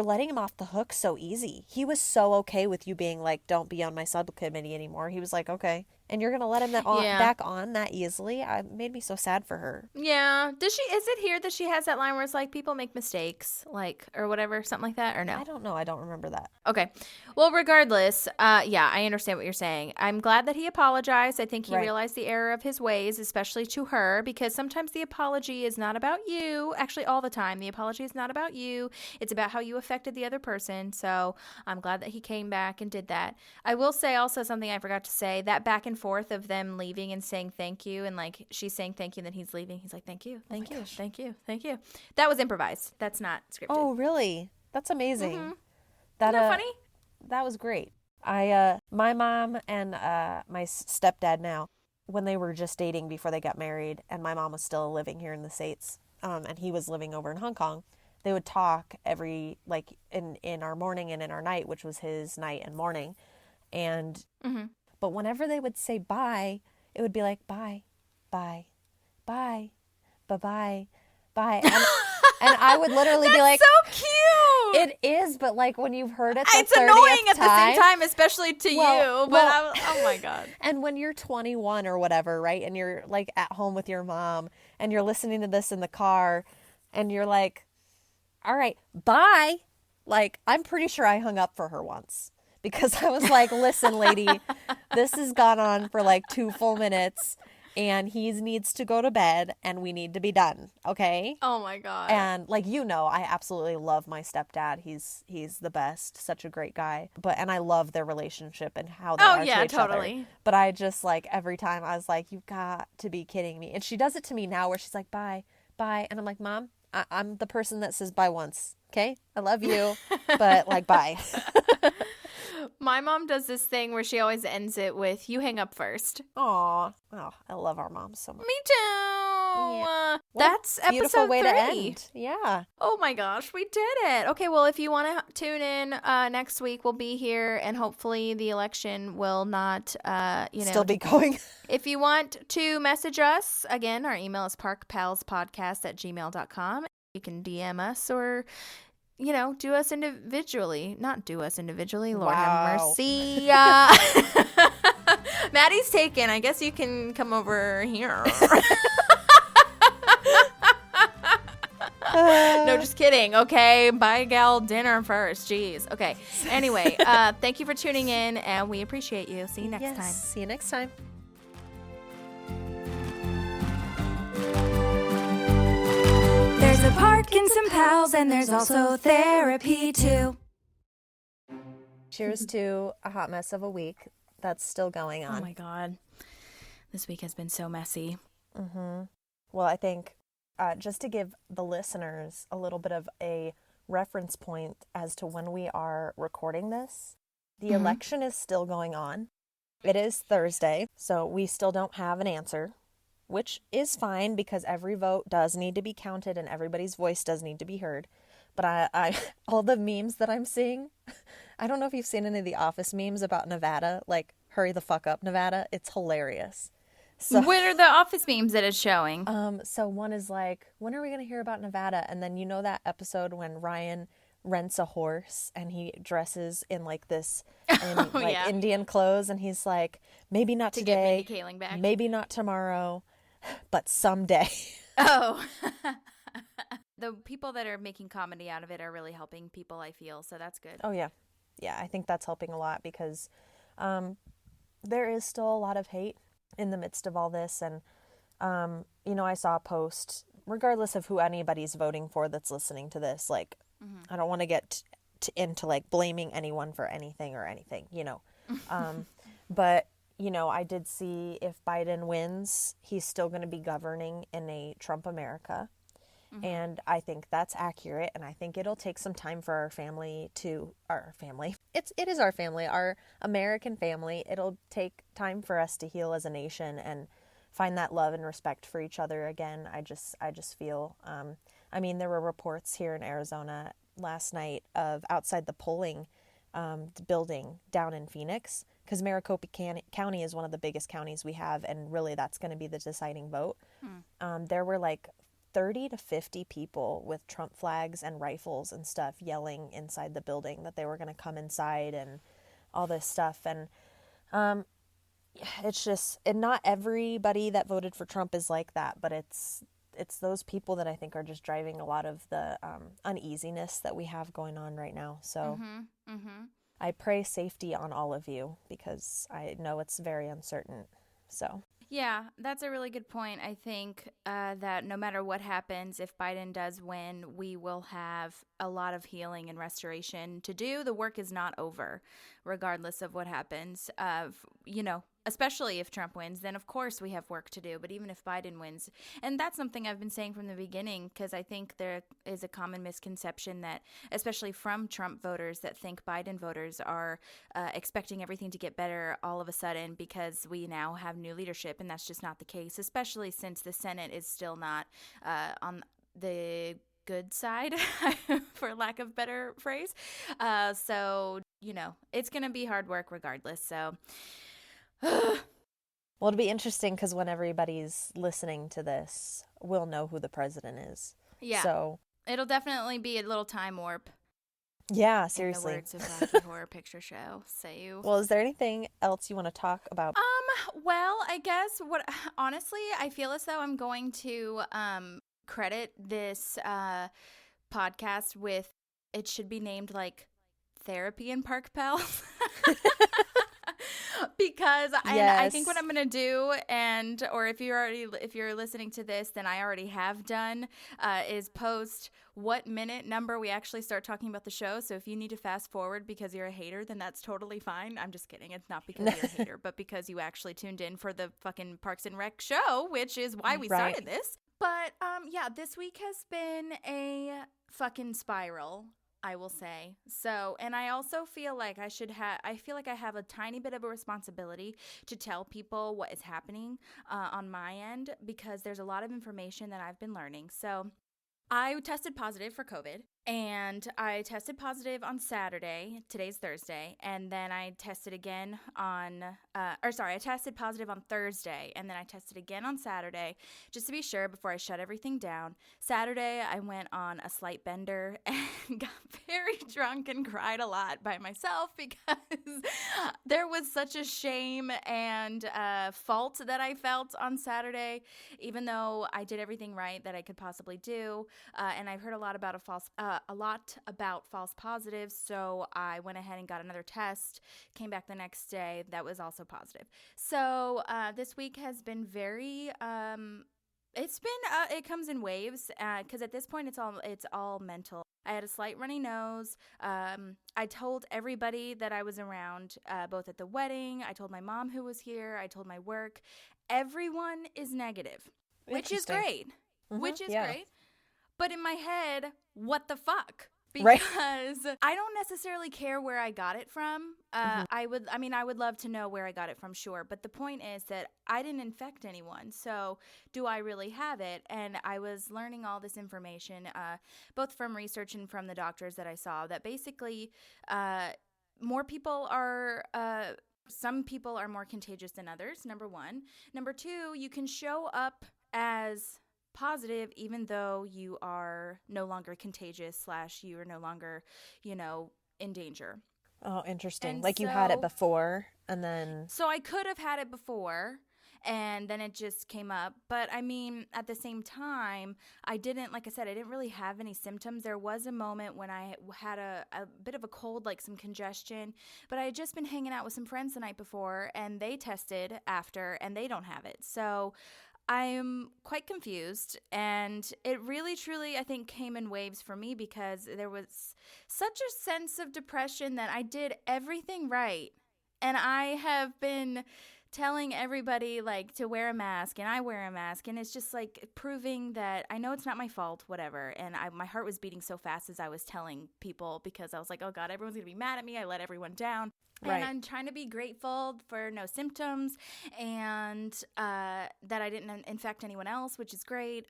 [SPEAKER 1] letting him off the hook so easy. He was so okay with you being like, don't be on my subcommittee anymore. He was like, okay. And you're going to let him back on that easily? It made me so sad for her.
[SPEAKER 2] Yeah. Is it here that she has that line where it's like, people make mistakes, like, or whatever, something like that, or no?
[SPEAKER 1] I don't know. I don't remember that.
[SPEAKER 2] Okay. Well, regardless, yeah, I understand what you're saying. I'm glad that he apologized. I think he realized the error of his ways, especially to her, because sometimes the apology is not about you. Actually, all the time, the apology is not about you. It's about how you affected the other person. So I'm glad that he came back and did that. I will say also something I forgot to say, that back and forth of them leaving and saying thank you, and like she's saying thank you, and then he's leaving. He's like, thank you, thank you, thank you, thank you. That was improvised. That's not scripted.
[SPEAKER 1] Oh, really? That's amazing.
[SPEAKER 2] Mm-hmm.
[SPEAKER 1] That,
[SPEAKER 2] Isn't that funny?
[SPEAKER 1] That was great. My mom and my stepdad now, when they were just dating before they got married, and my mom was still living here in the States, and he was living over in Hong Kong, they would talk every, like, in our morning and in our night, which was his night and morning. And, but whenever they would say bye, it would be like, bye, bye, bye, bye-bye, bye. And I would literally be like,
[SPEAKER 2] so cute.
[SPEAKER 1] It is, but like when you've heard it,
[SPEAKER 2] It's annoying at the same time, especially to you. But oh my God.
[SPEAKER 1] And when you're 21 or whatever, right? And you're like at home with your mom and you're listening to this in the car and you're like, all right, bye. Like, I'm pretty sure I hung up for her once because I was like, listen, lady, this has gone on for like 2 full minutes and he needs to go to bed and we need to be done. Okay.
[SPEAKER 2] Oh my God.
[SPEAKER 1] And like, I absolutely love my stepdad. He's the best, such a great guy. And I love their relationship and how they are to each other. But I just like, every time I was like, you've got to be kidding me. And she does it to me now where she's like, bye, bye. And I'm like, Mom, I'm the person that says bye once. Okay. I love you, but like, bye.
[SPEAKER 2] My mom does this thing where she always ends it with, you hang up first.
[SPEAKER 1] Aw. Oh, I love our mom so much.
[SPEAKER 2] Me too.
[SPEAKER 1] Yeah.
[SPEAKER 2] That's
[SPEAKER 1] beautiful
[SPEAKER 2] episode
[SPEAKER 1] way
[SPEAKER 2] 3.
[SPEAKER 1] to end. Yeah.
[SPEAKER 2] Oh my gosh, we did it. Okay, well, if you want to tune in next week, we'll be here, and hopefully the election will not,
[SPEAKER 1] still be going.
[SPEAKER 2] If you want to message us, again, our email is parkpalspodcast@gmail.com. You can DM us or, do us individually. Not do us individually. Lord have mercy. Maddie's taken. I guess you can come over here. No, just kidding. Okay, buy gal dinner first. Jeez. Okay. Anyway, thank you for tuning in, and we appreciate you. See you next time.
[SPEAKER 1] See you next time.
[SPEAKER 3] There's a park and some pals, and there's also therapy too.
[SPEAKER 1] Cheers to a hot mess of a week that's still going on.
[SPEAKER 2] Oh my God. This week has been so messy.
[SPEAKER 1] Well, I think just to give the listeners a little bit of a reference point as to when we are recording this, the election is still going on. It is Thursday, so we still don't have an answer, which is fine because every vote does need to be counted and everybody's voice does need to be heard. But I all the memes that I'm seeing, I don't know if you've seen any of the Office memes about Nevada, like hurry the fuck up, Nevada. It's hilarious. So,
[SPEAKER 2] what are the Office memes that it's showing?
[SPEAKER 1] So one is like, when are we going to hear about Nevada? And then that episode when Ryan rents a horse and he dresses in like this Indian clothes and he's like, maybe not today,
[SPEAKER 2] get Mindy Kaling back.
[SPEAKER 1] Maybe not tomorrow, but someday.
[SPEAKER 2] Oh. The people that are making comedy out of it are really helping people, I feel, so that's good.
[SPEAKER 1] Oh, yeah. Yeah, I think that's helping a lot because there is still a lot of hate in the midst of all this. And, I saw a post, regardless of who anybody's voting for that's listening to this, like, I don't want to get into, like, blaming anyone for anything, But, I did see if Biden wins, he's still going to be governing in a Trump America. And I think that's accurate, and I think it'll take some time for our family. It is our family, our American family. It'll take time for us to heal as a nation and find that love and respect for each other again. I just feel, there were reports here in Arizona last night of outside the polling building down in Phoenix, because Maricopa County is one of the biggest counties we have, and really that's going to be the deciding vote. There were like 30 to 50 people with Trump flags and rifles and stuff yelling inside the building that they were going to come inside and all this stuff. And it's just, and not everybody that voted for Trump is like that, but it's those people that I think are just driving a lot of the uneasiness that we have going on right now. So I pray safety on all of you because I know it's very uncertain. So.
[SPEAKER 2] Yeah, that's a really good point. I think that no matter what happens, if Biden does win, we will have a lot of healing and restoration to do. The work is not over, regardless of what happens. Especially if Trump wins, then of course we have work to do. But even if Biden wins, and that's something I've been saying from the beginning, because I think there is a common misconception that, especially from Trump voters, that think Biden voters are expecting everything to get better all of a sudden because we now have new leadership. And that's just not the case, especially since the Senate is still not on the good side, for lack of better phrase. So, it's going to be hard work regardless. So,
[SPEAKER 1] well, it'll be interesting because when everybody's listening to this, we'll know who the president is.
[SPEAKER 2] Yeah.
[SPEAKER 1] So
[SPEAKER 2] it'll definitely be a little time warp.
[SPEAKER 1] Yeah, seriously.
[SPEAKER 2] In the words of Rocky Horror Picture Show. Say you.
[SPEAKER 1] Well, is there anything else you want to talk about?
[SPEAKER 2] Well, I guess honestly, I feel as though I'm going to credit this podcast with, it should be named like Therapy and Park Pals. Because I think what I'm going to do, or if you're listening to this, then I already have done, is post what minute number we actually start talking about the show. So if you need to fast forward because you're a hater, then that's totally fine. I'm just kidding. It's not because you're a hater, but because you actually tuned in for the fucking Parks and Rec show, which is why we started this. But this week has been a fucking spiral, I will say. So, and I also feel like I have a tiny bit of a responsibility to tell people what is happening on my end, because there's a lot of information that I've been learning. So I tested positive for COVID, and I tested positive on Saturday. Today's Thursday, and then I tested again I tested positive on Thursday, and then I tested again on Saturday, just to be sure before I shut everything down. Saturday, I went on a slight bender and got very drunk and cried a lot by myself because there was such a shame and fault that I felt on Saturday, even though I did everything right that I could possibly do. And I've heard a lot about false positives, so I went ahead and got another test, came back the next day, that was also positive. So this week has been very it comes in waves, because at this point it's all mental. I had a slight runny nose. I told everybody that I was around, both at the wedding. I told my mom who was here. I told my work. Everyone is negative, which is great. Great. But in my head, what the fuck? Because I don't necessarily care where I got it from. I would love to know where I got it from, sure. But the point is that I didn't infect anyone. So do I really have it? And I was learning all this information, both from research and from the doctors that I saw, that basically more people are... some people are more contagious than others, number one. Number two, you can show up as positive even though you are no longer contagious / you are no longer, in danger.
[SPEAKER 1] Oh, interesting.
[SPEAKER 2] And
[SPEAKER 1] like you had it before and then...
[SPEAKER 2] So I could have had it before and then it just came up. But I mean, at the same time, I didn't really have any symptoms. There was a moment when I had a bit of a cold, like some congestion, but I had just been hanging out with some friends the night before and they tested after and they don't have it. So I'm quite confused, and it really, truly, I think, came in waves for me because there was such a sense of depression that I did everything right, and I have been telling everybody, like, to wear a mask, and I wear a mask, and it's just, like, proving that I know it's not my fault, whatever, and my heart was beating so fast as I was telling people because I was like, oh, God, everyone's going to be mad at me. I let everyone down. Right. And I'm trying to be grateful for no symptoms and that I didn't infect anyone else, which is great.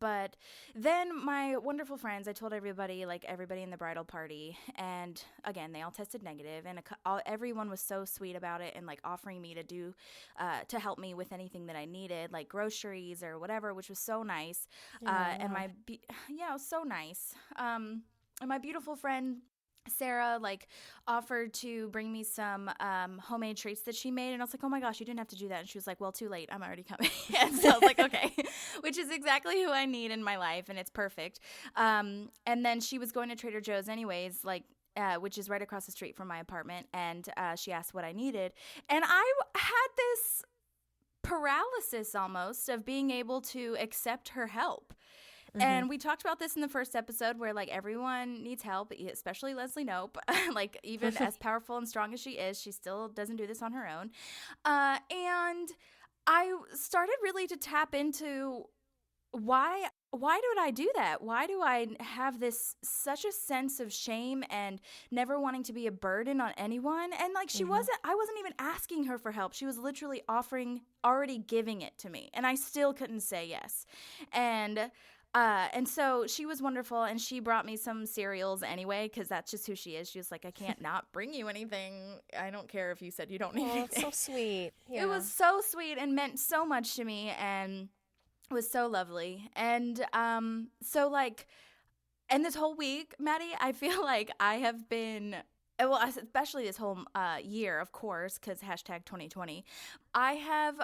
[SPEAKER 2] But then my wonderful friends, I told everybody, like everybody in the bridal party, and again, they all tested negative, and everyone was so sweet about it and like offering me to help me with anything that I needed, like groceries or whatever, which was so nice. And it was so nice. And my beautiful friend Sarah offered to bring me some homemade treats that she made, and I was like, oh my gosh, you didn't have to do that. And she was like, well, too late, I'm already coming. And so I was like, okay, which is exactly who I need in my life, and it's perfect. And then she was going to Trader Joe's anyways, which is right across the street from my apartment, and she asked what I needed, and I had this paralysis almost of being able to accept her help. Mm-hmm. And we talked about this in the first episode where, everyone needs help, especially Leslie Knope. Even as powerful and strong as she is, she still doesn't do this on her own. And I started really to tap into why did I do that? Why do I have such a sense of shame and never wanting to be a burden on anyone? And I wasn't even asking her for help. She was literally already giving it to me. And I still couldn't say yes. And so she was wonderful, and she brought me some cereals anyway, because that's just who she is. She was like, I can't not bring you anything. I don't care if you said you don't need anything.
[SPEAKER 1] It's so sweet. Yeah.
[SPEAKER 2] It was so sweet and meant so much to me, and it was so lovely. And and this whole week, Maddie, I feel like I have been... Well, especially this whole year, of course, because #2020, I have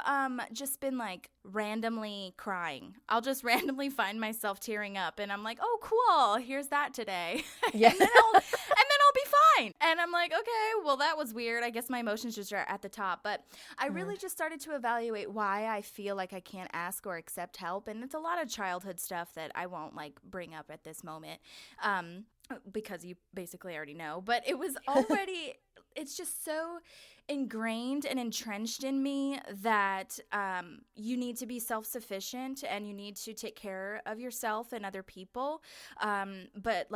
[SPEAKER 2] just been randomly crying. I'll just randomly find myself tearing up, and I'm like, oh, cool, here's that today. Yeah. and then I'll be fine. And I'm like, okay, well, that was weird. I guess my emotions just are at the top. But I really just started to evaluate why I feel like I can't ask or accept help. And it's a lot of childhood stuff that I won't bring up at this moment. Because you basically already know, but it was already, it's just so ingrained and entrenched in me that you need to be self-sufficient and you need to take care of yourself and other people. But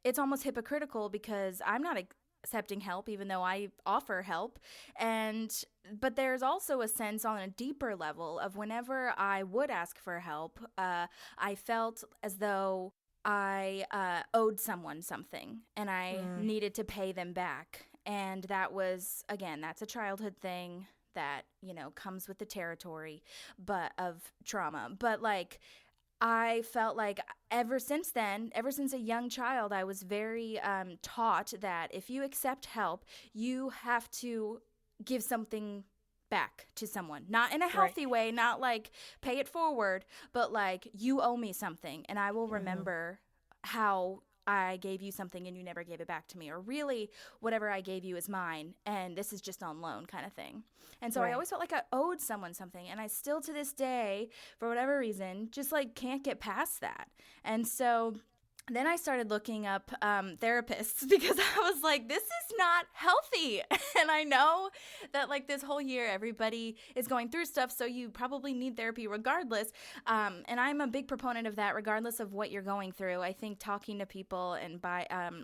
[SPEAKER 2] it's almost hypocritical because I'm not accepting help, even though I offer help. But there's also a sense on a deeper level of whenever I would ask for help, I felt as though I owed someone something and I needed to pay them back. And that was, again, that's a childhood thing that, comes with the territory of trauma. But like, I felt like ever since then, ever since a young child, I was very taught that if you accept help, you have to give something back to someone. Not in a healthy way, not like pay it forward, but like you owe me something and I will remember how I gave you something and you never gave it back to me, or really whatever I gave you is mine and this is just on loan kind of thing. And so I always felt like I owed someone something, and I still to this day, for whatever reason, just like can't get past that. And so then I started looking up therapists because I was like, this is not healthy. And I know that like this whole year, everybody is going through stuff. So you probably need therapy regardless. And I'm a big proponent of that, regardless of what you're going through. I think talking to people and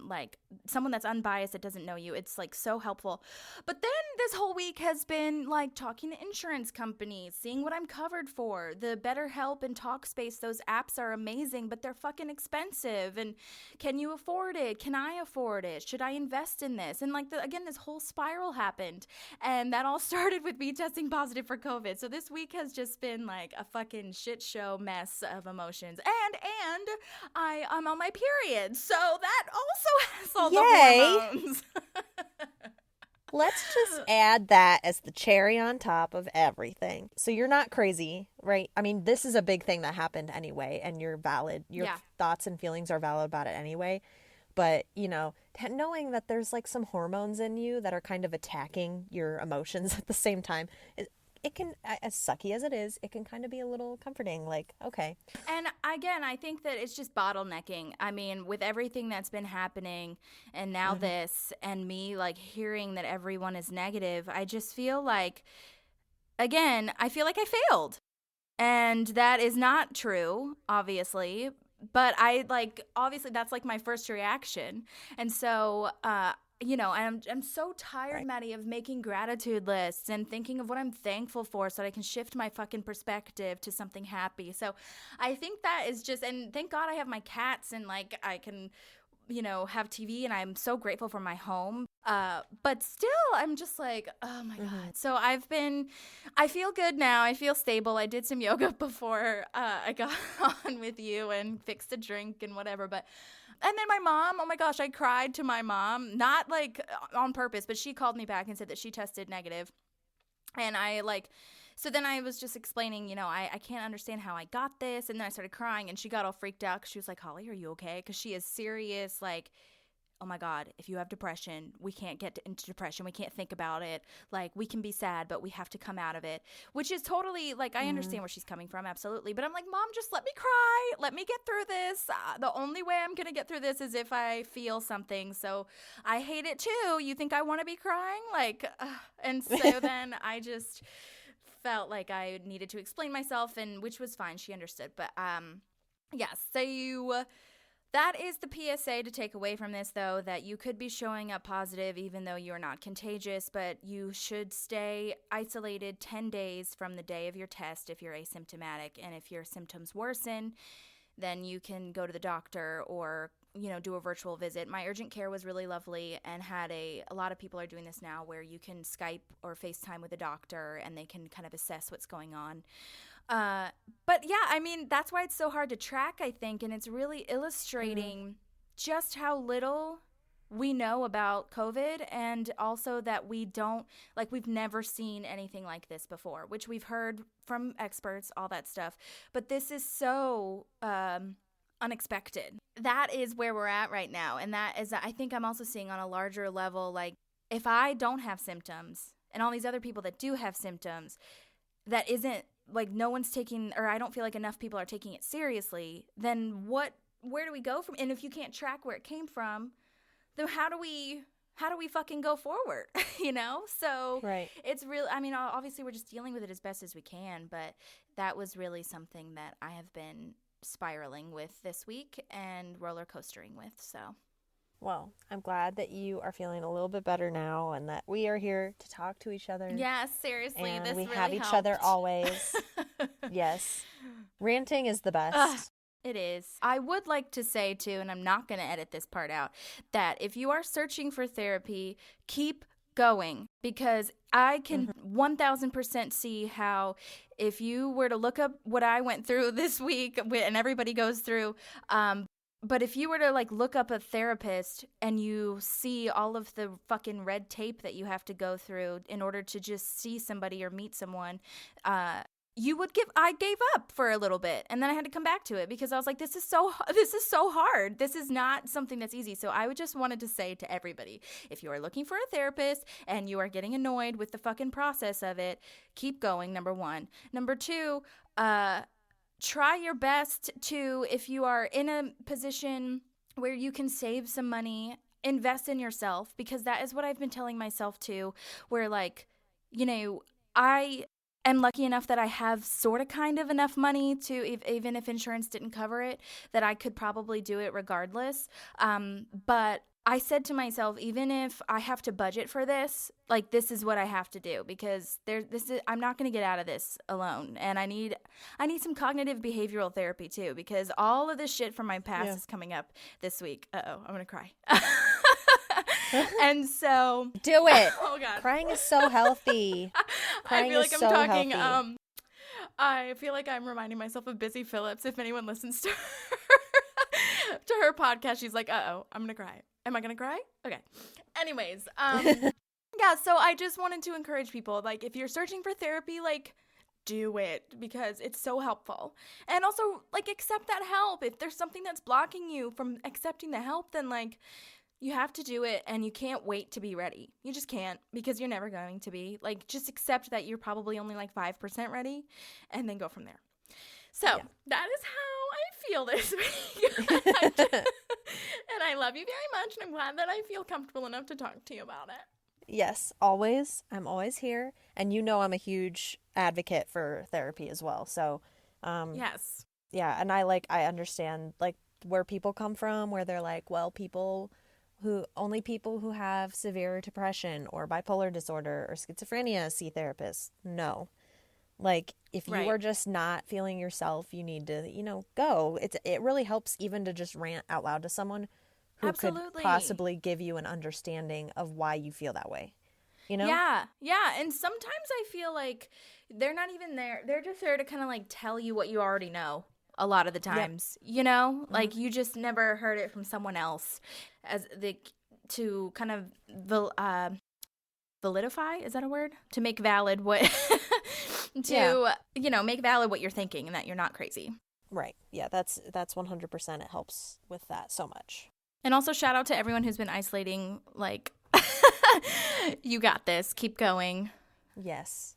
[SPEAKER 2] like someone that's unbiased that doesn't know you, it's like so helpful. But then this whole week has been like talking to insurance companies, seeing what I'm covered for. The BetterHelp and Talkspace, those apps are amazing, but they're fucking expensive. And can you afford it? Can I afford it? Should I invest in this? And like, again, this whole spiral happened. And that all started with me testing positive for COVID. So this week has just been like a fucking shit show mess of emotions. And I'm on my period. So that also has all the hormones.
[SPEAKER 1] Let's just add that as the cherry on top of everything. So you're not crazy, right? I mean, this is a big thing that happened anyway, and you're valid. Your thoughts and feelings are valid about it anyway. But, knowing that there's like some hormones in you that are kind of attacking your emotions at the same time, it can, as sucky as it is, it can kind of be a little comforting, like, okay.
[SPEAKER 2] And again, I think that it's just bottlenecking. I mean, with everything that's been happening and now this and me like hearing that everyone is negative, I just feel like, again, I feel like I failed. And that is not true, obviously. But obviously that's like my first reaction. And so, I'm so tired, Maddie, of making gratitude lists and thinking of what I'm thankful for so that I can shift my fucking perspective to something happy. So I think that is just, and thank God I have my cats and like I can, have TV, and I'm so grateful for my home. But still, I'm just like, oh my God. So I feel good now. I feel stable. I did some yoga before I got on with you and fixed a drink and whatever. And then my mom, oh my gosh, I cried to my mom, not like on purpose, but she called me back and said that she tested negative. And so then I was just explaining, I can't understand how I got this. And then I started crying and she got all freaked out because she was like, Holly, are you okay? Because she is serious, like, oh my God, if you have depression, we can't get into depression. We can't think about it. Like, we can be sad, but we have to come out of it, which is totally, like, I understand where she's coming from, absolutely. But I'm like, Mom, just let me cry. Let me get through this. The only way I'm going to get through this is if I feel something. So I hate it too. You think I want to be crying? And so then I just felt like I needed to explain myself, and which was fine. She understood. But, so that is the PSA to take away from this, though, that you could be showing up positive even though you're not contagious, but you should stay isolated 10 days from the day of your test if you're asymptomatic. And if your symptoms worsen, then you can go to the doctor or, do a virtual visit. My urgent care was really lovely and had a lot of people are doing this now where you can Skype or FaceTime with a doctor and they can kind of assess what's going on. But yeah, I mean, that's why it's so hard to track, I think, and it's really illustrating just how little we know about COVID, and also that we've never seen anything like this before, which we've heard from experts, all that stuff. But this is so unexpected. That is where we're at right now. And that is, I think I'm also seeing on a larger level, like, if I don't have symptoms and all these other people that do have symptoms, that isn't, like, no one's taking, or I don't feel like enough people are taking it seriously, then where do we go from? And if you can't track where it came from, then how do we fucking go forward? So it's really, I mean, obviously we're just dealing with it as best as we can, but that was really something that I have been spiraling with this week and roller coastering with. So
[SPEAKER 1] Well, I'm glad that you are feeling a little bit better now and that we are here to talk to each other.
[SPEAKER 2] Yes, seriously,
[SPEAKER 1] And
[SPEAKER 2] this
[SPEAKER 1] we
[SPEAKER 2] really
[SPEAKER 1] have each
[SPEAKER 2] helped.
[SPEAKER 1] other always. Yes. Ranting is the best.
[SPEAKER 2] It is. I would like to say, too, and I'm not going to edit this part out, that if you are searching for therapy, keep going, because I can 1000% see how if you were to look up what I went through this week, and everybody goes through, but if you were to like look up a therapist and you see all of the fucking red tape that you have to go through in order to just see somebody or meet someone, I gave up for a little bit, and then I had to come back to it because I was like, this is so hard. This is not something that's easy. So I just wanted to say to everybody, if you are looking for a therapist and you are getting annoyed with the fucking process of it, keep going, number one. Number two, try your best to, if you are in a position where you can save some money, invest in yourself, because that is what I've been telling myself too, where like, I am lucky enough that I have sort of kind of enough money to, even if insurance didn't cover it, that I could probably do it regardless. But I said to myself, even if I have to budget for this, like this is what I have to do, because I'm not going to get out of this alone, and I need some cognitive behavioral therapy too, because all of this shit from my past is coming up this week. I'm going to cry. And so
[SPEAKER 1] do it.
[SPEAKER 2] Oh God,
[SPEAKER 1] crying is so healthy.
[SPEAKER 2] I feel like I'm talking. Healthy. I feel like I'm reminding myself of Busy Phillips. If anyone listens to her podcast, she's like, I'm gonna cry. Am I gonna cry? Okay. Anyways, yeah. So I just wanted to encourage people, like, if you're searching for therapy, like, do it, because it's so helpful. And also, like, accept that help. If there's something that's blocking you from accepting the help, then like, you have to do it, and you can't wait to be ready. You just can't, because you're never going to be. Like, just accept that you're probably only like 5% ready, and then go from there. So that is how I feel this week. And I love you very much, and I'm glad that I feel comfortable enough to talk to you about it.
[SPEAKER 1] Yes, always. I'm always here. And I'm a huge advocate for therapy as well. So,
[SPEAKER 2] yes.
[SPEAKER 1] Yeah, and I understand, like, where people come from, where they're like, well, only people who have severe depression or bipolar disorder or schizophrenia see therapists. No. Like, if you are just not feeling yourself, you need to, go. It really helps even to just rant out loud to someone who could possibly give you an understanding of why you feel that way.
[SPEAKER 2] Yeah. And sometimes I feel like they're not even there. They're just there to kind of like tell you what you already know. A lot of the times, like you just never heard it from someone else, to kind of validify, is that a word? To make valid what, make valid what you're thinking, and that you're not crazy.
[SPEAKER 1] Right. Yeah, that's 100%. It helps with that so much.
[SPEAKER 2] And also shout out to everyone who's been isolating, like, you got this, keep going.
[SPEAKER 1] Yes.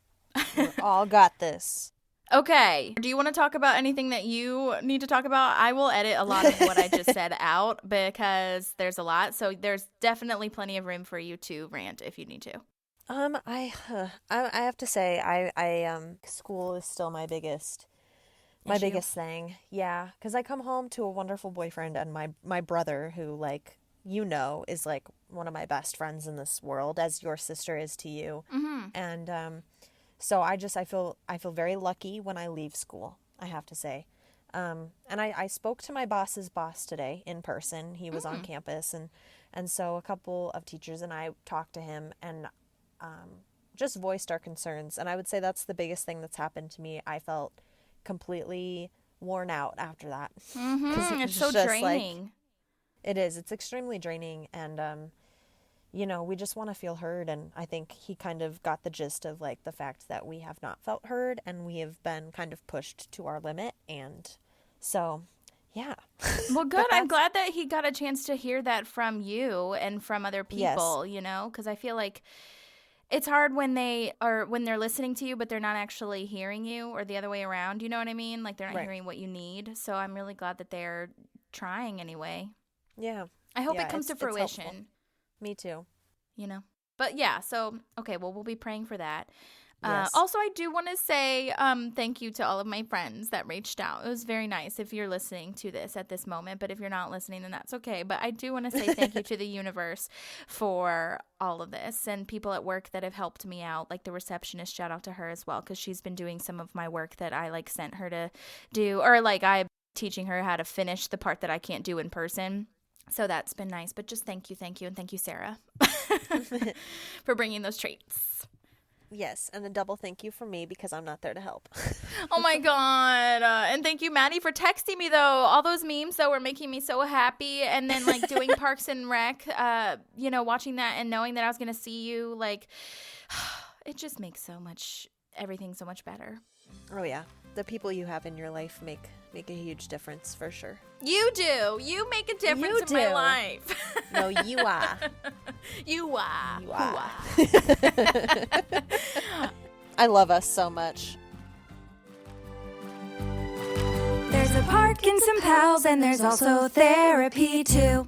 [SPEAKER 1] We all got this.
[SPEAKER 2] Okay. Do you want to talk about anything that you need to talk about? I will edit a lot of what I just said out, because there's a lot. So there's definitely plenty of room for you to rant if you need to.
[SPEAKER 1] I have to say, I school is still my biggest thing. Yeah, because I come home to a wonderful boyfriend and my brother, who, like, is like one of my best friends in this world, as your sister is to you. Mm-hmm. And so I feel very lucky when I leave school, I have to say. And I spoke to my boss's boss today in person. He was on campus, and so a couple of teachers and I talked to him and just voiced our concerns. And I would say that's the biggest thing that's happened to me. I felt completely worn out after that.
[SPEAKER 2] Mm-hmm. It's so draining.
[SPEAKER 1] Like, it is. It's extremely draining, and we just want to feel heard. And I think he kind of got the gist of, like, the fact that we have not felt heard and we have been kind of pushed to our limit. And so, yeah.
[SPEAKER 2] Well, good. I'm glad that he got a chance to hear that from you and from other people,
[SPEAKER 1] yes.
[SPEAKER 2] Because I feel like it's hard when they're listening to you, but they're not actually hearing you, or the other way around. You know what I mean? Like, they're not hearing what you need. So I'm really glad that they're trying anyway.
[SPEAKER 1] Yeah.
[SPEAKER 2] I hope it comes to fruition.
[SPEAKER 1] Me too.
[SPEAKER 2] But yeah, so, okay, well, we'll be praying for that.
[SPEAKER 1] Yes.
[SPEAKER 2] Also, I do want to say thank you to all of my friends that reached out. It was very nice if you're listening to this at this moment, but if you're not listening, then that's okay. But I do want to say thank you to the universe for all of this, and people at work that have helped me out, like the receptionist, shout out to her as well, because she's been doing some of my work that I like sent her to do, or like I'm teaching her how to finish the part that I can't do in person. So that's been nice. But just thank you, and thank you, Sarah, for bringing those treats.
[SPEAKER 1] Yes, and a double thank you from me because I'm not there to help.
[SPEAKER 2] Oh my God. And thank you, Maddie, for texting me, though. All those memes, though, were making me so happy. And then, like, doing Parks and Rec, watching that and knowing that I was going to see you, like, it just makes everything so much better.
[SPEAKER 1] Oh, yeah. The people you have in your life make a huge difference, for sure.
[SPEAKER 2] You do. You make a difference in my life.
[SPEAKER 1] No, you are.
[SPEAKER 2] You are.
[SPEAKER 1] You are. I love us so much.
[SPEAKER 3] There's a park and some pals, and there's also therapy too.